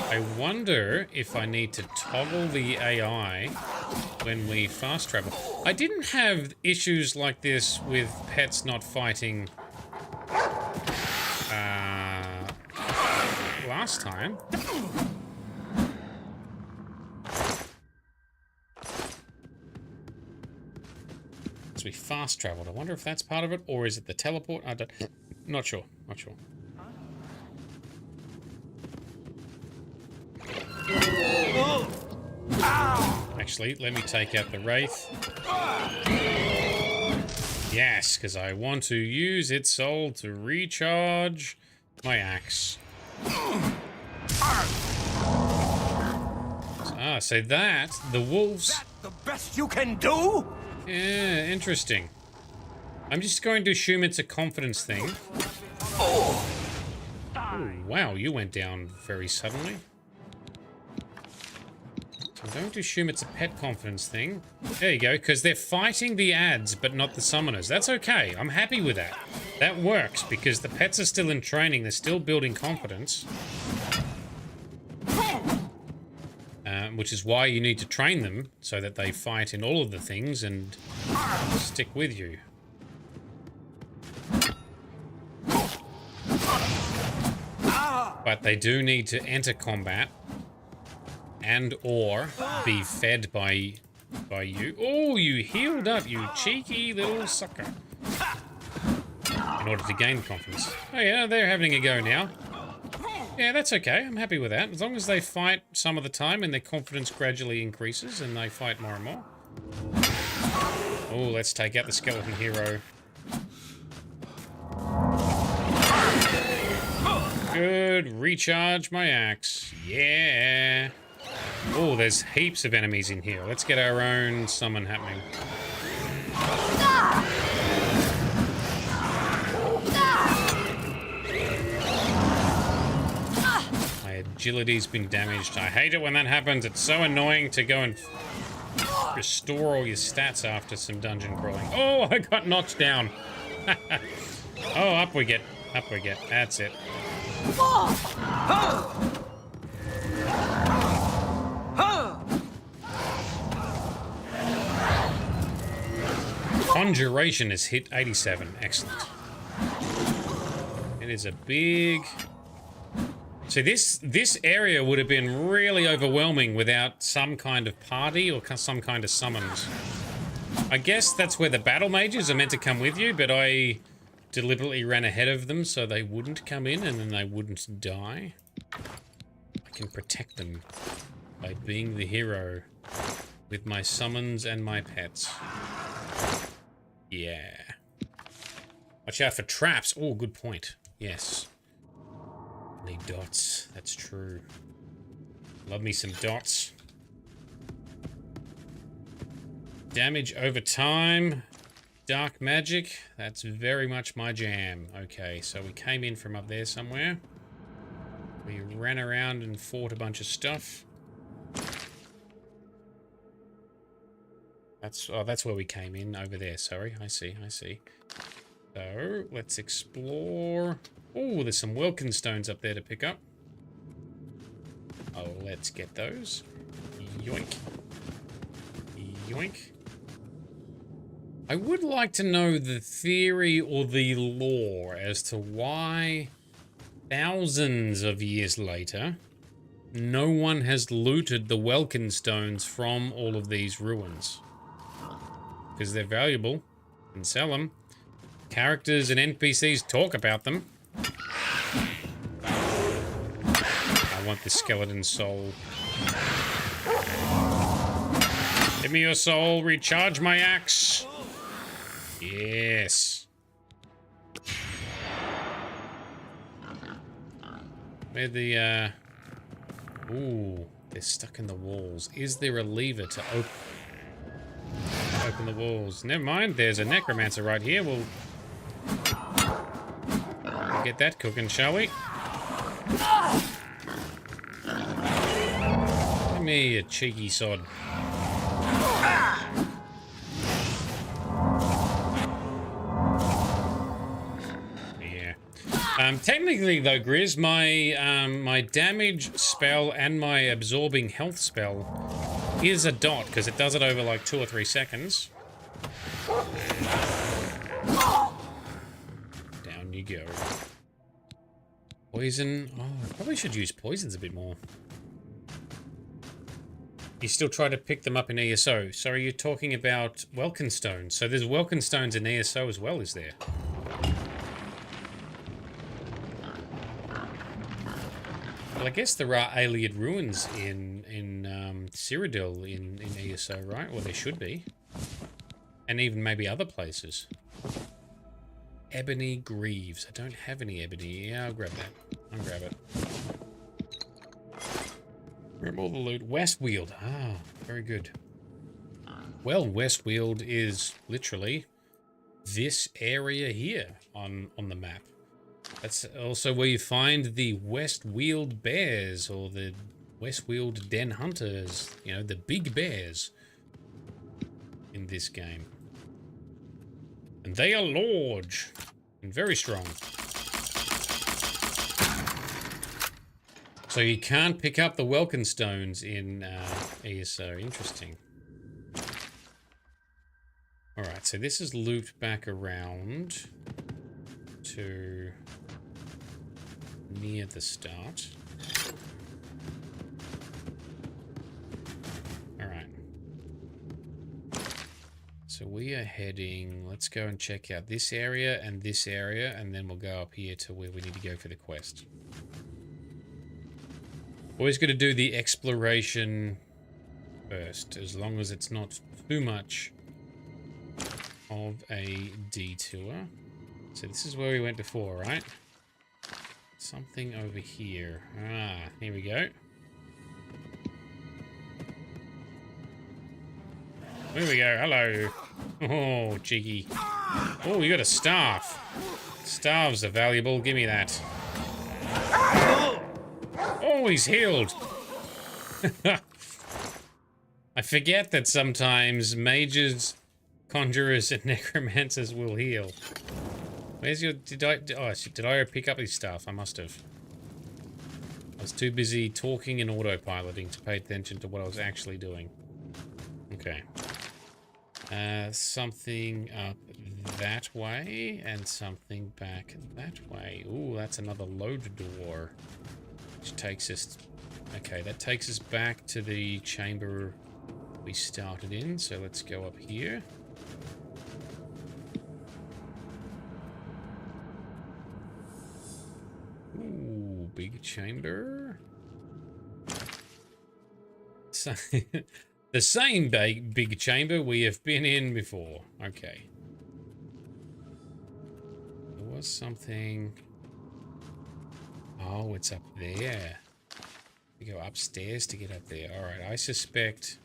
I wonder if I need to toggle the AI when we fast travel. I didn't have issues like this with pets not fighting last time. So we fast traveled. I wonder if that's part of it, or is it the teleport? I don't. Not sure. Not sure. Actually, let me take out the Wraith. Yes, because I want to use its soul to recharge my axe. So that, the wolves... That the best you can do? Yeah, interesting. I'm just going to assume it's a confidence thing. Oh. Ooh, wow, you went down very suddenly. I'm going to assume it's a pet confidence thing. There you go, because they're fighting the ads, but not the summoners. That's okay. I'm happy with that. That works, because the pets are still in training. They're still building confidence. Which is why you need to train them, so that they fight in all of the things and stick with you. But they do need to enter combat and or be fed by you. Oh, you healed up, you cheeky little sucker. in order to gain confidence. Oh yeah, they're having a go now. Yeah, that's okay. I'm happy with that. As long as they fight some of the time and their confidence gradually increases and they fight more and more. Oh, let's take out the skeleton hero. Good. Recharge my axe. Yeah. Oh, there's heaps of enemies in here. Let's get our own summon happening. My agility's been damaged. I hate it when that happens. It's so annoying to go and restore all your stats after some dungeon crawling. Oh, I got knocked down. Oh, up we get. Up we get. That's it. Conjuration is hit 87. Excellent. It is a big... So this area would have been really overwhelming without some kind of party or some kind of summons. I guess that's where the battle mages are meant to come with you, but I deliberately ran ahead of them so they wouldn't come in and then they wouldn't die. I can protect them by being the hero with my summons and my pets. Yeah. Watch out for traps. Oh, good point. Yes. Need dots. That's true. Love me some dots. Damage over time. Dark magic. That's very much my jam. Okay, so we came in from up there somewhere. We ran around and fought a bunch of stuff. That's where we came in, over there. Sorry, I see. So, let's explore. Oh, there's some Welkin stones up there to pick up. Oh, let's get those. Yoink. Yoink. I would like to know the theory or the lore as to why thousands of years later no one has looted the Welkin stones from all of these ruins. Because they're valuable. You can sell them. Characters and NPCs talk about them. I want the skeleton soul. Give me your soul. Recharge my axe. Yes. Where the, Ooh, they're stuck in the walls. Is there a lever to open the walls? Never mind, there's a necromancer right here. We'll get that cooking, shall we? Give me a cheeky sod. Yeah. Technically though, Grizz, my damage spell and my absorbing health spell is a dot, because it does it over like 2 or 3 seconds. Down you go. Poison. Oh, I probably should use poisons a bit more. You still try to pick them up in ESO. So are you talking about Welkin stones? So there's Welkin stones in ESO as well, is there? Well, I guess there are Ayleid ruins in Cyrodiil in ESO, right? Well, there should be. And even maybe other places. Ebony Greaves. I don't have any ebony. Yeah, I'll grab that. I'll grab it. Grab all the loot. Westweald. Ah, very good. Well, Westweald is literally this area here on the map. That's also where you find the Westweald bears, or the Westweald den hunters. You know, the big bears in this game. And they are large and very strong. So you can't pick up the Welkin stones in ESO. Interesting. Alright, so this is looped back around to near the start. So we are heading, let's go and check out this area, and then we'll go up here to where we need to go for the quest. Always going to do the exploration first, as long as it's not too much of a detour. So this is where we went before, right? Something over here. Ah, here we go. Here we go. Hello. Oh, cheeky. Oh, you got a staff. Staves are valuable. Give me that. Oh, he's healed. I forget that sometimes mages, conjurers, and necromancers will heal. Where's your... Did I pick up his stuff? I must have. I was too busy talking and autopiloting to pay attention to what I was actually doing. Okay. Something up that way, and something back that way. Ooh, that's another load door. Which takes us... Okay, that takes us back to the chamber we started in, so let's go up here. Ooh, big chamber. So, the same big chamber we have been in before. Okay. There was something... Oh, it's up there. We go upstairs to get up there. Alright, I suspect...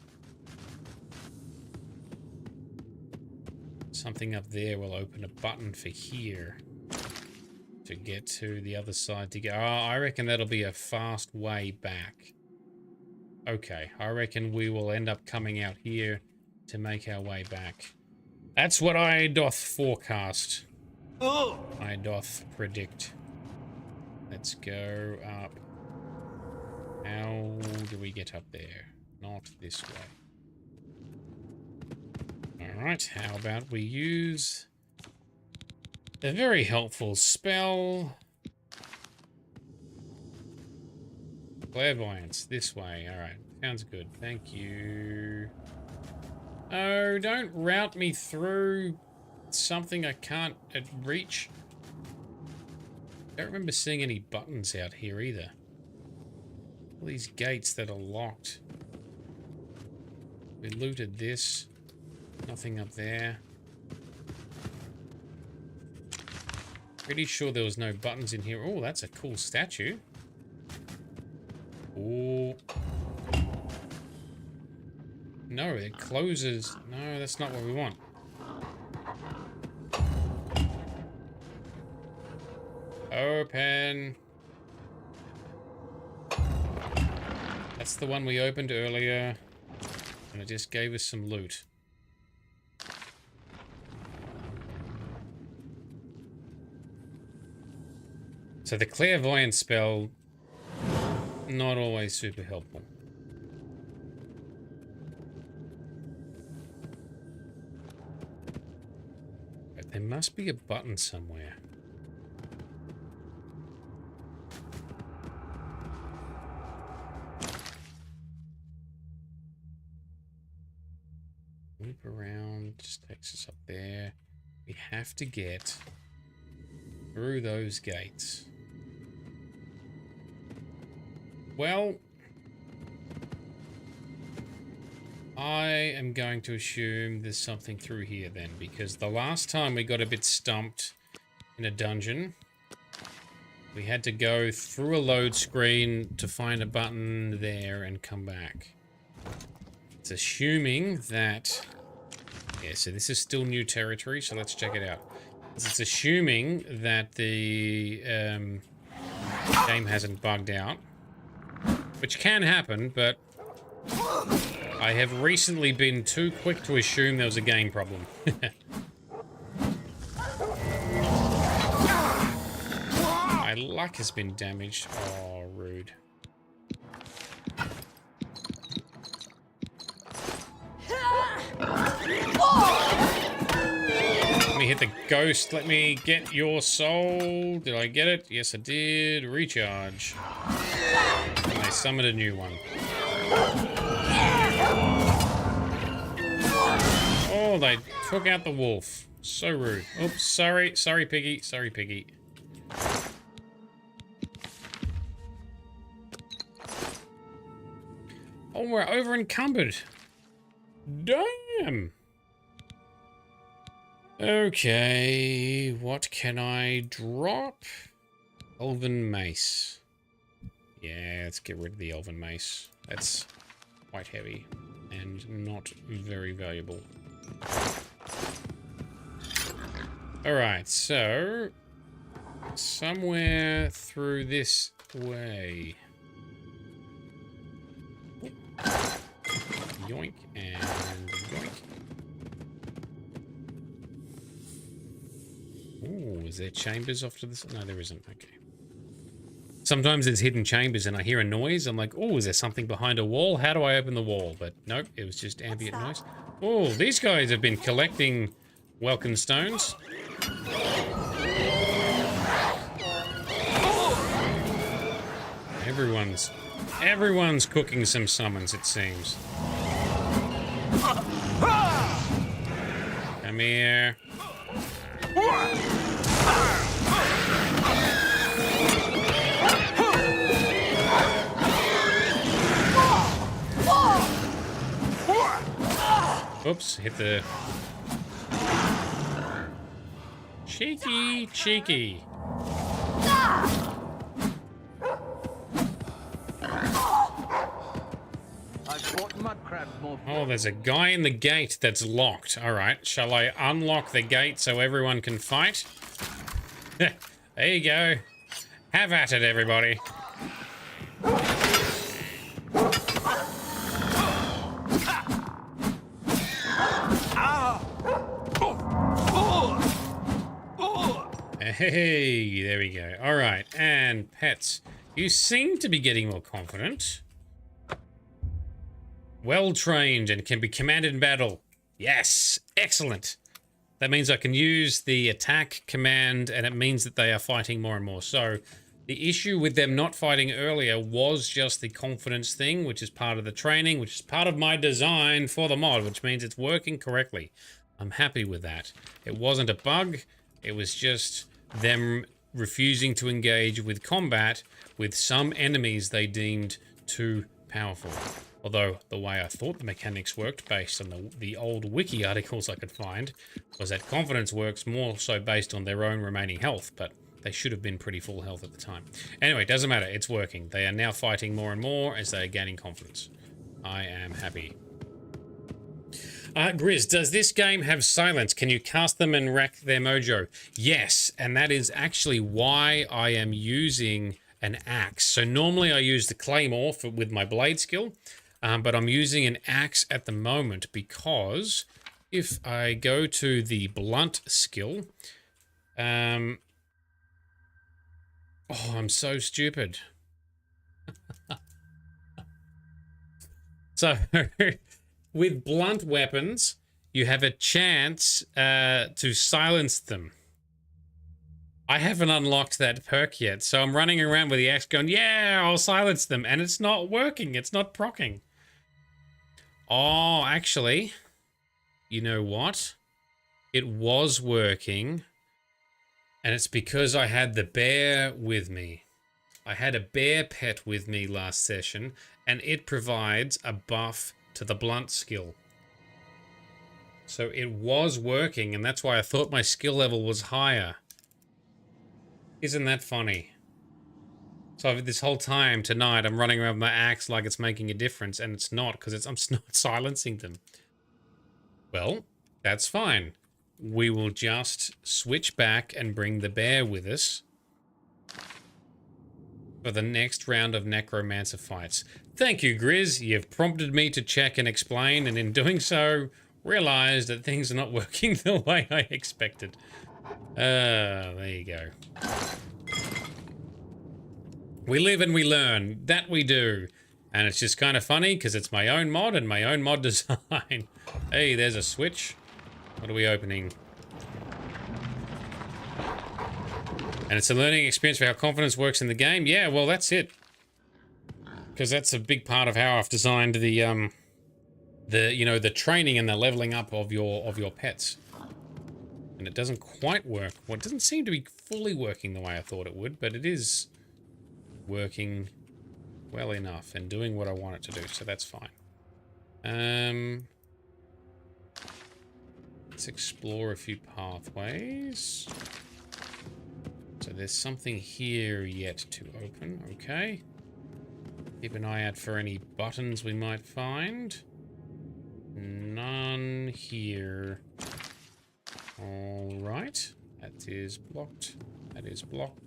something up there will open a button for here. To get to the other side to get... Oh, I reckon that'll be a fast way back. Okay, I reckon we will end up coming out here to make our way back. That's what I doth forecast. Oh! I doth predict. Let's go up. How do we get up there? Not this way. Alright, how about we use a very helpful spell. Clairvoyance, this way. Alright, sounds good. Thank you. Oh, don't route me through something I can't reach. Don't remember seeing any buttons out here either. All these gates that are locked. We looted this. Nothing up there. Pretty sure there was no buttons in here. Oh, that's a cool statue. Oh. No, it closes. No, that's not what we want. Open. That's the one we opened earlier. And it just gave us some loot. So the clairvoyance spell, not always super helpful. But there must be a button somewhere. Loop around, just takes us up there. We have to get through those gates. Well, I am going to assume there's something through here then, because the last time we got a bit stumped in a dungeon, we had to go through a load screen to find a button there and come back. It's assuming that... Yeah, so this is still new territory, so let's check it out. It's assuming that the game hasn't bugged out. Which can happen, but I have recently been too quick to assume there was a game problem. My luck has been damaged. Oh, rude. Let me hit the ghost. Let me get your soul. Did I get it? Yes, I did. Recharge. And I summoned a new one. Oh, Oh, they took out the wolf. So rude. Oops, sorry. Sorry, Piggy. Sorry, Piggy. Oh, we're over encumbered. Damn. Okay, what can I drop? Elven Mace. Yeah, let's get rid of the Elven Mace. That's quite heavy and not very valuable. Alright, so somewhere through this way. Yoink and yoink. Ooh, is there chambers off to this? No, there isn't. Okay. Sometimes there's hidden chambers and I hear a noise. I'm like, oh, is there something behind a wall? How do I open the wall? But nope, it was just ambient noise. Oh, these guys have been collecting Welkin stones. Everyone's cooking some summons, it seems. Come here. Oops, hit the... Cheeky. Oh, there's a guy in the gate that's locked. Alright, shall I unlock the gate so everyone can fight? There you go. Have at it, everybody. Hey, there we go. Alright, and pets. You seem to be getting more confident. Well trained and can be commanded in battle. Yes, excellent. That means I can use the attack command and it means that they are fighting more and more. So the issue with them not fighting earlier was just the confidence thing, which is part of the training, which is part of my design for the mod, which means it's working correctly. I'm happy with that. It wasn't a bug. It was just them refusing to engage with combat with some enemies they deemed too powerful. Although the way I thought the mechanics worked based on the old wiki articles I could find was that confidence works more so based on their own remaining health, but they should have been pretty full health at the time. Anyway, doesn't matter, it's working. They are now fighting more and more as they are gaining confidence. I am happy. Grizz, does this game have silence? Can you cast them and wreck their mojo? Yes, and that is actually why I am using an axe. So normally I use the claymore with my blade skill, but I'm using an axe at the moment because if I go to the blunt skill, oh, I'm so stupid. So with blunt weapons, you have a chance to silence them. I haven't unlocked that perk yet, so I'm running around with the axe going, yeah, I'll silence them, and it's not working, it's not proccing. Oh, actually, you know what? It was working, and it's because I had the bear with me. I had a bear pet with me last session, and it provides a buff to the blunt skill. So it was working, and that's why I thought my skill level was higher. Isn't that funny? So this whole time tonight, I'm running around with my axe like it's making a difference, and it's not, because I'm not silencing them. Well, that's fine. We will just switch back and bring the bear with us for the next round of necromancer fights. Thank you, Grizz. You've prompted me to check and explain, and in doing so, realized that things are not working the way I expected. There you go. We live and we learn. That we do. And it's just kind of funny because it's my own mod and my own mod design. Hey, there's a switch. What are we opening? And it's a learning experience for how confidence works in the game. Yeah, well, that's it. Because that's a big part of how I've designed the the training and the leveling up of your pets. And it doesn't quite work. Well, it doesn't seem to be fully working the way I thought it would, but it is working well enough and doing what I want it to do, so that's fine. Let's explore a few pathways. So there's something here yet to open, okay. Keep an eye out for any buttons we might find. None here. Alright, that is blocked. That is blocked.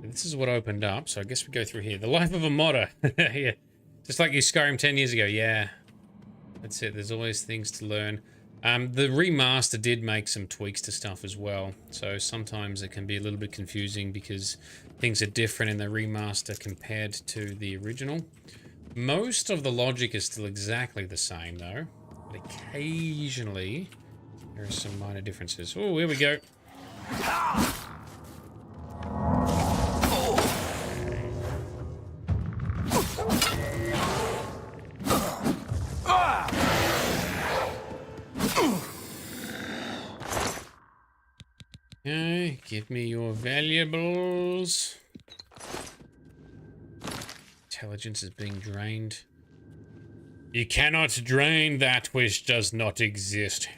This is what opened up, so I guess we go through here. The life of a modder. Yeah. Just like you Skyrim 10 years ago, yeah. That's it, there's always things to learn. The remaster did make some tweaks to stuff as well, so sometimes it can be a little bit confusing because things are different in the remaster compared to the original. Most of the logic is still exactly the same though, but occasionally there are some minor differences. Oh, here we go. Okay, give me your valuables. Intelligence is being drained. You cannot drain that which does not exist.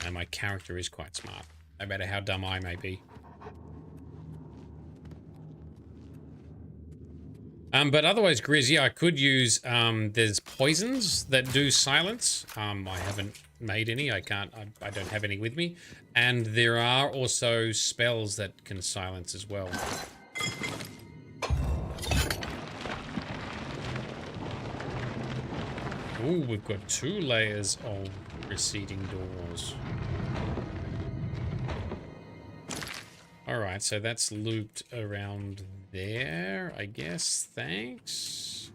And my character is quite smart, no matter how dumb I may be. But otherwise, Grizz, yeah, I could use, there's poisons that do silence. I haven't made any, I don't have any with me. And there are also spells that can silence as well. Ooh, we've got 2 layers of receding doors. Alright, so that's looped around there, I guess. Thanks.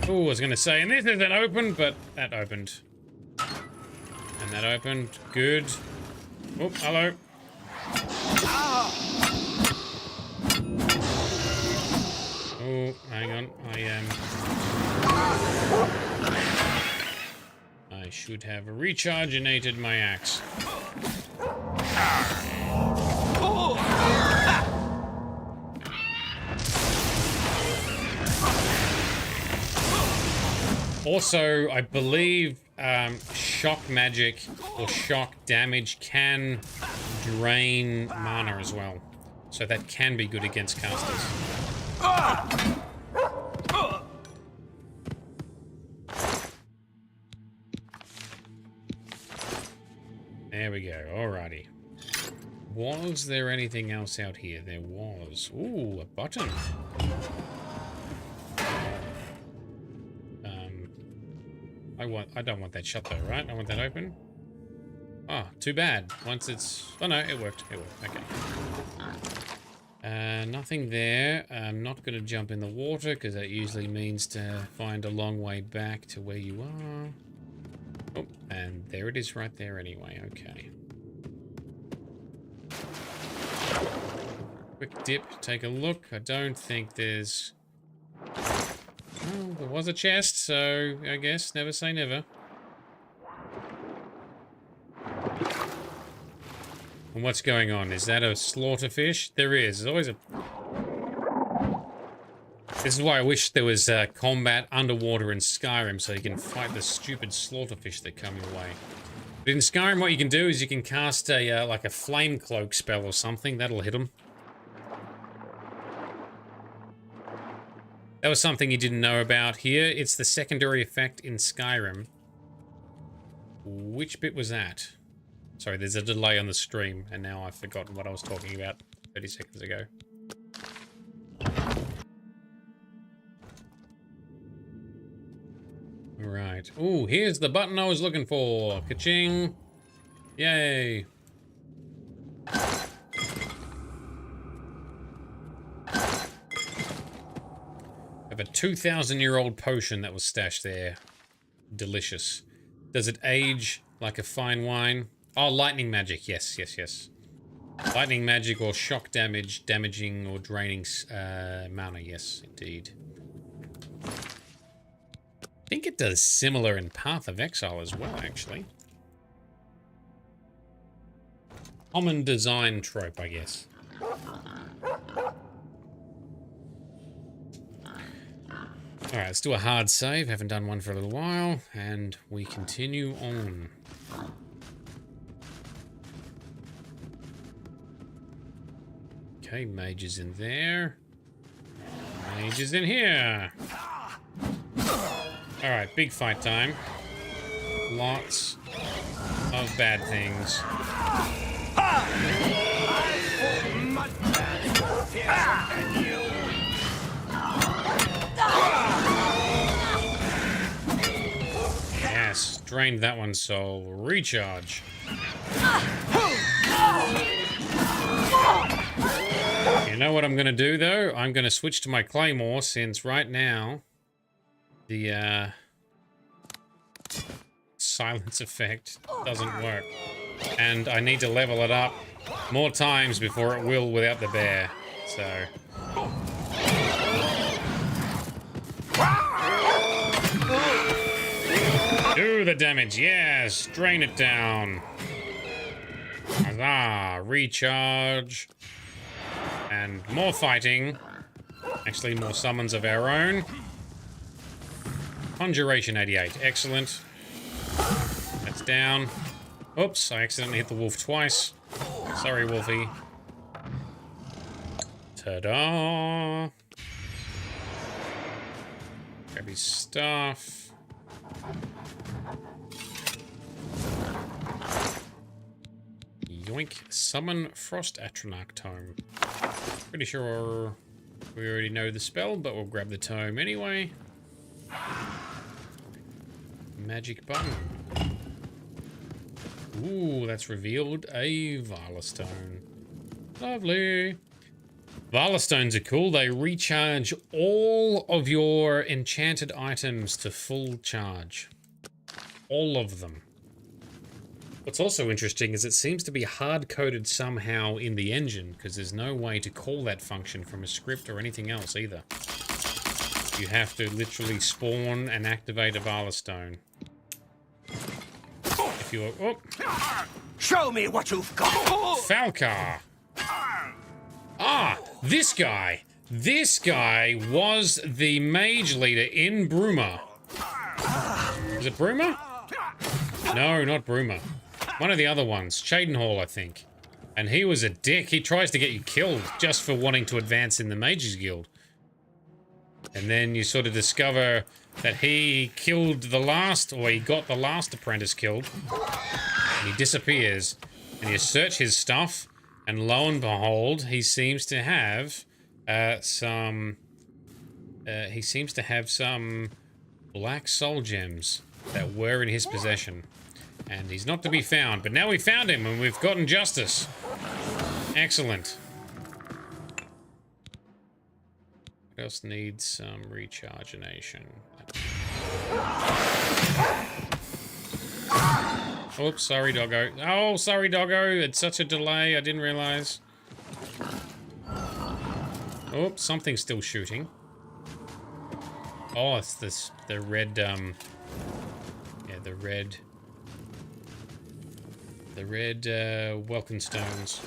Oh, I was gonna say, and this isn't open, but that opened. And that opened. Good. Oh, hello. Oh, hang on. I should have recharginated my axe. Also, I believe shock magic or shock damage can drain mana as well. So that can be good against casters. There we go, alrighty. Was there anything else out here? There was. Ooh, a button. I don't want that shut though, right? I want that open. Oh, too bad. Once it's... Oh no, it worked. It worked. Okay. Nothing there. I'm not going to jump in the water because that usually means to find a long way back to where you are. Oh, and there it is right there anyway. Okay. Quick dip. Take a look. I don't think there's... Oh, there was a chest, so I guess never say never. And what's going on? Is that a slaughterfish? There is. There's always a... This is why I wish there was combat underwater in Skyrim, so you can fight the stupid slaughterfish that come your way. But in Skyrim, what you can do is you can cast a like a flame cloak spell or something. That'll hit them. That was something you didn't know about here. It's the secondary effect in Skyrim. Which bit was that? Sorry, there's a delay on the stream, and now I've forgotten what I was talking about 30 seconds ago. Alright. Ooh, here's the button I was looking for. Ka-ching. Yay. I have a 2,000-year-old potion that was stashed there. Delicious. Does it age like a fine wine. Oh, lightning magic. Yes. Lightning magic or shock damage, damaging or draining mana. Yes, indeed. I think it does similar in Path of Exile as well, actually. Common design trope, I guess. Alright, let's do a hard save. Haven't done one for a little while. And we continue on. Okay, mage is in there. Mage is in here. Alright, big fight time. Lots of bad things. Yes, drained that one, so recharge. You know what I'm gonna do though? I'm gonna switch to my claymore since right now the silence effect doesn't work. And I need to level it up more times before it will without the bear. So do the damage, yes, drain it down. Huzzah, recharge. And more fighting. Actually, more summons of our own. Conjuration 88, excellent. That's down. Oops, I accidentally hit the wolf twice. Sorry, Wolfie. Ta-da! Grab his stuff. Yoink. Summon Frost Atronach Tome. Pretty sure we already know the spell, but we'll grab the tome anyway. Magic button. Ooh, that's revealed a Vala Stone. Lovely. Vala Stones are cool. They recharge all of your enchanted items to full charge. All of them. What's also interesting is it seems to be hard-coded somehow in the engine, because there's no way to call that function from a script or anything else either. You have to literally spawn and activate a Vala Stone. If you are... Oh. Show me what you've got! Falcar! Ah, this guy! This guy was the mage leader in Bruma. Is it Bruma? No, not Bruma. One of the other ones. Cheydinhall, I think. And he was a dick. He tries to get you killed just for wanting to advance in the Mages Guild. And then you sort of discover that he killed the last, or he got the last apprentice killed. And he disappears. And you search his stuff, and lo and behold, he seems to have some black soul gems that were in his possession. And he's not to be found, but now we found him and we've gotten justice. Excellent. What else needs some rechargination? Oops, sorry, doggo. Oh, sorry, doggo. It's such a delay. I didn't realize. Oops, something's still shooting. Oh, it's this, the red, yeah, the red Welkin stones.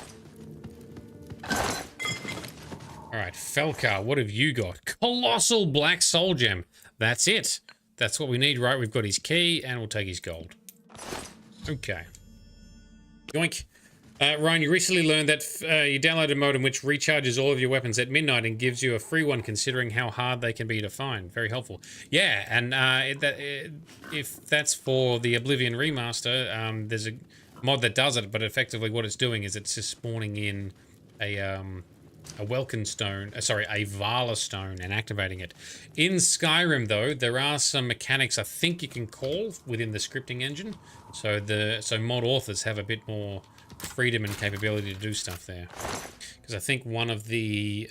Alright, Falcar, what have you got? Colossal Black Soul Gem. That's it. That's what we need, right? We've got his key, and we'll take his gold. Okay. Yoink. Ryan, you recently learned that you downloaded a modem which recharges all of your weapons at midnight and gives you a free one considering how hard they can be to find. Very helpful. Yeah, and if that's for the Oblivion Remaster, there's a mod that does it, but effectively what it's doing is it's just spawning in a Welkin stone, sorry, a Vala stone and activating it. In Skyrim, though, there are some mechanics I think you can call within the scripting engine. So mod authors have a bit more freedom and capability to do stuff there. Because I think one of the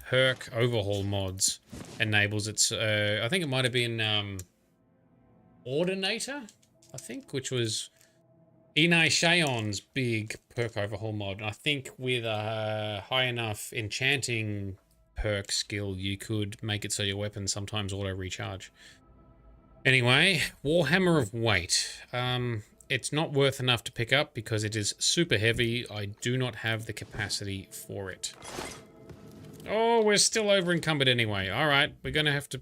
perk overhaul mods enables its, I think it might have been Ordinator, I think, which was Ine Shaon's big perk overhaul mod. I think with a high enough enchanting perk skill, you could make it so your weapons sometimes auto recharge. Anyway, Warhammer of Weight. It's not worth enough to pick up because it is super heavy. I do not have the capacity for it. Oh, we're still over encumbered anyway. All right, we're gonna have to...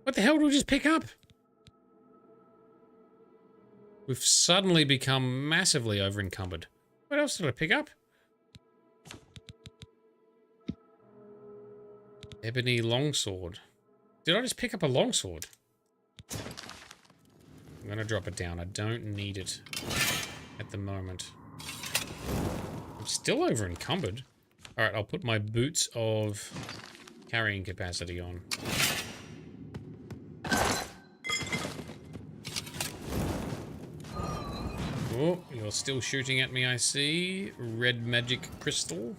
What the hell did we just pick up? We've suddenly become massively over encumbered. What else did I pick up? Ebony longsword. Did I just pick up a longsword? I'm gonna drop it down. I don't need it at the moment. I'm still over encumbered. Alright, I'll put my boots of carrying capacity on. Oh, you're still shooting at me, I see. Red magic crystal.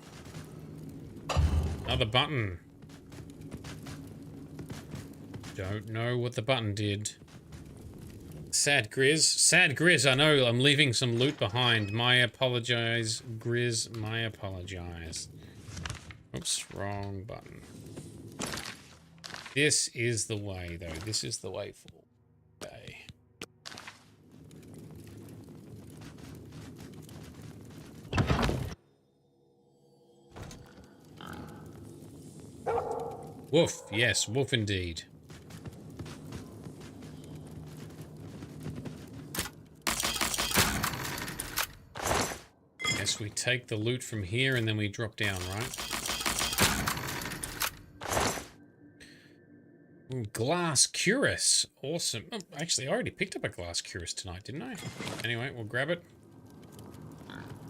Another button. Don't know what the button did. Sad Grizz. Sad Grizz, I know I'm leaving some loot behind. My apologize, Grizz. My apologize. Oops, wrong button. This is the way, though. This is the way for. Okay. Woof. Yes, woof indeed. Yes, we take the loot from here and then we drop down, right? Ooh, glass cuirass. Awesome. Oh, actually, I already picked up a glass cuirass tonight, didn't I? Anyway, we'll grab it.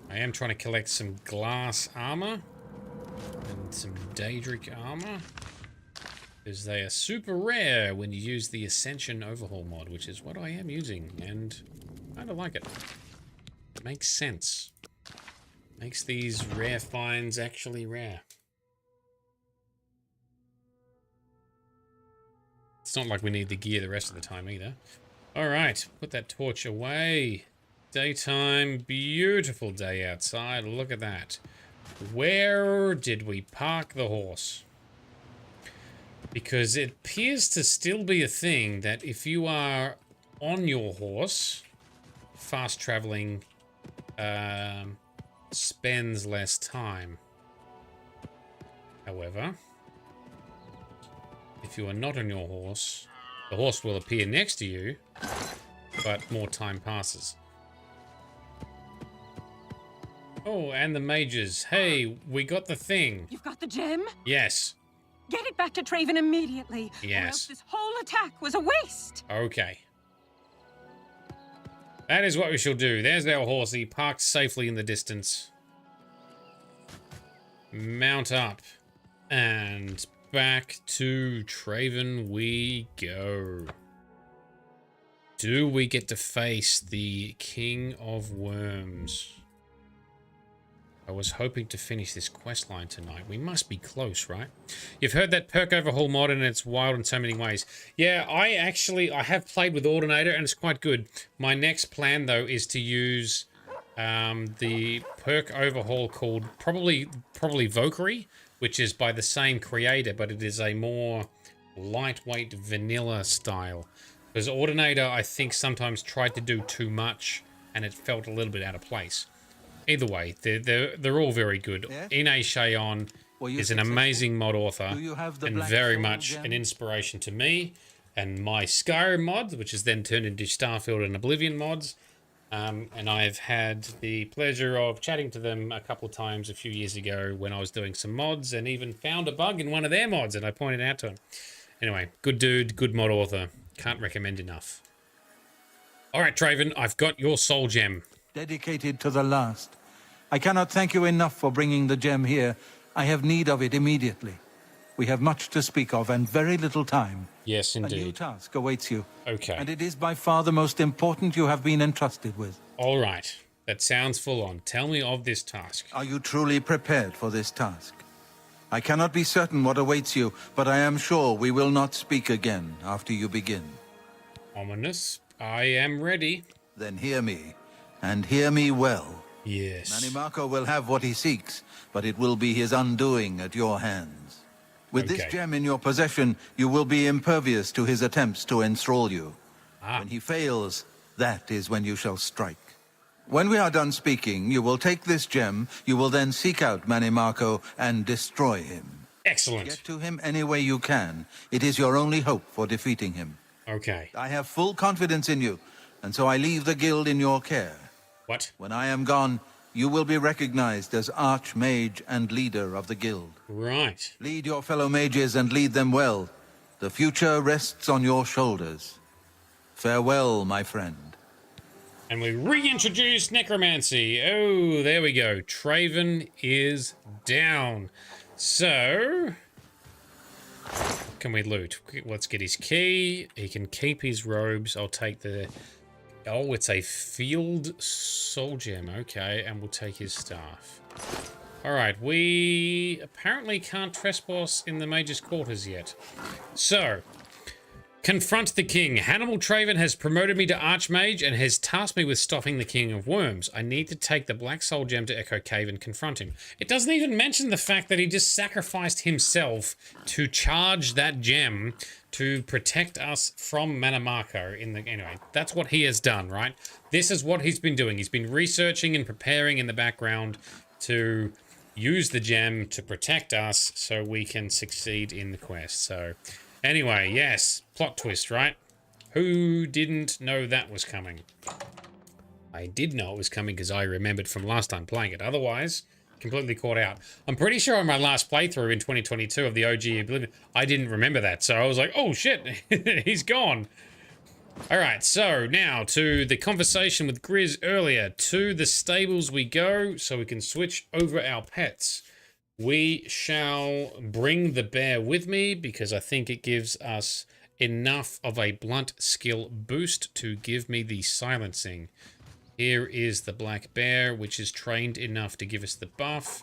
I am trying to collect some glass armor and some Daedric armor, because they are super rare when you use the Ascension Overhaul mod, which is what I am using, and I kind of like it. It makes sense. Makes these rare finds actually rare. It's not like we need the gear the rest of the time either. Alright, put that torch away. Daytime, beautiful day outside. Look at that. Where did we park the horse? Because it appears to still be a thing that if you are on your horse, fast traveling spends less time. However, if you are not on your horse, the horse will appear next to you, but more time passes. Oh, and the mages. Hey, we got the thing. You've got the gem? Yes. Get it back to Traven immediately. Yes. Or else this whole attack was a waste. Okay. That is what we shall do. There's our horsey, parked safely in the distance. Mount up. And back to Traven we go. Do we get to face the King of Worms? I was hoping to finish this questline tonight. We must be close, right? You've heard that perk overhaul mod and it's wild in so many ways. Yeah, I have played with Ordinator and it's quite good. My next plan, though, is to use the perk overhaul called probably Valkyrie, which is by the same creator, but it is a more lightweight vanilla style. Because Ordinator, I think, sometimes tried to do too much and it felt a little bit out of place. Either way, they're all very good. Yes? Ine Shaon is an amazing mod author and very much an inspiration to me and my Skyrim mods, which has then turned into Starfield and Oblivion mods. And I've had the pleasure of chatting to them a couple of times a few years ago when I was doing some mods and even found a bug in one of their mods and I pointed out to him. Anyway, good dude, good mod author. Can't recommend enough. All right, Traven, I've got your soul gem. Dedicated to the last. I cannot thank you enough for bringing the gem here. I have need of it immediately. We have much to speak of and very little time. Yes, indeed. A new task awaits you. Okay. And it is by far the most important you have been entrusted with. All right. That sounds full on. Tell me of this task. Are you truly prepared for this task? I cannot be certain what awaits you, but I am sure we will not speak again after you begin. Ominous. I am ready. Then hear me. And hear me well. Yes. Mannimarco will have what he seeks, but it will be his undoing at your hands. With this gem in your possession, you will be impervious to his attempts to enthrall you. When he fails, that is when you shall strike. When we are done speaking, you will take this gem, you will then seek out Mannimarco and destroy him. Excellent. Get to him any way you can. It is your only hope for defeating him. Okay. I have full confidence in you, and so I leave the guild in your care. What? When I am gone, you will be recognized as Archmage and leader of the guild. Right. Lead your fellow mages and lead them well. The future rests on your shoulders. Farewell, my friend. And we reintroduce necromancy. Oh, there we go. Traven is down. So, can we loot? Let's get his key. He can keep his robes. I'll take the... Oh, it's a field soul gem. Okay, and we'll take his staff. Alright, we apparently can't trespass in the mage's quarters yet. So, confront the king. Hannibal Traven has promoted me to Archmage and has tasked me with stopping the King of Worms. I need to take the Black Soul Gem to Echo Cave and confront him. It doesn't even mention the fact that he just sacrificed himself to charge that gem to protect us from Mannimarco. Anyway, that's what he has done, right? This is what he's been doing. He's been researching and preparing in the background to use the gem to protect us so we can succeed in the quest. So... Anyway, yes, plot twist, right? Who didn't know that was coming? I did know it was coming because I remembered from last time playing it. Otherwise, completely caught out. I'm pretty sure on my last playthrough in 2022 of the OG Oblivion, I didn't remember that. So I was like, oh shit, he's gone. All right, so now to the conversation with Grizz earlier. To the stables we go so we can switch over our pets. We shall bring the bear with me because I think it gives us enough of a blunt skill boost to give me the silencing. Here is the black bear, which is trained enough to give us the buff.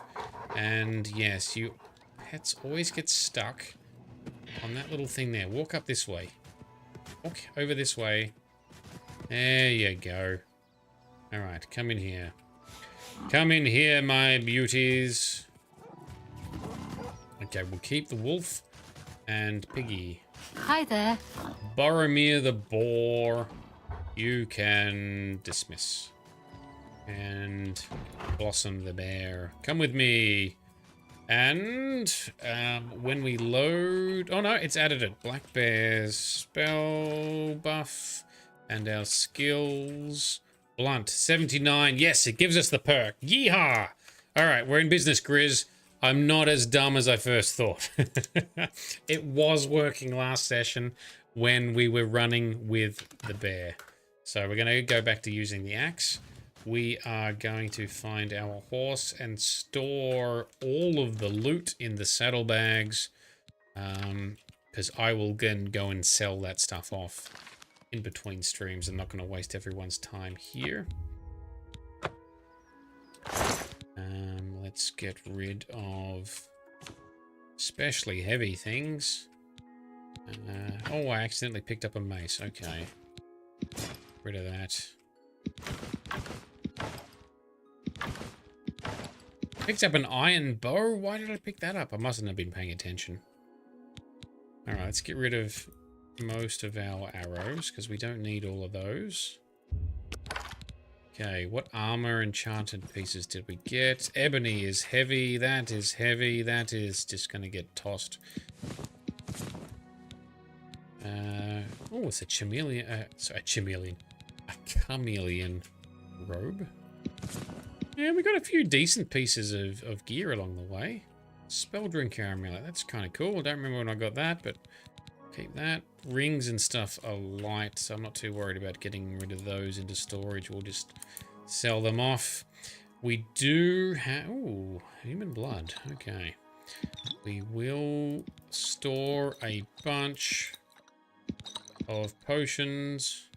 And yes, you pets always get stuck on that little thing there. Walk up this way. Walk over this way. There you go. All right, come in here. Come in here, my beauties. Okay, we'll keep the wolf and Piggy. Hi there. Boromir the boar, you can dismiss. And Blossom the bear, come with me. And when we load... Oh no, it's added it. Black bear's spell buff and our skills. Blunt, 79. Yes, it gives us the perk. Yeehaw! All right, we're in business, Grizz. I'm not as dumb as I first thought. It was working last session when we were running with the bear. So we're going to go back to using the axe. We are going to find our horse and store all of the loot in the saddlebags. Because I will then go and sell that stuff off in between streams. I'm not going to waste everyone's time here. Let's get rid of especially heavy things. Oh, I accidentally picked up a mace. Okay. Rid of that. Picked up an iron bow? Why did I pick that up? I mustn't have been paying attention. Alright, let's get rid of most of our arrows, because we don't need all of those. Okay, what armor enchanted pieces did we get? Ebony is heavy, that is heavy, that is just gonna get tossed. Oh, it's a chameleon, sorry, a chameleon robe. Yeah, we got a few decent pieces of gear along the way. Spell Drinker amulet, that's kind of cool. I don't remember when I got that, but keep that. Rings and stuff are light, so I'm not too worried about getting rid of those into storage. We'll just sell them off. We do have... Ooh, human blood. Okay. We will store a bunch of potions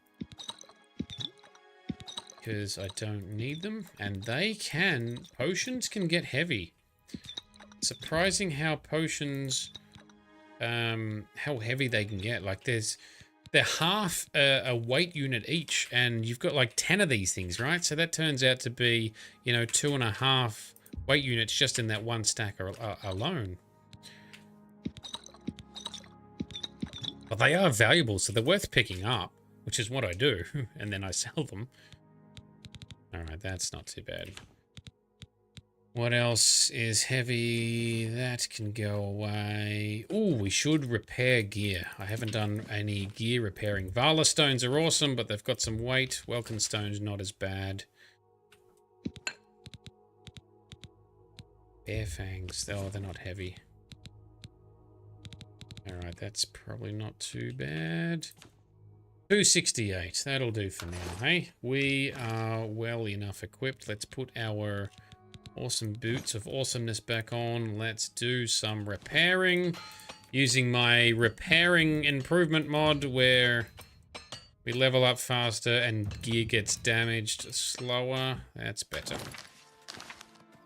because I don't need them. And they can... Potions can get heavy. Surprising how potions... how heavy they can get. Like there's they're half a weight unit each, and you've got like 10 of these things, right? So that turns out to be, you know, 2.5 weight units just in that one stack alone. But they are valuable, so they're worth picking up, which is what I do, and then I sell them. All right, that's not too bad. What else is heavy? That can go away. Oh, we should repair gear. I haven't done any gear repairing. Vala stones are awesome, but they've got some weight. Welkin stones, not as bad. Bear fangs. Oh, they're not heavy. Alright, that's probably not too bad. 268. That'll do for now, hey? We are well enough equipped. Let's put our awesome boots of awesomeness back on. Let's do some repairing. Using my repairing improvement mod where we level up faster and gear gets damaged slower. That's better.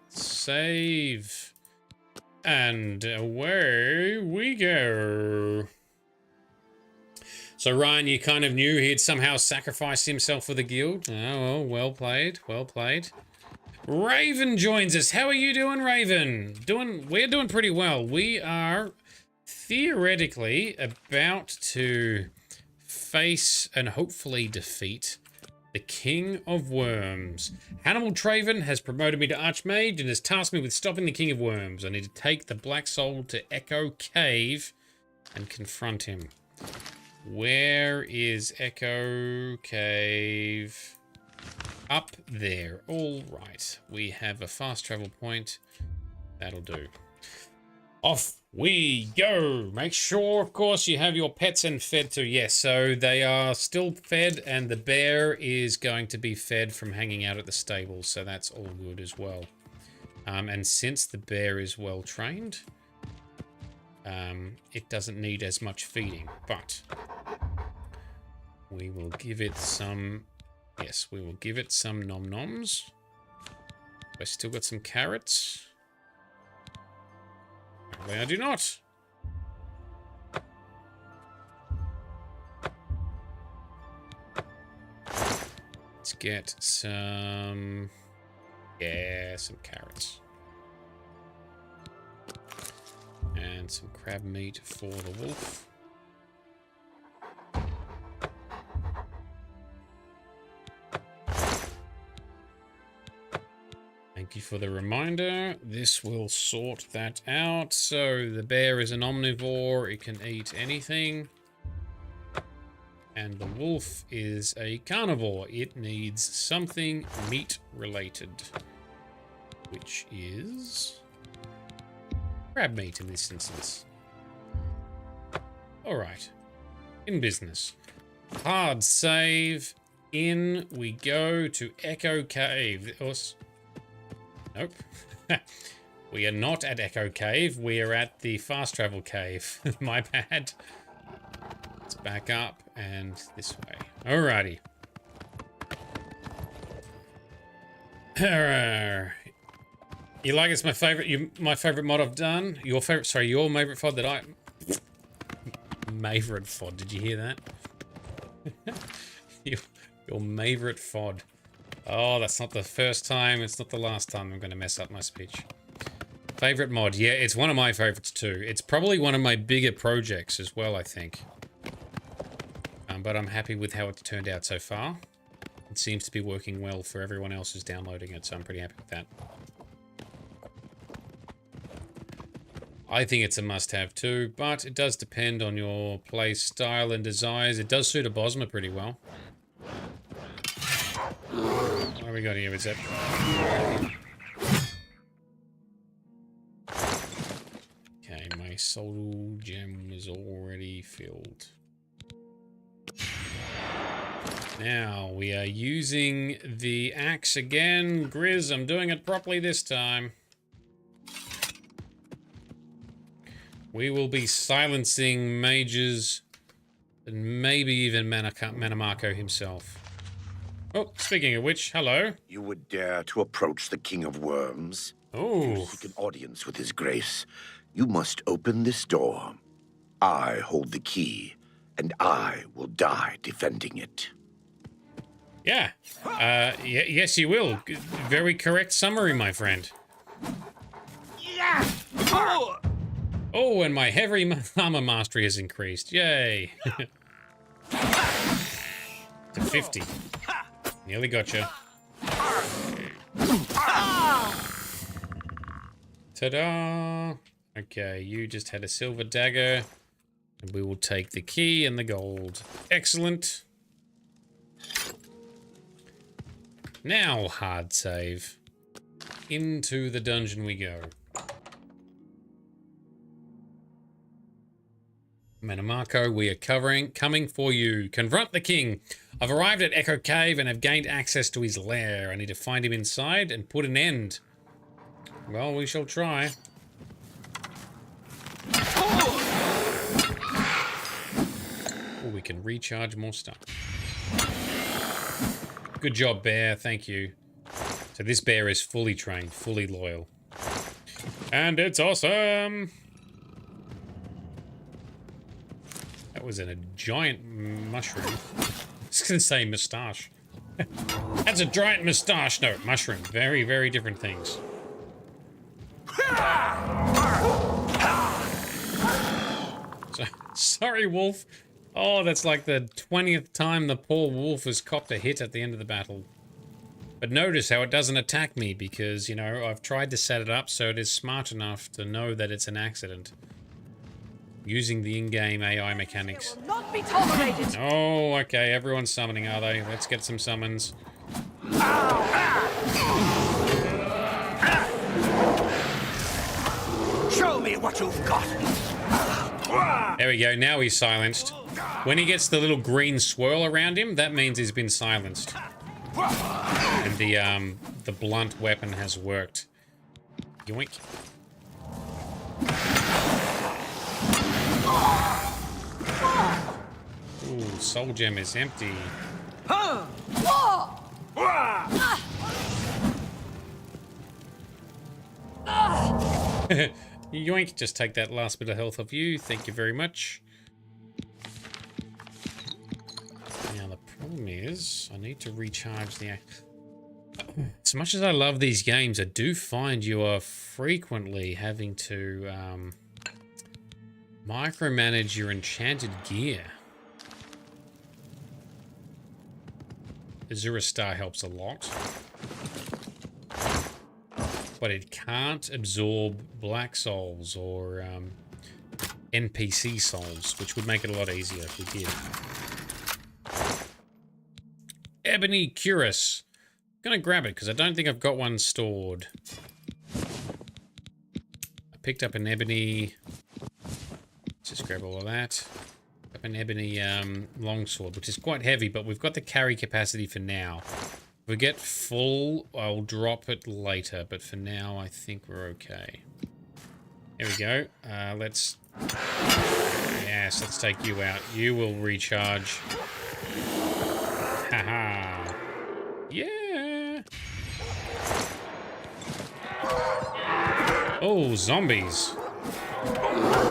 Save. And away we go. So Ryan, you kind of knew he'd somehow sacrificed himself for the guild. Oh, well played, well played. Raven joins us. How are you doing, Raven? We're doing pretty well. We are theoretically about to face and hopefully defeat the King of Worms. Hannibal Traven has promoted me to Archmage and has tasked me with stopping the King of Worms. I need to take the Black Soul to Echo Cave and confront him. Where is Echo Cave? Up there. All right. We have a fast travel point. That'll do. Off we go. Make sure, of course, you have your pets and fed too. Yes, so they are still fed, and the bear is going to be fed from hanging out at the stable, so that's all good as well. And since the bear is well trained, it doesn't need as much feeding, but we will give it some... Yes, we will give it some nom-noms. I still got some carrots. Apparently I do not. Let's get some... Yeah, some carrots. And some crab meat for the wolf. Thank you for the reminder. This will sort that out. So the bear is an omnivore. It can eat anything. And the wolf is a carnivore. It needs something meat related, which is crab meat in this instance. All right. In business. Hard save. In we go to Echo Cave. Nope. We are not at Echo Cave. We are at the fast travel cave. My bad. Let's back up and this way. Alrighty. You like it's my favorite? My favorite mod I've done. Your favorite? Sorry, your favorite FOD that I. Favorite FOD. Did you hear that? your favorite FOD. Oh, that's not the first time. It's not the last time I'm going to mess up my speech. Favorite mod. Yeah, it's one of my favorites too. It's probably one of my bigger projects as well, I think. But I'm happy with how it's turned out so far. It seems to be working well for everyone else who's downloading it, so I'm pretty happy with that. I think it's a must-have too, but it does depend on your play style and desires. It does suit a Bosma pretty well. What have we got here? Is that... Okay, my soul gem is already filled. Now, we are using the axe again. Grizz, I'm doing it properly this time. We will be silencing mages and maybe even Manamarco himself. Oh, speaking of which, hello. You would dare to approach the King of Worms? Oh. To seek an audience with his grace, you must open this door. I hold the key, and I will die defending it. Yeah. Yes, you will. Very correct summary, my friend. Yeah. Oh, and my heavy armor mastery has increased. Yay. To 50. Nearly gotcha. Ta-da! Okay, you just had a silver dagger. And we will take the key and the gold. Excellent. Now, hard save. Into the dungeon we go. Manamarco, we are coming for you. Confront the king. I've arrived at Echo Cave and have gained access to his lair. I need to find him inside and put an end. Well, we shall try. Oh, we can recharge more stuff. Good job, bear. Thank you. So this bear is fully trained, fully loyal. And it's awesome! That was in a giant mushroom. I was gonna say moustache. That's a giant moustache. No, mushroom. Very, very different things. So, sorry, wolf. Oh, that's like the 20th time the poor wolf has copped a hit at the end of the battle. But notice how it doesn't attack me because, you know, I've tried to set it up so it is smart enough to know that it's an accident. Using the in-game AI mechanics. Will not be tolerated. Oh, okay. Everyone's summoning, are they? Let's get some summons. Show me what you've got. There we go. Now he's silenced. When he gets the little green swirl around him, that means he's been silenced. And the blunt weapon has worked. Yoink. Ooh, soul gem is empty. Yoink, just take that last bit of health off you. Thank you very much. Now the problem is, I need to recharge the... As much as I love these games, I do find you are frequently having to micromanage your enchanted gear. Azura Star helps a lot. But it can't absorb black souls or NPC souls, which would make it a lot easier if we did. Ebony Cuirass. I'm gonna grab it because I don't think I've got one stored. I picked up an ebony. Let's just grab all of that. Up an ebony longsword, which is quite heavy, but we've got the carry capacity for now. If we get full, I'll drop it later, but for now, I think we're okay. There we go. Let's... Yes, let's take you out. You will recharge. Haha. Yeah! Oh, zombies.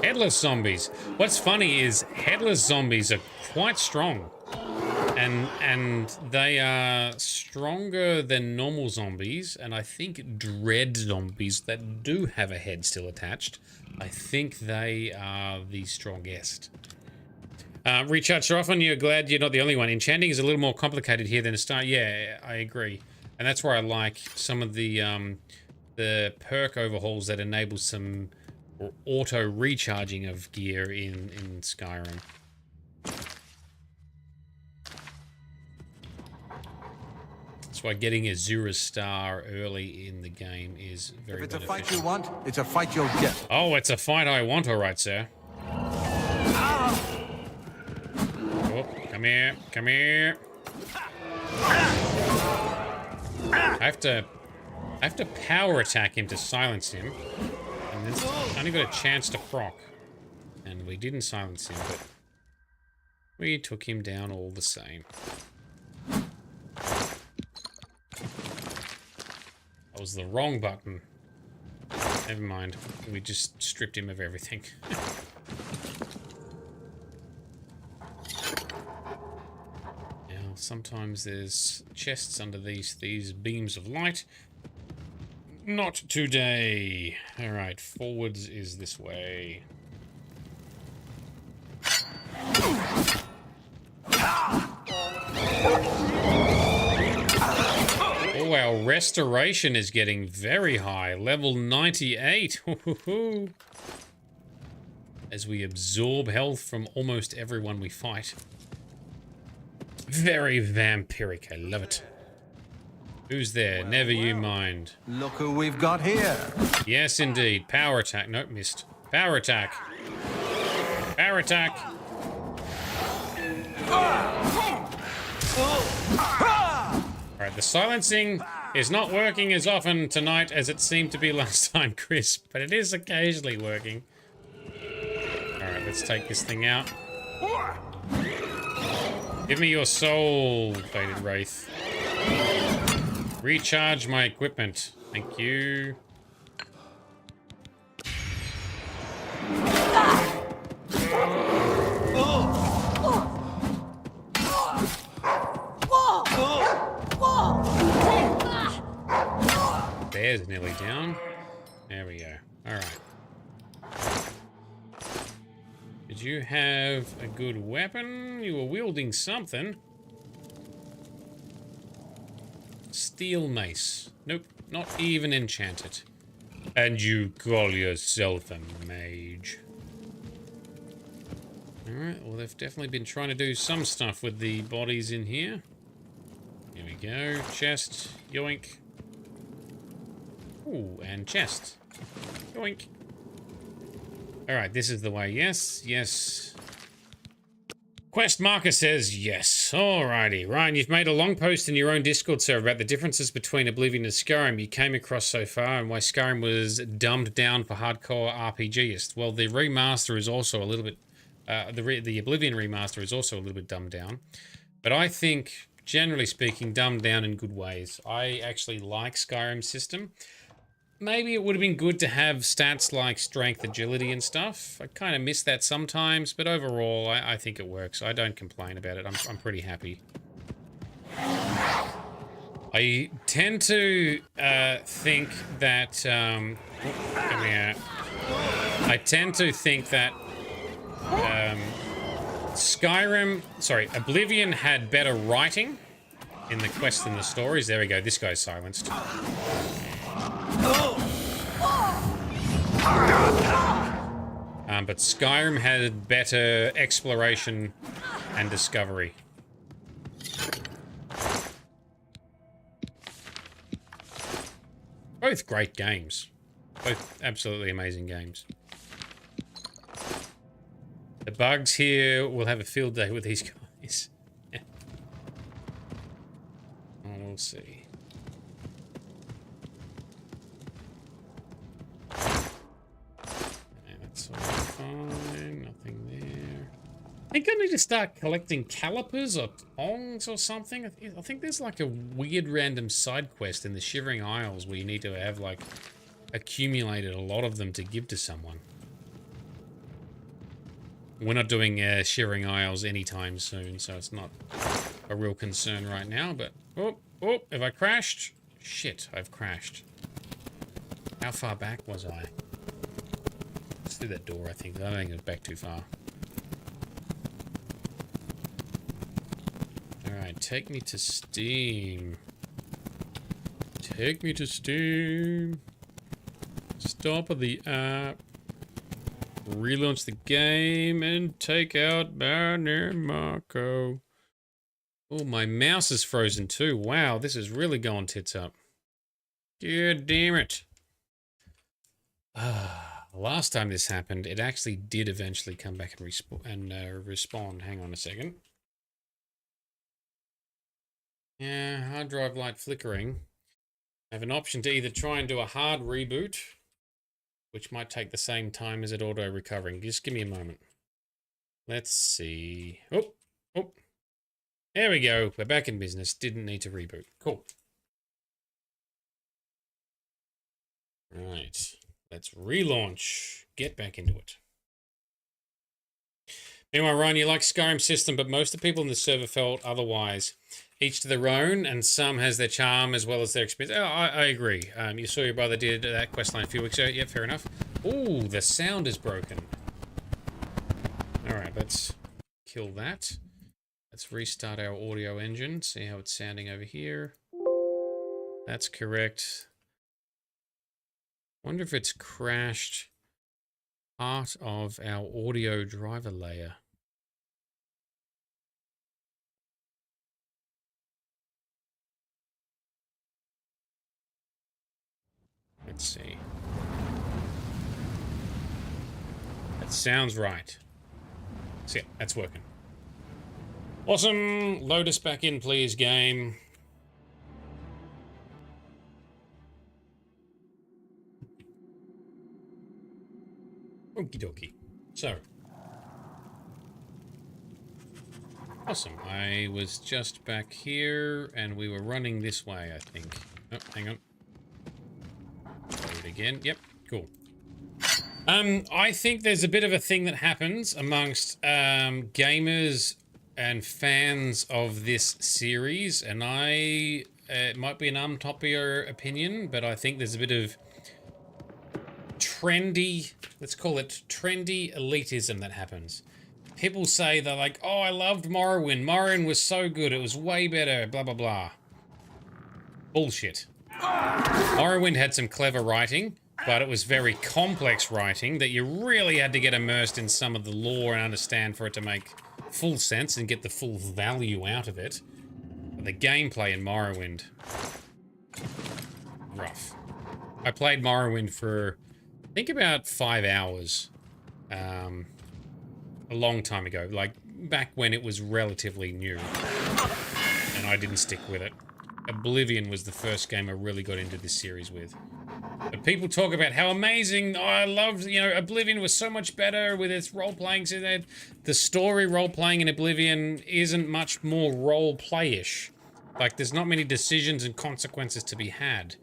Headless zombies. What's funny is headless zombies are quite strong. And they are stronger than normal zombies, and I think dread zombies that do have a head still attached, I think they are the strongest. Recharge so often, you're glad you're not the only one. Enchanting is a little more complicated here than a start. Yeah, I agree. And that's where I like some of the perk overhauls that enable some auto recharging of gear in Skyrim. That's why getting Azura Star early in the game is very beneficial. If it's a fight you want, it's a fight you'll get. Oh, it's a fight I want, all right, sir. Oh, come here, come here. I have to power attack him to silence him, and then I only got a chance to proc, and we didn't silence him, but we took him down all the same. That was the wrong button. Never mind. We just stripped him of everything. Sometimes there's chests under these beams of light. Not today. Alright, forwards is this way. Oh, our restoration is getting very high. Level 98. As we absorb health from almost everyone we fight. Very vampiric. I love it. Who's there? Never you mind. Look who we've got here. Yes, indeed. Power attack. Nope, missed. Power attack. Power attack. Alright, the silencing is not working as often tonight as it seemed to be last time, Chris, but it is occasionally working. Alright, let's take this thing out. Give me your soul, Faded Wraith. Recharge my equipment. Thank you. Bear's nearly down. There we go. Alright. Did you have a good weapon? You were wielding something. Steel mace. Nope, not even enchanted. And you call yourself a mage. Alright, well they've definitely been trying to do some stuff with the bodies in here. Here we go. Chest. Yoink. Ooh, and chest. Yoink. Alright, this is the way. Yes, yes. Quest marker says yes. Alrighty. Ryan, you've made a long post in your own Discord server about the differences between Oblivion and Skyrim you came across so far and why Skyrim was dumbed down for hardcore RPGists. Well, the remaster is also a little bit... the Oblivion remaster is also a little bit dumbed down. But I think, generally speaking, dumbed down in good ways. I actually like Skyrim's system. Maybe it would have been good to have stats like strength, agility, and stuff. I kind of miss that sometimes, but overall, I think it works. I don't complain about it. I'm pretty happy. I tend to think that... I tend to think that Oblivion had better writing in the quests and the stories. There we go. This guy's silenced. But Skyrim had better exploration and discovery. Both great games. Both absolutely amazing games. The bugs here will have a field day with these guys. Oh, we'll see. That's all fine. Nothing there. I think I need to start collecting calipers or tongs or something. I think there's like a weird random side quest in the Shivering Isles where you need to have like accumulated a lot of them to give to someone. We're not doing Shivering Isles anytime soon, so it's not a real concern right now, but... Oh, have I crashed? Shit, I've crashed. How far back was I? Let's do that door, I think. I don't think it was back too far. Alright, take me to Steam. Take me to Steam. Stop the app. Relaunch the game and take out Banner Marco. Oh, my mouse is frozen too. Wow, this is really going tits up. God damn it. Last time this happened, it actually did eventually come back and respawn. Hang on a second. Yeah, hard drive light flickering. I have an option to either try and do a hard reboot, which might take the same time as it auto-recovering. Just give me a moment. Let's see. Oh. There we go. We're back in business. Didn't need to reboot. Cool. Right. Let's relaunch. Get back into it. Anyway, Ryan, you like Skyrim system, but most of the people in the server felt otherwise. Each to their own, and some has their charm as well as their experience. Oh, I agree. You saw your brother did that questline a few weeks ago. Yeah, fair enough. Ooh, the sound is broken. Alright, let's kill that. Let's restart our audio engine, see how it's sounding over here. That's correct. Wonder if it's crashed part of our audio driver layer. Let's see. That sounds right. So yeah, that's working. Awesome. Load us back in, please, game. Okie dokie. So. Awesome. I was just back here, and we were running this way, I think. Oh, hang on. Load again. Yep, cool. I think there's a bit of a thing that happens amongst gamers and fans of this series, and it might be an unpopular opinion, but I think there's a bit of trendy, let's call it trendy elitism that happens. People say they're like, oh, I loved Morrowind. Morrowind was so good. It was way better, blah, blah, blah. Bullshit. Morrowind had some clever writing, but it was very complex writing that you really had to get immersed in some of the lore and understand for it to make full sense and get the full value out of it. But the gameplay in Morrowind, rough. I played Morrowind for, I think, about 5 hours. A long time ago, like back when it was relatively new, and I didn't stick with it. Oblivion was the first game I really got into this series with. But people talk about how amazing, oh, I loved, you know, Oblivion was so much better with its role-playing. So that the story role-playing in Oblivion isn't much more role-play-ish. Like, there's not many decisions and consequences to be had.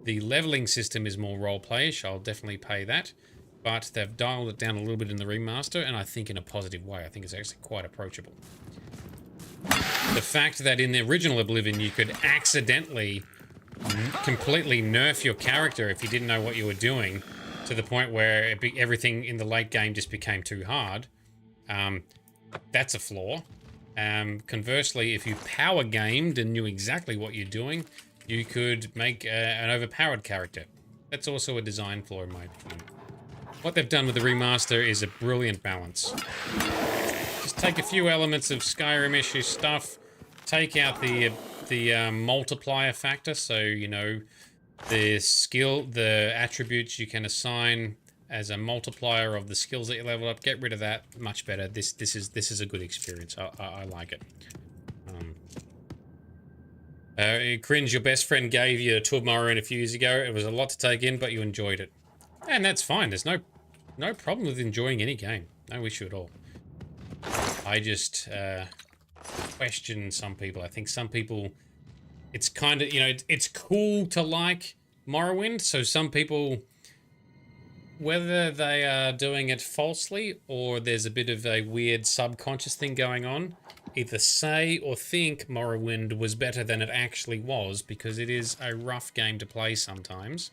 The leveling system is more role-play-ish, I'll definitely pay that. But they've dialed it down a little bit in the remaster, and I think in a positive way. I think it's actually quite approachable. The fact that in the original Oblivion you could accidentally completely nerf your character if you didn't know what you were doing, to the point where everything in the late game just became too hard, that's a flaw. Conversely, if you power gamed and knew exactly what you're doing, you could make an overpowered character. That's also a design flaw in my opinion. What they've done with the remaster is a brilliant balance. Just take a few elements of Skyrim-ish stuff, take out the multiplier factor, so, you know, the attributes you can assign as a multiplier of the skills that you level up, get rid of that, much better. This is a good experience. I like it. Cringe, your best friend gave you a tour of Morrowind a few years ago. It was a lot to take in, but you enjoyed it. And that's fine. There's no problem with enjoying any game. No issue at all. I just question some people. I think some people, it's kind of, you know, it's cool to like Morrowind. So some people, whether they are doing it falsely or there's a bit of a weird subconscious thing going on, either say or think Morrowind was better than it actually was, because it is a rough game to play sometimes.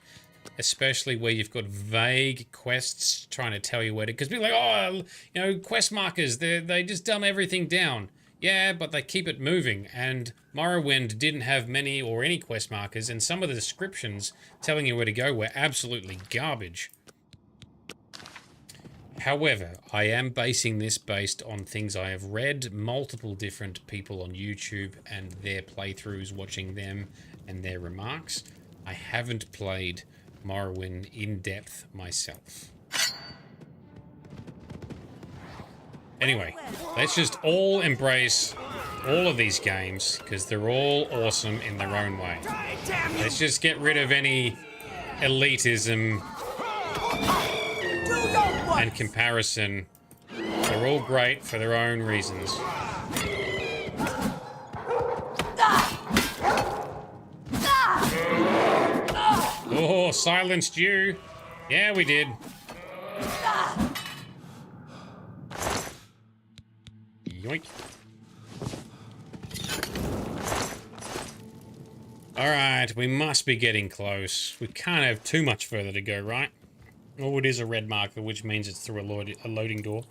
Especially where you've got vague quests trying to tell you where to... Because people are like, oh, you know, quest markers, they just dumb everything down. Yeah, but they keep it moving. And Morrowind didn't have many or any quest markers, and some of the descriptions telling you where to go were absolutely garbage. However, I am basing this based on things I have read, multiple different people on YouTube and their playthroughs, watching them and their remarks. I haven't played Morrowind in depth myself. Anyway, let's just all embrace all of these games, because they're all awesome in their own way. Let's just get rid of any elitism and comparison. They're all great for their own reasons. Oh, silenced you. Yeah, we did. Yoink. Alright, we must be getting close. We can't have too much further to go, right? Oh, it is a red marker, which means it's through a loading door.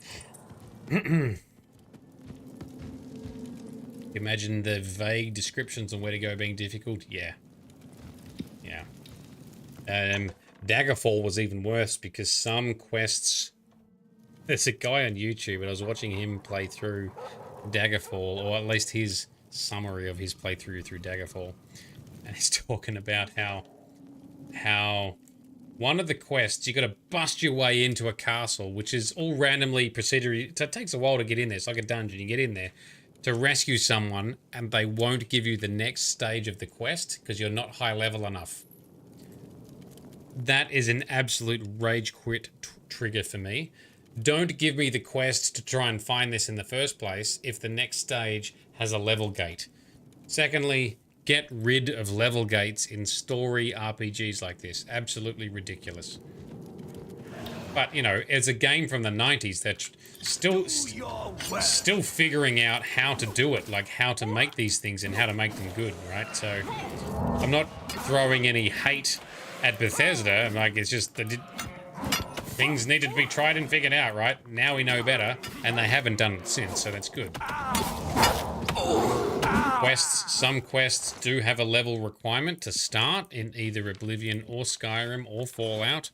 Imagine the vague descriptions on where to go being difficult. Yeah. Yeah. Daggerfall was even worse because some quests... There's a guy on YouTube, and I was watching him play through Daggerfall, or at least his summary of his playthrough through Daggerfall. And he's talking about how one of the quests, you got to bust your way into a castle, which is all randomly procedurally... So it takes a while to get in there. It's like a dungeon. You get in there to rescue someone, and they won't give you the next stage of the quest because you're not high level enough. That is an absolute rage quit trigger for me. Don't give me the quest to try and find this in the first place if the next stage has a level gate. Secondly, get rid of level gates in story RPGs like this. Absolutely ridiculous. But, you know, it's a game from the 90s that's still figuring out how to do it, like how to make these things and how to make them good, right? So, I'm not throwing any hate at Bethesda. Like, it's just that things needed to be tried and figured out, right? Now we know better, and they haven't done it since, so that's good. Quests, some quests do have a level requirement to start in either Oblivion or Skyrim or Fallout,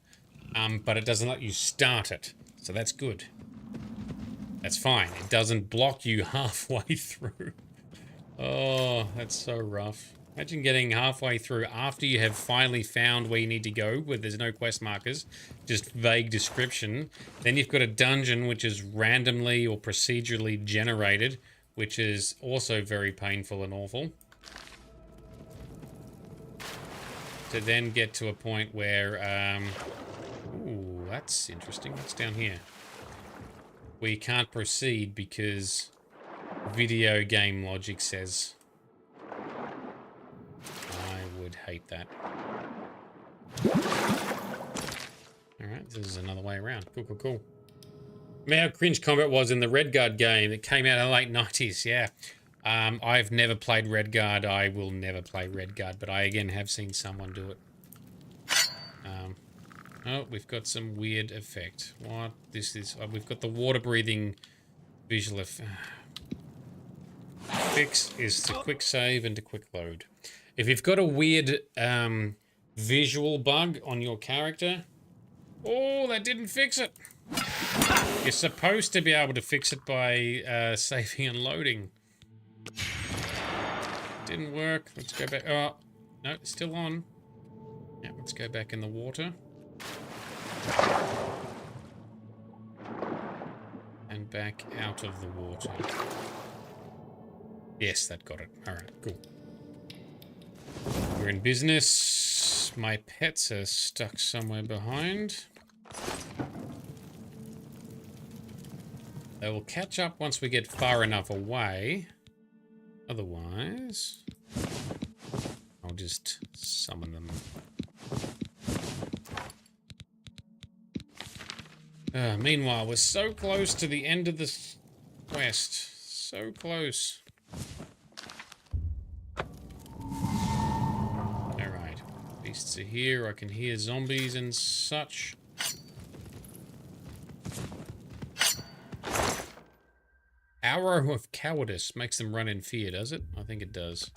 but it doesn't let you start it, so that's good. That's fine. It doesn't block you halfway through. Oh, that's so rough. Imagine getting halfway through after you have finally found where you need to go, where there's no quest markers, just vague description. Then you've got a dungeon which is randomly or procedurally generated, which is also very painful and awful. To then get to a point where, ooh, that's interesting. What's down here? We can't proceed because video game logic says... I would hate that. Alright, this is another way around. Cool, cool, cool. How cringe combat was in the Redguard game that came out in the late 90s, yeah. I've never played Redguard. I will never play Redguard, but I again have seen someone do it. Oh, we've got some weird effect. What? This is... Oh, we've got the water-breathing visual effect. Fix is to quick save and to quick load. If you've got a weird visual bug on your character... Oh, that didn't fix it! You're supposed to be able to fix it by saving and loading. Didn't work. Let's go back. Oh, no, it's still on. Yeah, let's go back in the water. And back out of the water. Yes, that got it. Alright, cool. We're in business. My pets are stuck somewhere behind. They will catch up once we get far enough away. Otherwise, I'll just summon them. Meanwhile, we're so close to the end of this quest. So close. Alright. Beasts are here. I can hear zombies and such. Arrow of Cowardice makes them run in fear, does it? I think it does.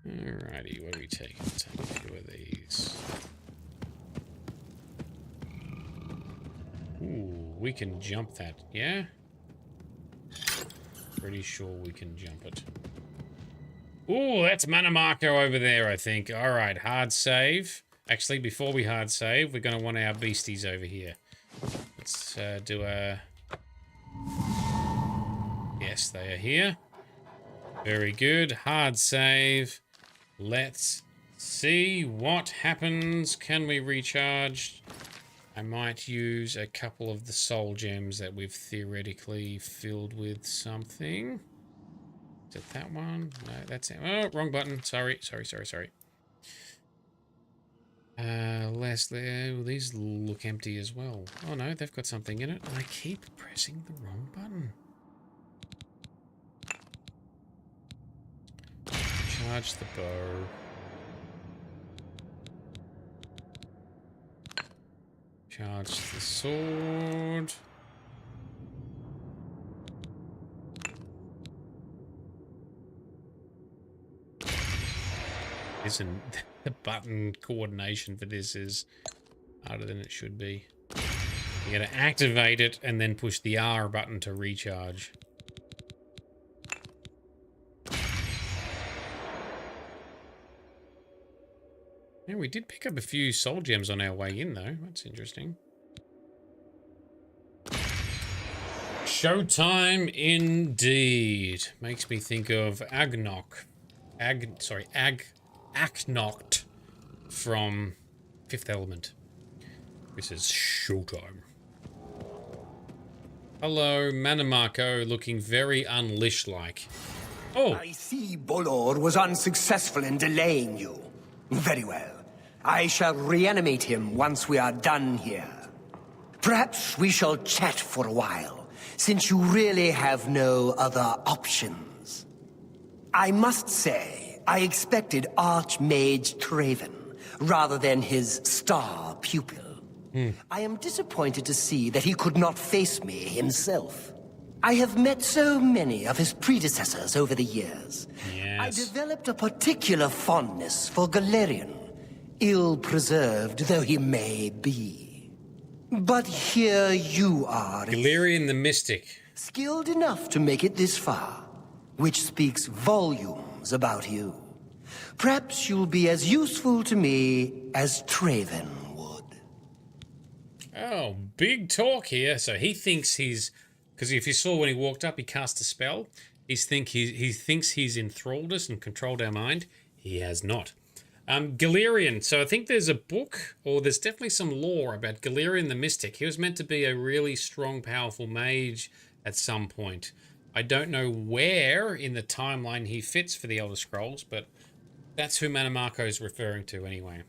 Alrighty, what are we taking? Take a few of these. Ooh, we can jump that, yeah? Pretty sure we can jump it. Ooh, that's mana marker over there, I think. Alright, hard save. Actually, before we hard save, we're going to want our beasties over here. Let's do a... Yes, they are here. Very good. Hard save. Let's see what happens. Can we recharge? I might use a couple of the soul gems that we've theoretically filled with something. Is it that one? No, that's it. Oh, wrong button. Sorry. less there. Well, these look empty as well. Oh no, they've got something in it. I keep pressing the wrong button. Charge the bow. Charge the sword. Isn't the button coordination for this is harder than it should be. You gotta activate it and then push the R button to recharge. Yeah, we did pick up a few soul gems on our way in though. That's interesting. Showtime indeed. Makes me think of Aknocht from Fifth Element. This is showtime. Hello, Manamarco, looking very unlish-like. Oh! I see Bolor was unsuccessful in delaying you. Very well. I shall reanimate him once we are done here. Perhaps we shall chat for a while, since you really have no other options. I must say, I expected Archmage Traven, rather than his star pupil. I am disappointed to see that he could not face me himself. I have met so many of his predecessors over the years. Yes. I developed a particular fondness for Galerion, ill-preserved though he may be. But here you are. Galerion the Mystic. Skilled enough to make it this far, which speaks volumes about you. Perhaps you'll be as useful to me as Traven would. Oh, big talk here. So he thinks he's... Because if you saw when he walked up, he cast a spell. He thinks he's enthralled us and controlled our mind. He has not. Galerion. So I think there's a book, or there's definitely some lore about Galerion the Mystic. He was meant to be a really strong, powerful mage at some point. I don't know where in the timeline he fits for the Elder Scrolls, but that's who Manamarco is referring to anyway.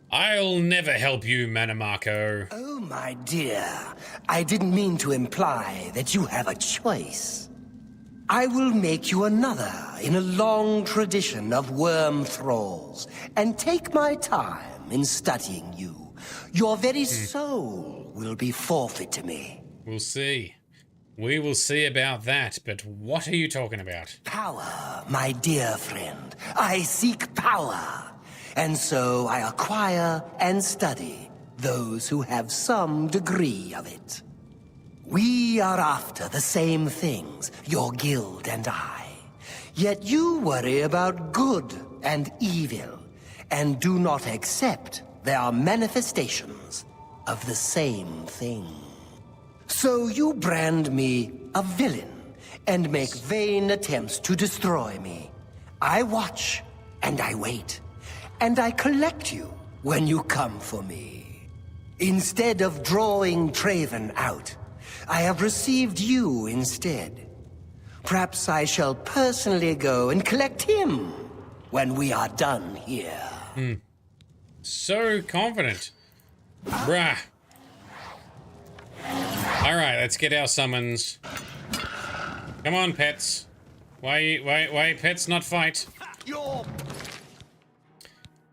I'll never help you, Manamarco. Oh, my dear. I didn't mean to imply that you have a choice. I will make you another in a long tradition of worm thralls, and take my time in studying you. Your very soul will be forfeit to me. We'll see. We will see about that, but what are you talking about? Power, my dear friend. I seek power. And so I acquire and study those who have some degree of it. We are after the same things, your guild and I. Yet you worry about good and evil, and do not accept their manifestations of the same thing. So you brand me a villain, and make vain attempts to destroy me. I watch, and I wait. And I collect you when you come for me. Instead of drawing Traven out, I have received you instead. Perhaps I shall personally go and collect him when we are done here. So confident. Bruh. Alright, let's get our summons. Come on, pets. Why pets not fight?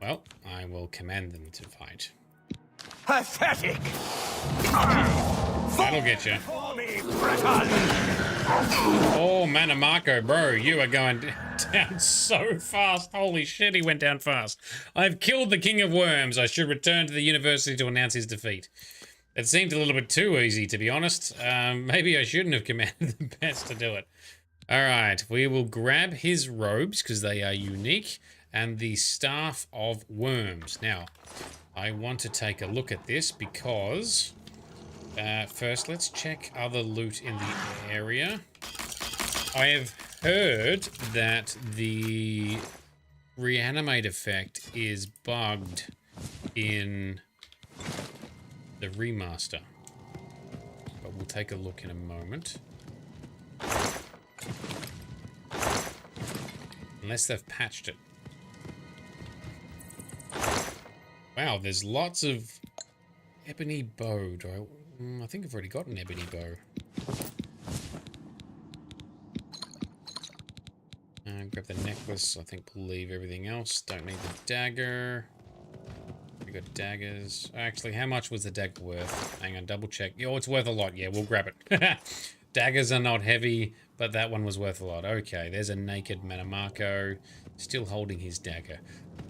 Well, I will command them to fight. Pathetic! That'll get you. Oh, Manamarco, bro, you are going down so fast. Holy shit, he went down fast. I've killed the King of Worms. I should return to the university to announce his defeat. It seemed a little bit too easy, to be honest. Maybe I shouldn't have commanded the pets to do it. Alright, we will grab his robes, because they are unique. And the Staff of Worms. Now, I want to take a look at this because... first, let's check other loot in the area. I have heard that the reanimate effect is bugged in the remaster. But we'll take a look in a moment. Unless they've patched it. Wow, there's lots of ebony bow. I think I've already got an ebony bow. Grab the necklace. I think we'll leave everything else. Don't need the dagger. We got daggers. Actually, how much was the dagger worth? Hang on, double check. Oh, it's worth a lot. Yeah, we'll grab it. Daggers are not heavy, but that one was worth a lot. Okay, there's a naked Manamarco still holding his dagger.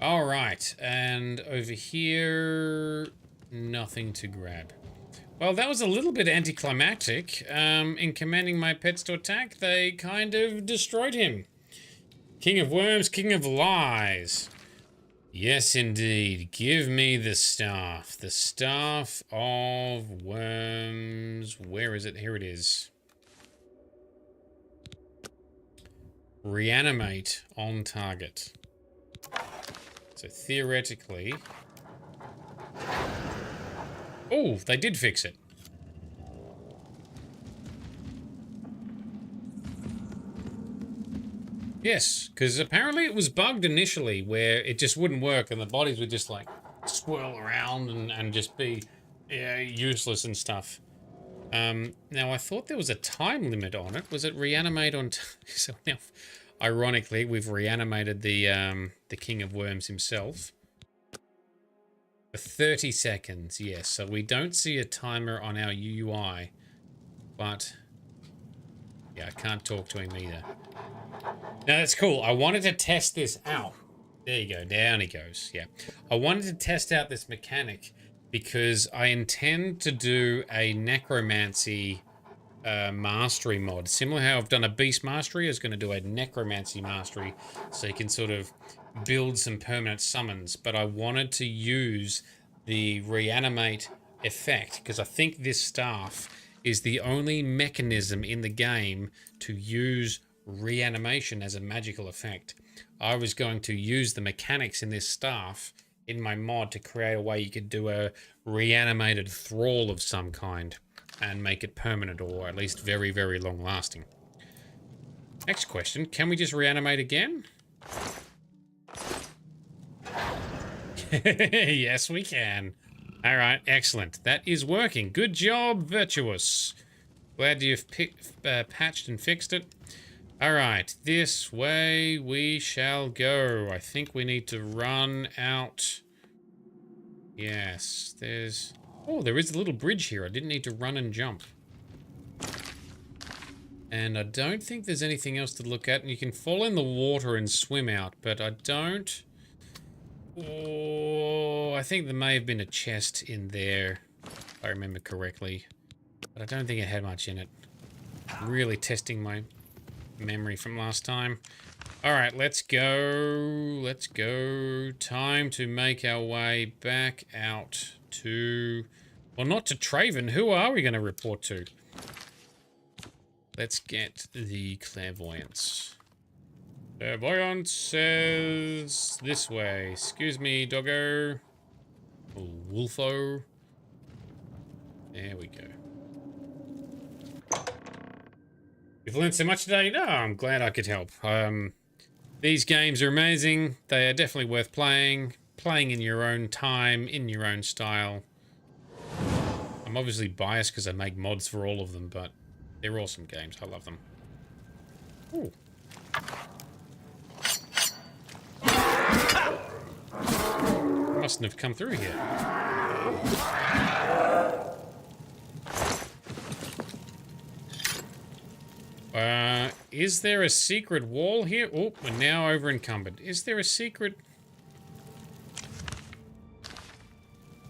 All right, and over here, nothing to grab. Well, that was a little bit anticlimactic. In commanding my pets to attack, they kind of destroyed him. King of Worms, King of Lies. Yes, indeed. Give me the staff. The staff of worms. Where is it? Here it is. Reanimate on target. So theoretically... Oh, they did fix it. Yes, because apparently it was bugged initially where it just wouldn't work and the bodies would just like swirl around and just be useless and stuff. Now I thought there was a time limit on it. Was it reanimate on... So now, ironically, we've reanimated the King of Worms himself. For 30 seconds, yes. So we don't see a timer on our UI, but yeah, I can't talk to him either. Now that's cool. I wanted to test this out. There you go. Down he goes. Yeah. I wanted to test out this mechanic because I intend to do a necromancy mastery mod. Similar how I've done a beast mastery, I was going to do a necromancy mastery so you can sort of build some permanent summons. But I wanted to use the reanimate effect because I think this staff is the only mechanism in the game to use reanimation as a magical effect. I was going to use the mechanics in this staff in my mod to create a way you could do a reanimated thrall of some kind and make it permanent or at least very, very long lasting. Next question, can we just reanimate again? Yes, we can. All right, excellent. That is working. Good job, Virtuous. Glad you've patched and fixed it. All right, this way we shall go. I think we need to run out. Yes, there's... Oh, there is a little bridge here. I didn't need to run and jump. And I don't think there's anything else to look at. And you can fall in the water and swim out, but I don't... Oh, I think there may have been a chest in there, if I remember correctly. But I don't think it had much in it. I'm really testing my memory from last time. Alright, let's go. Let's go. Time to make our way back out to... Well, not to Traven. Who are we going to report to? Let's get the clairvoyance. Clairvoyance says this way. Excuse me, doggo. Oh, wolfo. There we go. You've learned so much today? No, I'm glad I could help. These games are amazing. They are definitely worth playing. Playing in your own time, in your own style. I'm obviously biased because I make mods for all of them, but they're awesome games. I love them. Ooh. Mustn't have come through here. Is there a secret wall here? Oh, we're now over encumbered. Is there a secret?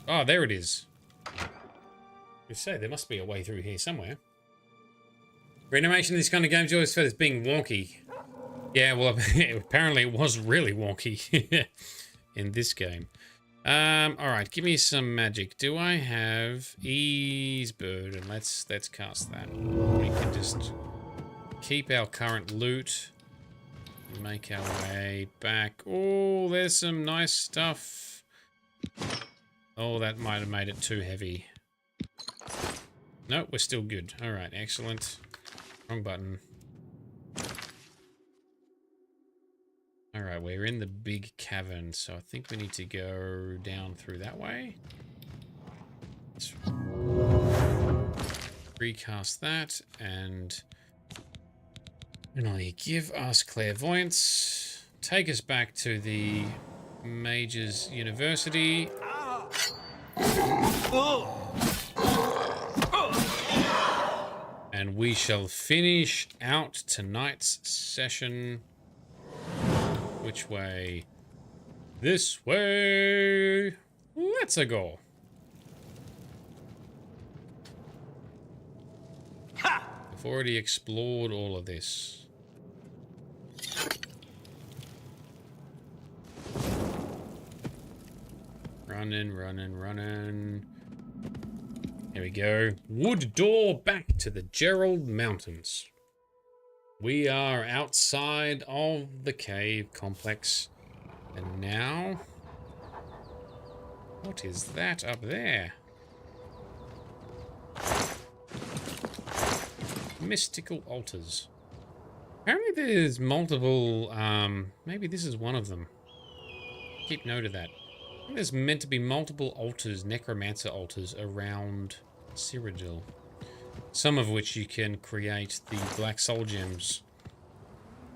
Oh, there it is. You say there must be a way through here somewhere. Reanimation in this kind of games always felt as being wonky. Yeah, well, apparently it was really wonky in this game. Alright, give me some magic. Do I have Ease Burden? Let's cast that. We can just keep our current loot. Make our way back. Oh, there's some nice stuff. Oh, that might have made it too heavy. No, we're still good. Alright, excellent. Wrong button. All Alright, we're in the big cavern, so I think we need to go down through that way. Let's recast that, and finally give us clairvoyance. Take us back to the Mages University. And we shall finish out tonight's session. Which way? This way. Let's go. I've already explored all of this. Running, running, running. Here we go. Wood door back to the Gerald Mountains. We are outside of the cave complex. And now... what is that up there? Mystical altars. Apparently there's multiple... maybe this is one of them. Keep note of that. I think there's meant to be multiple altars, necromancer altars, around Cyrodiil. Some of which you can create the black soul gems.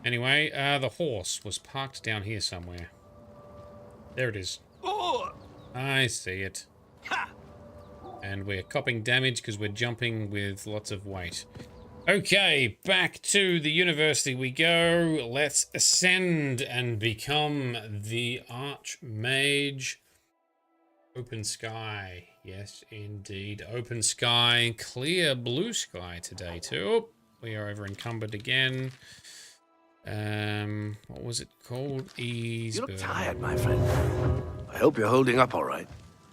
Anyway, the horse was parked down here somewhere. There it is. I see it. And we're copping damage because we're jumping with lots of weight. Okay, back to the university we go. Let's ascend and become the Archmage. Open sky. Yes, indeed. Open sky. Clear blue sky today, too. Oh, we are over encumbered again. What was it called? Ease. You look tired, my friend. I hope you're holding up all right.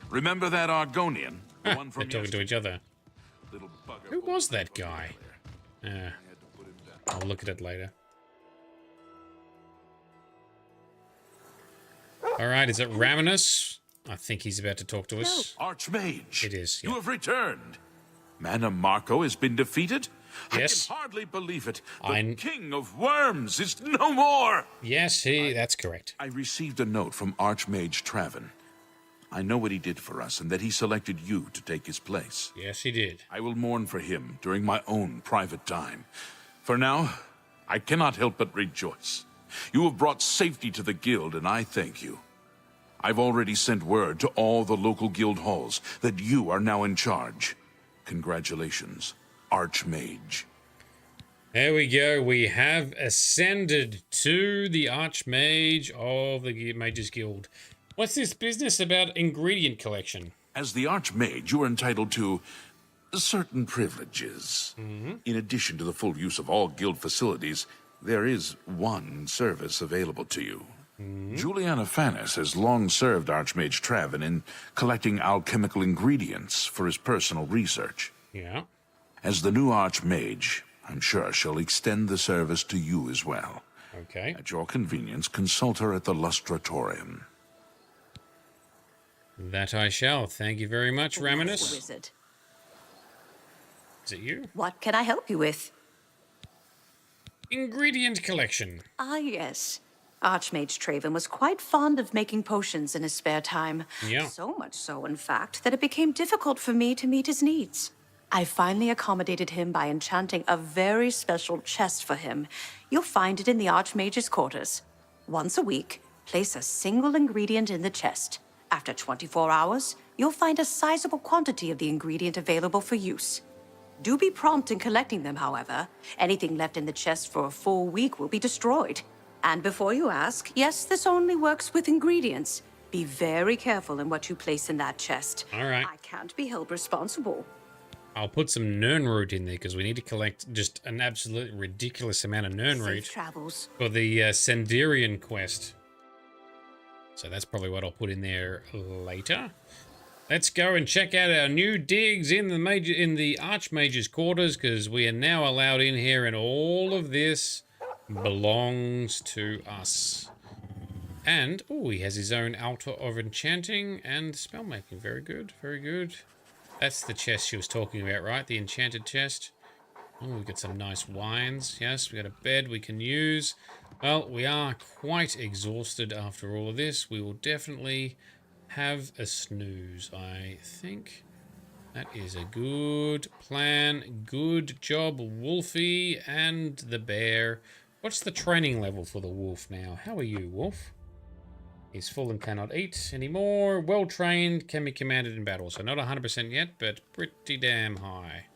Remember that Argonian? The Ah, one they're from talking to each other. Who was that guy? I'll look at it later. Alright, is it Ravenous? I think he's about to talk to us. Archmage. It is, You have returned. Mana Marco has been defeated? Yes. I can hardly believe it. The King of Worms is no more. Yes, that's correct. I received a note from Archmage Traven. I know what he did for us and that he selected you to take his place. Yes, he did. I will mourn for him during my own private time. For now, I cannot help but rejoice. You have brought safety to the guild, and I thank you. I've already sent word to all the local guild halls that you are now in charge. Congratulations, Archmage. There we go. We have ascended to the Archmage of the Mages Guild. What's this business about ingredient collection? As the Archmage, you are entitled to certain privileges. In addition to the full use of all guild facilities, there is one service available to you. Juliana Fanis has long served Archmage Traven in collecting alchemical ingredients for his personal research. Yeah. As the new Archmage, I'm sure she'll extend the service to you as well. Okay. At your convenience, consult her at the Lustratorium. That I shall. Thank you very much, Ravenous. Wizard. Is it you? What can I help you with? Ingredient collection. Ah, yes. Archmage Traven was quite fond of making potions in his spare time. Yeah. So much so, in fact, that it became difficult for me to meet his needs. I finally accommodated him by enchanting a very special chest for him. You'll find it in the Archmage's quarters. Once a week, place a single ingredient in the chest. After 24 hours, you'll find a sizable quantity of the ingredient available for use. Do be prompt in collecting them, however. Anything left in the chest for a full week will be destroyed. And before you ask, yes, this only works with ingredients. Be very careful in what you place in that chest. All right. I can't be held responsible. I'll put some Nernroot in there because we need to collect just an absolute ridiculous amount of Nernroot Safe travels. for the Senderian quest. So that's probably what I'll put in there later. Let's go and check out our new digs in the Archmage's quarters, because we are now allowed in here, and all of this belongs to us. And oh, he has his own altar of enchanting and spellmaking. Very good, very good. That's the chest she was talking about, right? The enchanted chest. Oh, we've got some nice wines. Yes, we got a bed we can use. Well, we are quite exhausted after all of this. We will definitely have a snooze, I think. That is a good plan. Good job, Wolfie and the bear. What's the training level for the wolf now? How are you, wolf? He's full and cannot eat anymore. Well trained, can be commanded in battle. So not 100% yet, but pretty damn high.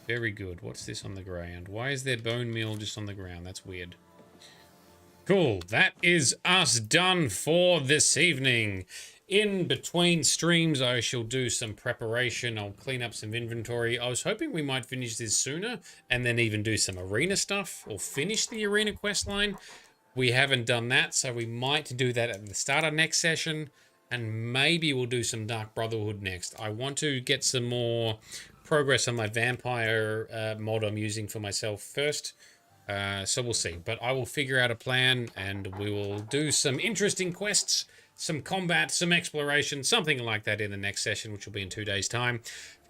Very good. What's this on the ground? Why is there bone meal just on the ground? That's weird. Cool. That is us done for this evening. In between streams, I shall do some preparation. I'll clean up some inventory. I was hoping we might finish this sooner and then even do some arena stuff or finish the arena quest line. We haven't done that, so we might do that at the start of next session, and maybe we'll do some Dark Brotherhood next. I want to get some more progress on my vampire mod I'm using for myself first, so we'll see. But I will figure out a plan, and we will do some interesting quests, some combat, some exploration, something like that in the next session, which will be in 2 days' time.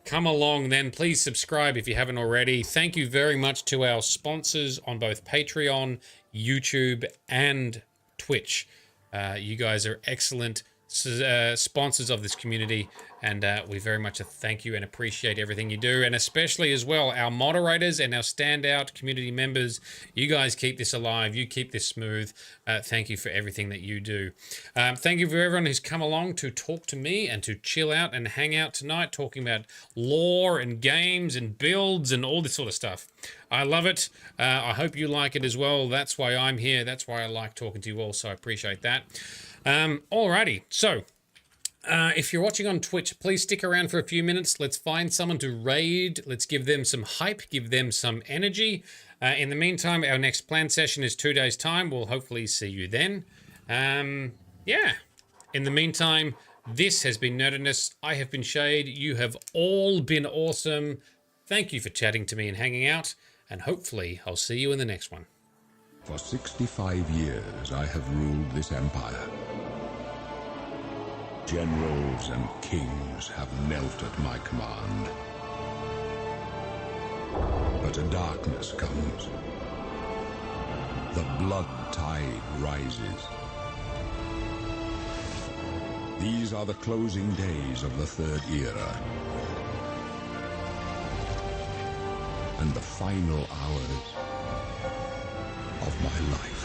Come along then. Please subscribe if you haven't already. Thank you very much to our sponsors on both Patreon, YouTube, and Twitch. You guys are excellent sponsors of this community, and we very much thank you and appreciate everything you do, and especially as well our moderators and our standout community members. You guys keep this alive, you keep this smooth. Thank you for everything that you do. Thank you for everyone who's come along to talk to me and to chill out and hang out tonight, talking about lore and games and builds and all this sort of stuff. I love it. I hope you like it as well. That's why I'm here. That's why I like talking to you all, so I appreciate that. Alrighty, so if you're watching on Twitch, please stick around for a few minutes. Let's find someone to raid. Let's give them some hype, give them some energy. In the meantime, our next planned session is 2 days' time. We'll hopefully see you then. Yeah. In the meantime, this has been Nerdedness. I have been Shade. You have all been awesome. Thank you for chatting to me and hanging out, and hopefully I'll see you in the next one. For 65 years, I have ruled this empire. Generals and kings have knelt at my command. But a darkness comes. The blood tide rises. These are the closing days of the Third Era. And the final hours of my life.